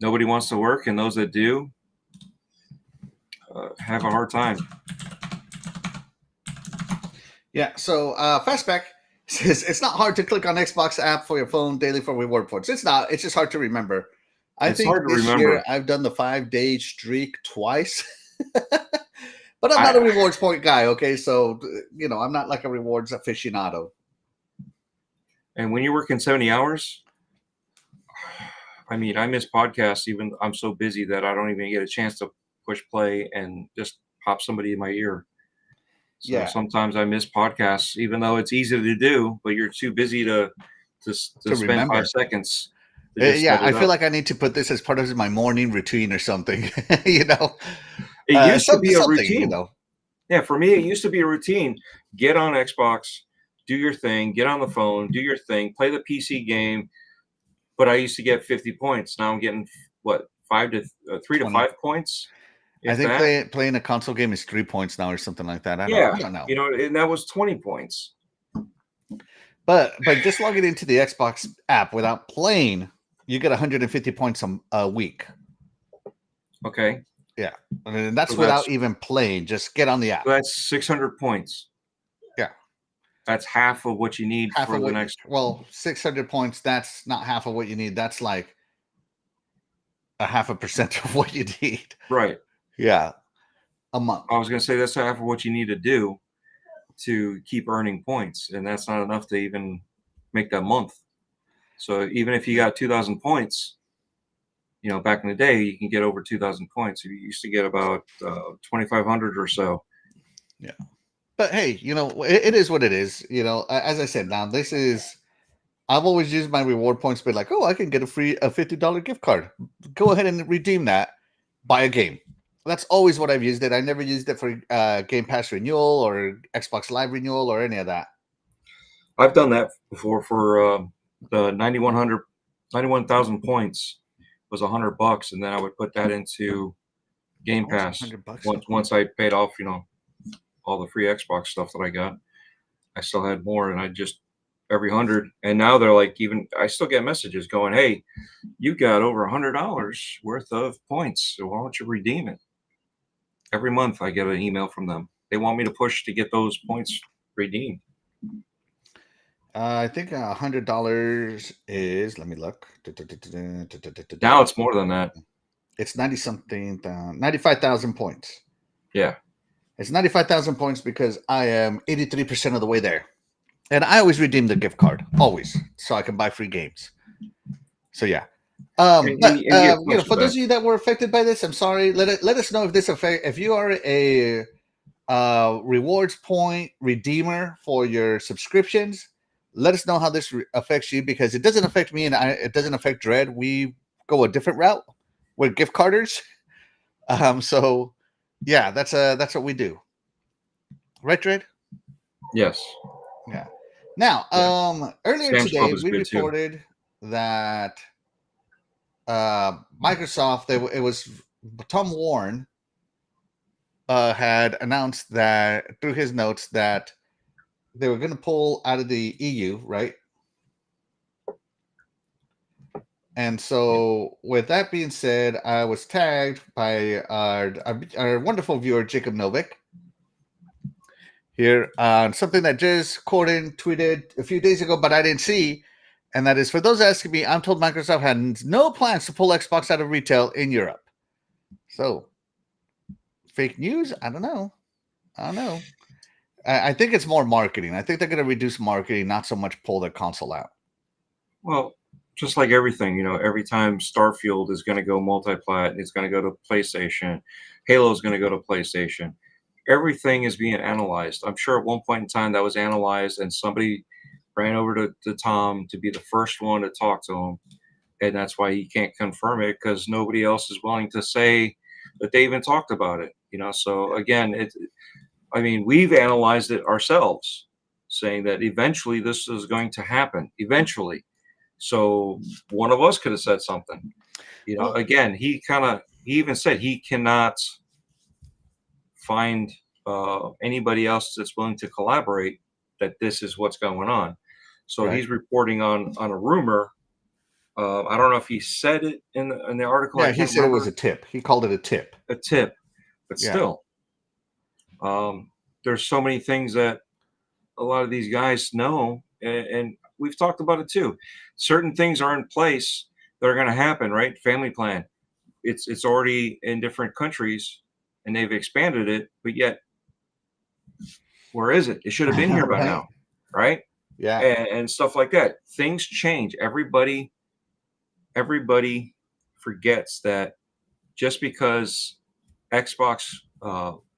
nobody wants to work, and those that do have a hard time. Yeah, so Fastback says it's not hard to click on Xbox app for your phone daily for reward points. It's not. It's just hard to remember. I think this year I've done the 5-day streak twice. But I'm not a rewards point guy, okay? So, I'm not like a rewards aficionado. And when you're working 70 hours, I mean, I miss podcasts. Even I'm so busy that I don't even get a chance to push play and just pop somebody in my ear. So sometimes I miss podcasts, even though it's easy to do, but you're too busy to spend remember. 5 seconds. I feel like I need to put this as part of my morning routine or something. It used to be a routine. Yeah, for me, it used to be a routine. Get on Xbox, do your thing, get on the phone, do your thing, play the PC game, But I used to get 50 points. Now I'm getting what 3 to 20. 5 points. I If think that. playing a console game is 3 points now or something like that. I Yeah, don't know. you know, and that was 20 points. But just logging into the Xbox app without playing, you get 150 points a week. Okay, And that's So without that's- even playing. Just get on the app. so that's 600 points. Yeah. That's half of what you need Half for of the what next. 600 points, that's not half of what you need. That's like a 0.5% of what you need. Right. Yeah. A month. I was going to say that's half of what you need to do to keep earning points, and that's not enough to even make that month. So even if you got 2,000 points, you know, back in the day, you can get over 2,000 points. You used to get about 2,500 or so. Yeah. But hey, you know, it is what it is. You know, as I said, now this is, I've always used my reward points to be like, oh, I can get a $50 gift card. Go ahead and redeem that, buy a game. That's always what I've used it. I never used it for Game Pass renewal or Xbox Live renewal or any of that. I've done that before for the 91,000 points was $100, and then I would put that into Game Pass. $100 Once I paid off, you know, all the free Xbox stuff that I got, I still had more, and I just every 100. And now they're like, even I still get messages going, "Hey, you got over $100 worth of points, so why don't you redeem it?" Every month I get an email from them. They want me to push to get those points redeemed. I think $100 is, let me look. Now it's more than that. It's 95,000 points. Yeah. It's 95,000 points because I am 83% of the way there. And I always redeem the gift card, always, so I can buy free games. So yeah. And you get You know, for those of you that were affected by this, I'm sorry. Let us know if this if you are a rewards point redeemer for your subscriptions. Let us know how this affects you, because it doesn't affect me and it doesn't affect Dread. We go a different route. We're gift carders. So yeah, that's what we do. Right, Dread? Yes. Yeah. Now, earlier Sam's today Club is we good, too. reported that Microsoft, it was Tom Warren had announced that through his notes that they were going to pull out of the EU, right? And so, with that being said, I was tagged by our wonderful viewer Jacob Novik here on something that just Corden tweeted a few days ago, but I didn't see. And that is, for those asking me, I'm told Microsoft had no plans to pull Xbox out of retail in Europe. So, fake news? I don't know. I think it's more marketing. I think they're going to reduce marketing, not so much pull their console out. Well, just like everything, you know, every time Starfield is going to go multi-plat, it's going to go to PlayStation. Halo is going to go to PlayStation. Everything is being analyzed. I'm sure at one point in time that was analyzed, and somebody ran over to Tom to be the first one to talk to him. And that's why he can't confirm it, because nobody else is willing to say that they even talked about it. You know, so again, I mean, we've analyzed it ourselves, saying that eventually this is going to happen. Eventually. So one of us could have said something. You know, again, he even said he cannot find anybody else that's willing to collaborate, that this is what's going on. So Right. he's reporting on a rumor. I don't know if he said it in the article. Yeah, he said it was a tip. He called it a tip. A tip, but Yeah. still, there's so many things that a lot of these guys know, and we've talked about it too. Certain things are in place that are going to happen, right? Family plan, it's already in different countries, and they've expanded it, but yet, where is it? It should have been here by Right. now, right? Yeah. And stuff like that. Things change. Everybody forgets that just because Xbox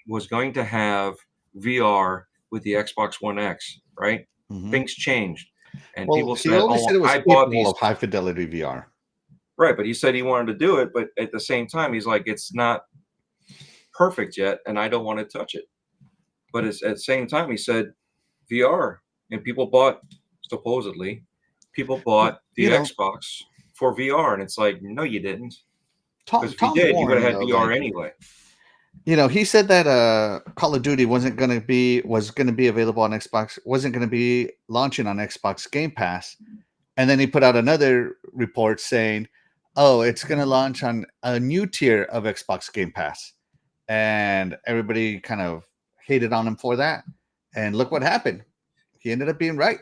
was going to have VR with the Xbox One X, right? Mhm. Things changed, and Well, people he said, only "Oh, said it was I bought capable these." of high fidelity VR. Right, but he said he wanted to do it, but at the same time, he's like, "It's not perfect yet, and I don't want to touch it." But at the same time, he said VR, and people bought, supposedly, the You know, Xbox for VR, and it's like, no, you didn't. Tom Because if you did, you would Warren, have had though, VR like, anyway. he said that Call of Duty was going to be available on Xbox, wasn't going to be launching on Xbox Game Pass, and then he put out another report saying, "Oh, it's going to launch on a new tier of Xbox Game Pass," and everybody kind of hated on him for that. And look what happened; he ended up being right.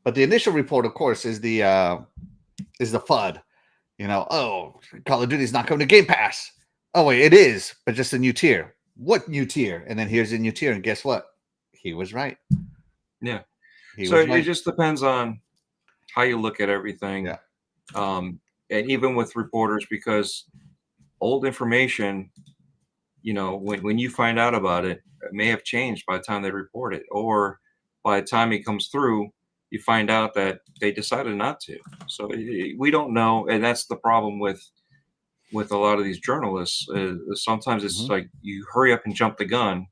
But the initial report, of course, is the FUD. Oh, Call of Duty is not coming to Game Pass. Oh, wait, it is, but just a new tier. What new tier? And then here's a new tier, and guess what? He was right. Yeah. He So was it right. just depends on how you look at everything. Yeah. And even with reporters, because old information, when you find out about it, it may have changed by the time they report it, or by the time it comes through, you find out that they decided not to. So we don't know, and that's the problem with a lot of these journalists. Sometimes it's Mhm. like you hurry up and jump the gun,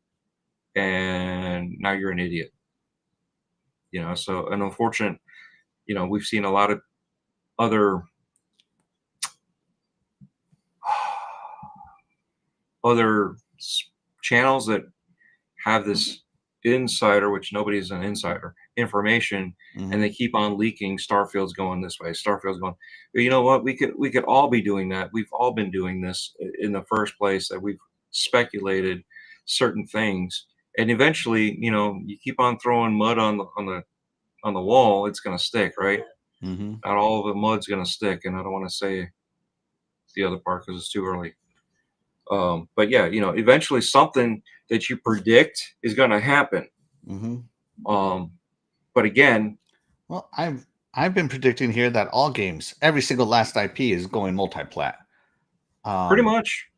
and now you're an idiot. So an unfortunate. We've seen a lot of other channels that have this insider, which nobody's an insider information, and they keep on leaking. Starfield's going this way. Starfield's going. But you know what? We could all be doing that. We've all been doing this in the first place. That we've speculated certain things, and eventually, you keep on throwing mud on the wall. It's going to stick, right? Mhm. Not all of the mud's going to stick, and I don't want to say the other part because it's too early. But yeah, eventually something that you predict is going to happen. Mhm. But again, Well, I've been predicting here that all games, every single last IP is going multi-plat. pretty much.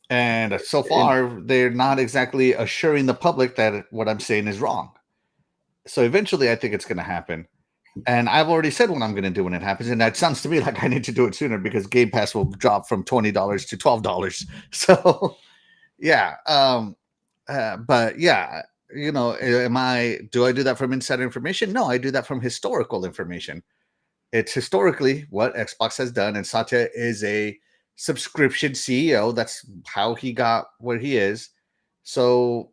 And so far, they're not exactly assuring the public that what I'm saying is wrong. So eventually, I think it's going to happen. And I've already said what I'm going to do when it happens. And that sounds to me like I need to do it sooner because Game Pass will drop from $20 to $12. So, yeah. But yeah, do I do that from insider information? No, I do that from historical information. It's historically what Xbox has done. And Satya is a subscription CEO. That's how he got where he is. So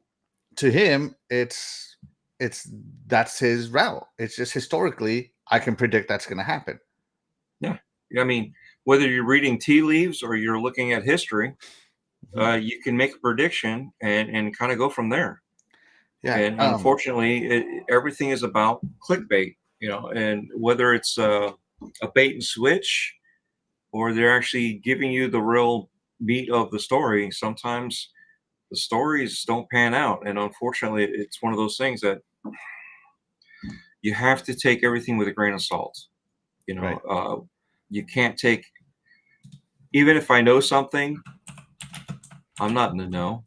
to him, that's his route. It's just historically, I can predict that's going to happen. Yeah. I mean, whether you're reading tea leaves or you're looking at history, you can make a prediction and kind of go from there. Yeah. And unfortunately, everything is about clickbait, and whether it's a bait and switch or they're actually giving you the real meat of the story, sometimes the stories don't pan out. And unfortunately, it's one of those things that you have to take everything with a grain of salt. Right. You can't take, even if I know something, I'm not in the know.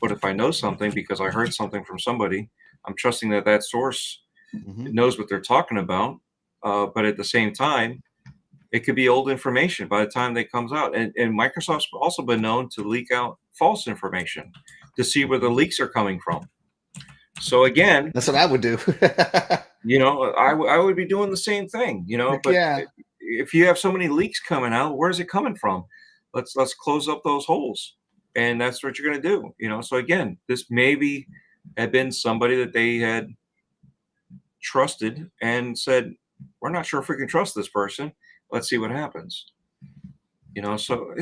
But if I know something because I heard something from somebody, I'm trusting that source knows what they're talking about. But at the same time, it could be old information by the time that comes out. And Microsoft's also been known to leak out false information to see where the leaks are coming from. So again, that's what I would do. I would be doing the same thing, but yeah. If you have so many leaks coming out, where's it coming from? Let's close up those holes. And that's what you're going to do, So again, this maybe had been somebody that they had trusted and said, we're not sure if we can trust this person. Let's see what happens. So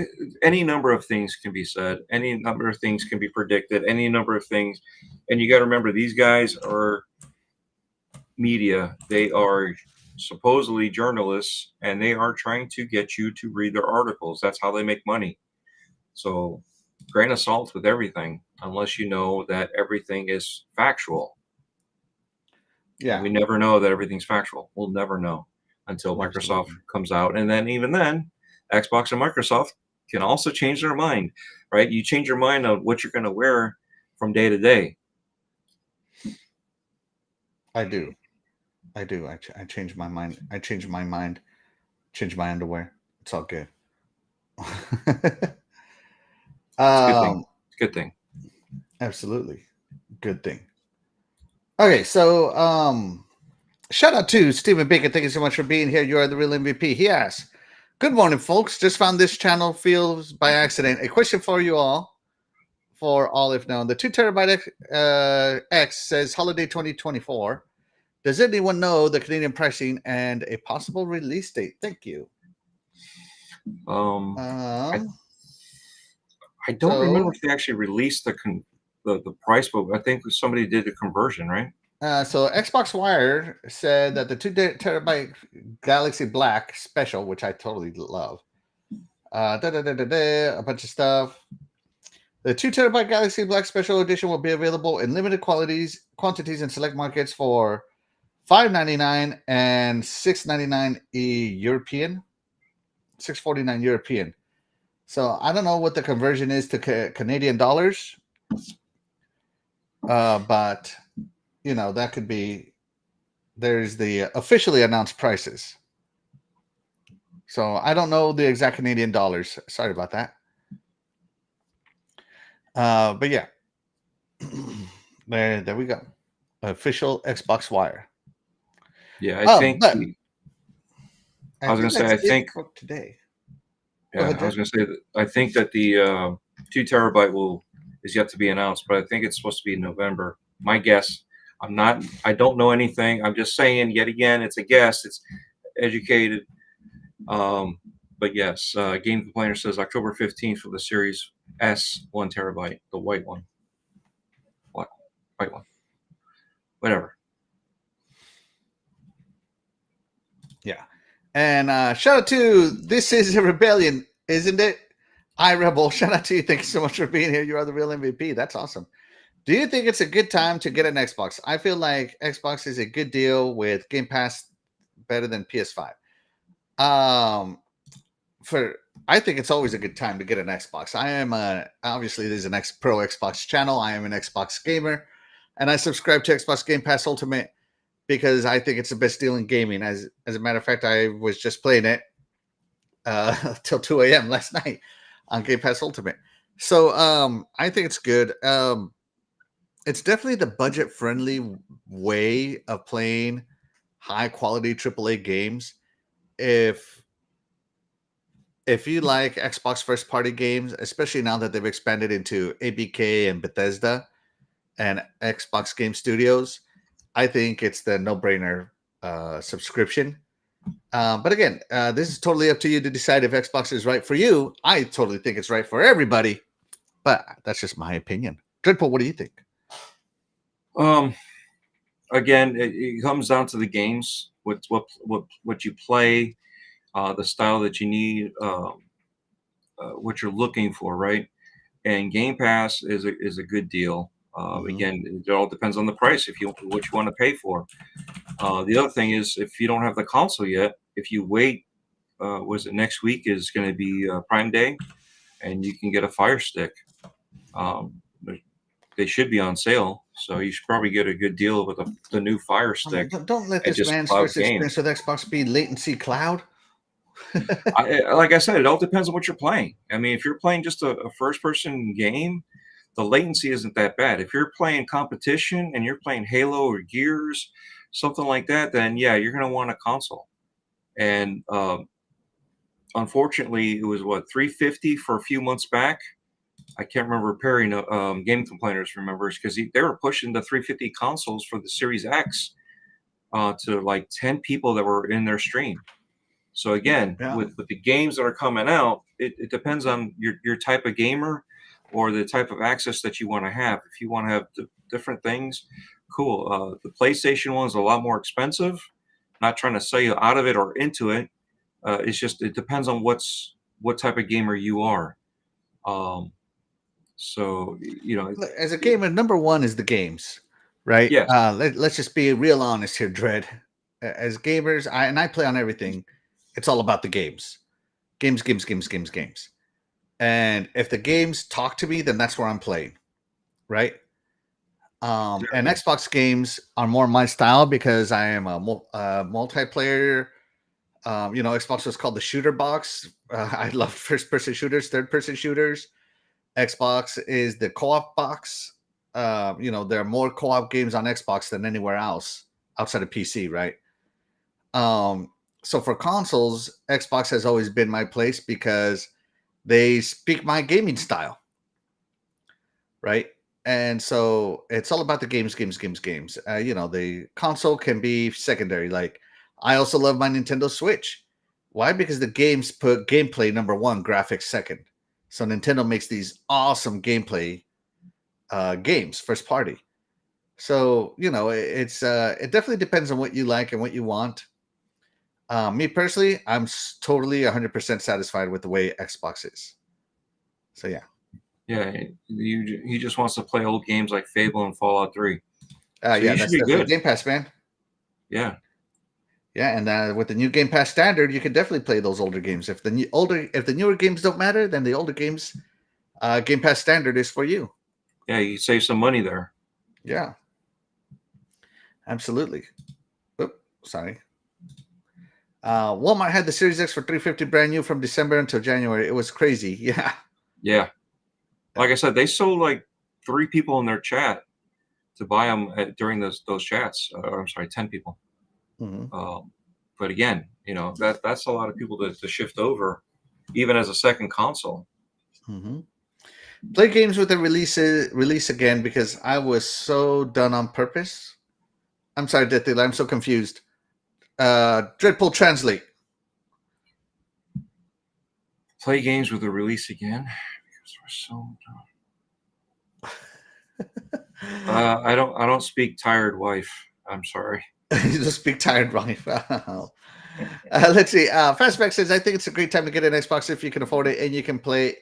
any number of things can be said, any number of things can be predicted, any number of things. And you got to remember, these guys are media. They are supposedly journalists, and they are trying to get you to read their articles. That's how they make money. So grain of salt with everything, unless you know that everything is factual. Yeah. And we never know that everything's factual. We'll never know until Microsoft comes out. And then even then, Xbox and Microsoft can also change their mind, right? You change your mind on what you're going to wear from day to day. I do. I change my mind. I change my mind. Change my underwear. It's all good. It's a good thing. It's a good thing. Absolutely. Good thing. Okay, so Shout out to Stephen Bacon. Thank you so much for being here. You are the real MVP. He asks, good morning, folks. Just found this channel feels by accident. A question for you all, for all if known. The 2 terabyte X says holiday 2024. Does anyone know the Canadian pricing and a possible release date? Thank you. I don't remember if they actually released the price, but I think somebody did the conversion, right? So Xbox Wire said that the 2 terabyte Galaxy Black Special, which I totally love, a bunch of stuff. The 2 terabyte Galaxy Black Special Edition will be available in limited quantities in select markets for $5.99 and $6.99 European, $6.49 European. So I don't know what the conversion is to Canadian dollars, but you know, that could be. There's the officially announced prices. So I don't know the exact Canadian dollars. Sorry about that. But yeah, there we go. Official Xbox Wire. Yeah, I think. I was going to say, I think for today. Yeah, I was going to say that I think that the 2 terabyte is yet to be announced, but I think it's supposed to be in November. My guess. I don't know anything. I'm just saying, yet again, it's a guess. It's educated. But yes, Game Complainer says October 15th for the Series S 1 terabyte, the white one. What? White one. Whatever. Yeah. And shout out to This Is a Rebellion, isn't it? iRebel, shout out to you. Thank you so much for being here. You are the real MVP. That's awesome. Do you think it's a good time to get an Xbox? I feel like Xbox is a good deal with Game Pass, better than PS5. I think it's always a good time to get an Xbox. I am obviously there's an pro Xbox channel. I am an Xbox gamer, and I subscribe to Xbox Game Pass Ultimate because I think it's the best deal in gaming. As a matter of fact, I was just playing it till 2 a.m. last night on Game Pass Ultimate. So I think it's good. It's definitely the budget-friendly way of playing high-quality AAA games. If you like Xbox first-party games, especially now that they've expanded into ABK and Bethesda and Xbox Game Studios, I think it's the no-brainer subscription. But again, this is totally up to you to decide if Xbox is right for you. I totally think it's right for everybody, but that's just my opinion. Dreadpool, what do you think? Again, it comes down to the games, what you play, the style that you need, what you're looking for, right? And Game Pass is a good deal. Again, it all depends on the price. What you want to pay for. The other thing is, if you don't have the console yet, if you wait, was it next week is going to be Prime Day, and you can get a Fire Stick. They should be on sale, so you should probably get a good deal with the new Fire Stick. Don't let this man's first experience with Xbox be latency cloud. Like I said, it all depends on what you're playing. I mean, if you're playing just a first-person game, the latency isn't that bad. If you're playing competition and you're playing Halo or Gears, something like that, then yeah, you're going to want a console. And unfortunately, it was $350 for a few months back. I can't remember. Perry, Game Complainers remembers, because they were pushing the $350 consoles for the Series X to like 10 people that were in their stream. So again, with the games that are coming out, it depends on your type of gamer or the type of access that you want to have. If you want to have different things, cool. The PlayStation one is a lot more expensive. Not trying to sell you out of it or into it. It's just, it depends on what type of gamer you are. So, as a gamer, number one is the games, right? Yes. Let's just be real honest here, Dread. As gamers, I play on everything. It's all about the games. Games. And if the games talk to me, then that's where I'm playing, right? And Xbox games are more my style because I am a multiplayer. Xbox was called the shooter box. I love first-person shooters, third-person shooters. Xbox is the co-op box. There are more co-op games on Xbox than anywhere else outside of PC, right? So for consoles, Xbox has always been my place because they speak my gaming style, right? And so it's all about the games. The console can be secondary. Like I also love my Nintendo Switch. Why? Because the games put gameplay number one, graphics second. So Nintendo makes these awesome gameplay games, first party. So it definitely depends on what you like and what you want. Me personally, I'm totally 100% satisfied with the way Xbox is. So yeah. Yeah, he just wants to play old games like Fable and Fallout 3. So Yeah, you that's should be definitely good. Game Pass, man. Yeah. Yeah, and with the new Game Pass standard, you can definitely play those older games. If the newer games don't matter, then the older games, Game Pass standard is for you. Yeah, you save some money there. Yeah, absolutely. Oop, sorry. Walmart had the Series X for $350 brand new from December until January. It was crazy. Yeah. Yeah. Like I said, they sold like 3 people in their chat to buy them during those chats. I'm sorry, 10 people. Mm-hmm. But again, that's a lot of people to shift over, even as a second console. Mm-hmm. Play games with the release again because I was so done on purpose. I'm sorry, Deathly, I'm so confused. Dreadpool translate. Play games with the release again because we're so done. I don't speak tired wife. I'm sorry. You just speak tired wife. Let's see. Fastback says, I think it's a great time to get an Xbox if you can afford it and you can play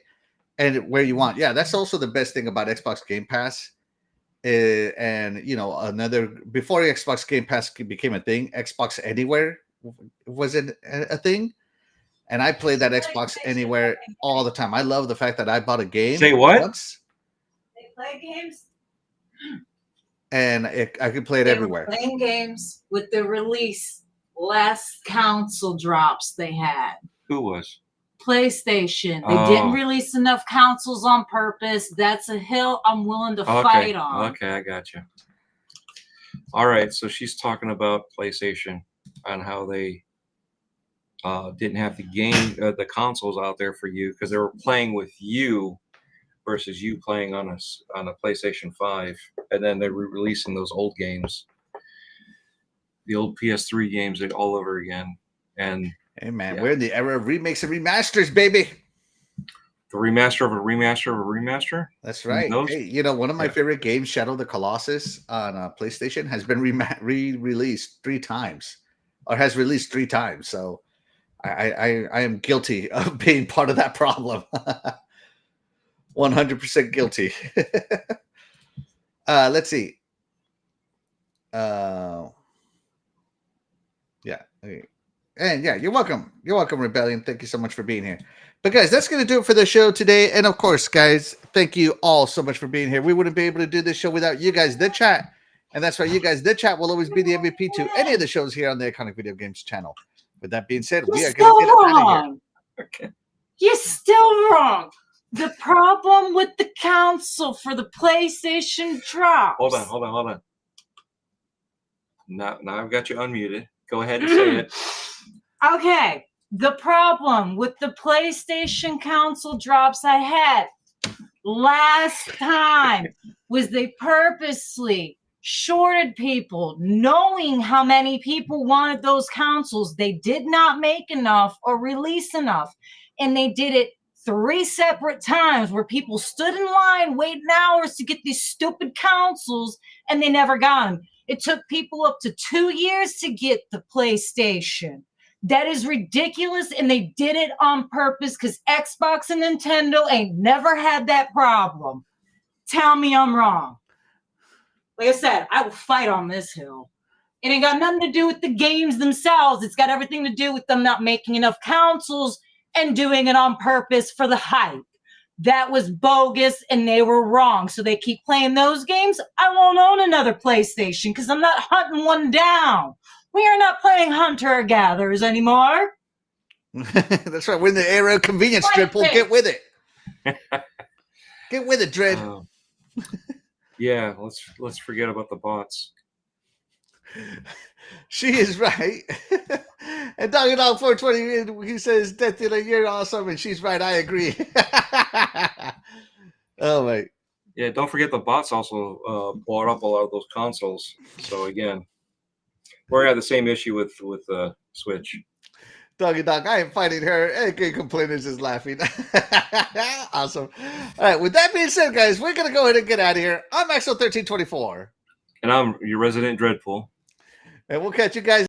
and where you want. Yeah, that's also the best thing about Xbox Game Pass. And before Xbox Game Pass became a thing, Xbox Anywhere wasn't a thing. And I played that Xbox Anywhere all the time. I love the fact that I bought a game. Say what? Once. They play games. And I could play it everywhere. Playing games with the release last console drops they had. Who was? PlayStation. They didn't release enough consoles on purpose. That's a hill I'm willing to fight on. Okay, I got you. All right, so she's talking about PlayStation and how they didn't have the consoles out there for you because they were playing with you versus you playing on a PlayStation 5, and then they're re-releasing those old games, the old PS3 games all over again. And hey man, we're in the era of remakes and remasters, baby. The remaster of a remaster of a remaster. That's right. Hey, one of my favorite games, Shadow of the Colossus on PlayStation, has been re-released 3 times, or has released 3 times. So I am guilty of being part of that problem. 100% guilty. Let's see. Yeah. Okay. And yeah, you're welcome. You're welcome, Rebellion. Thank you so much for being here. But guys, that's going to do it for the show today. And of course, guys, thank you all so much for being here. We wouldn't be able to do this show without you guys, the chat. And that's why you guys, the chat, will always be the MVP to any of the shows here on the Iconic Video Games channel. With that being said, we are going to get out of here. Okay. You're still wrong. The problem with the console for the PlayStation drops. Hold on. Now I've got you unmuted. Go ahead and say it. Okay. The problem with the PlayStation console drops I had last time was they purposely shorted people, knowing how many people wanted those consoles. They did not make enough or release enough. And they did it 3 separate times where people stood in line waiting hours to get these stupid consoles and they never got them. It took people up to 2 years to get the PlayStation. That is ridiculous, and they did it on purpose because Xbox and Nintendo ain't never had that problem. Tell me I'm wrong. Like I said, I will fight on this hill. It ain't got nothing to do with the games themselves. It's got everything to do with them not making enough consoles and doing it on purpose for the hype. That was bogus, and they were wrong. So they keep playing those games. I won't own another PlayStation because I'm not hunting one down. We are not playing hunter-gatherers anymore. That's right. We're in the era of convenience, Dreadpool. Get with it. Get with it, Dread. Yeah, let's forget about the bots. She is right. And Doggy Dog 420, he says, Death Dealer, you're awesome. And she's right. I agree. Oh, my. Yeah, don't forget the bots also bought up a lot of those consoles. So again, we're at the same issue with Switch. Doggy Dog, I am fighting her. AK Complainers is laughing. Awesome. All right. With that being said, guys, we're going to go ahead and get out of here. I'm Maxwell1324. And I'm your resident Dreadpool. And we'll catch you guys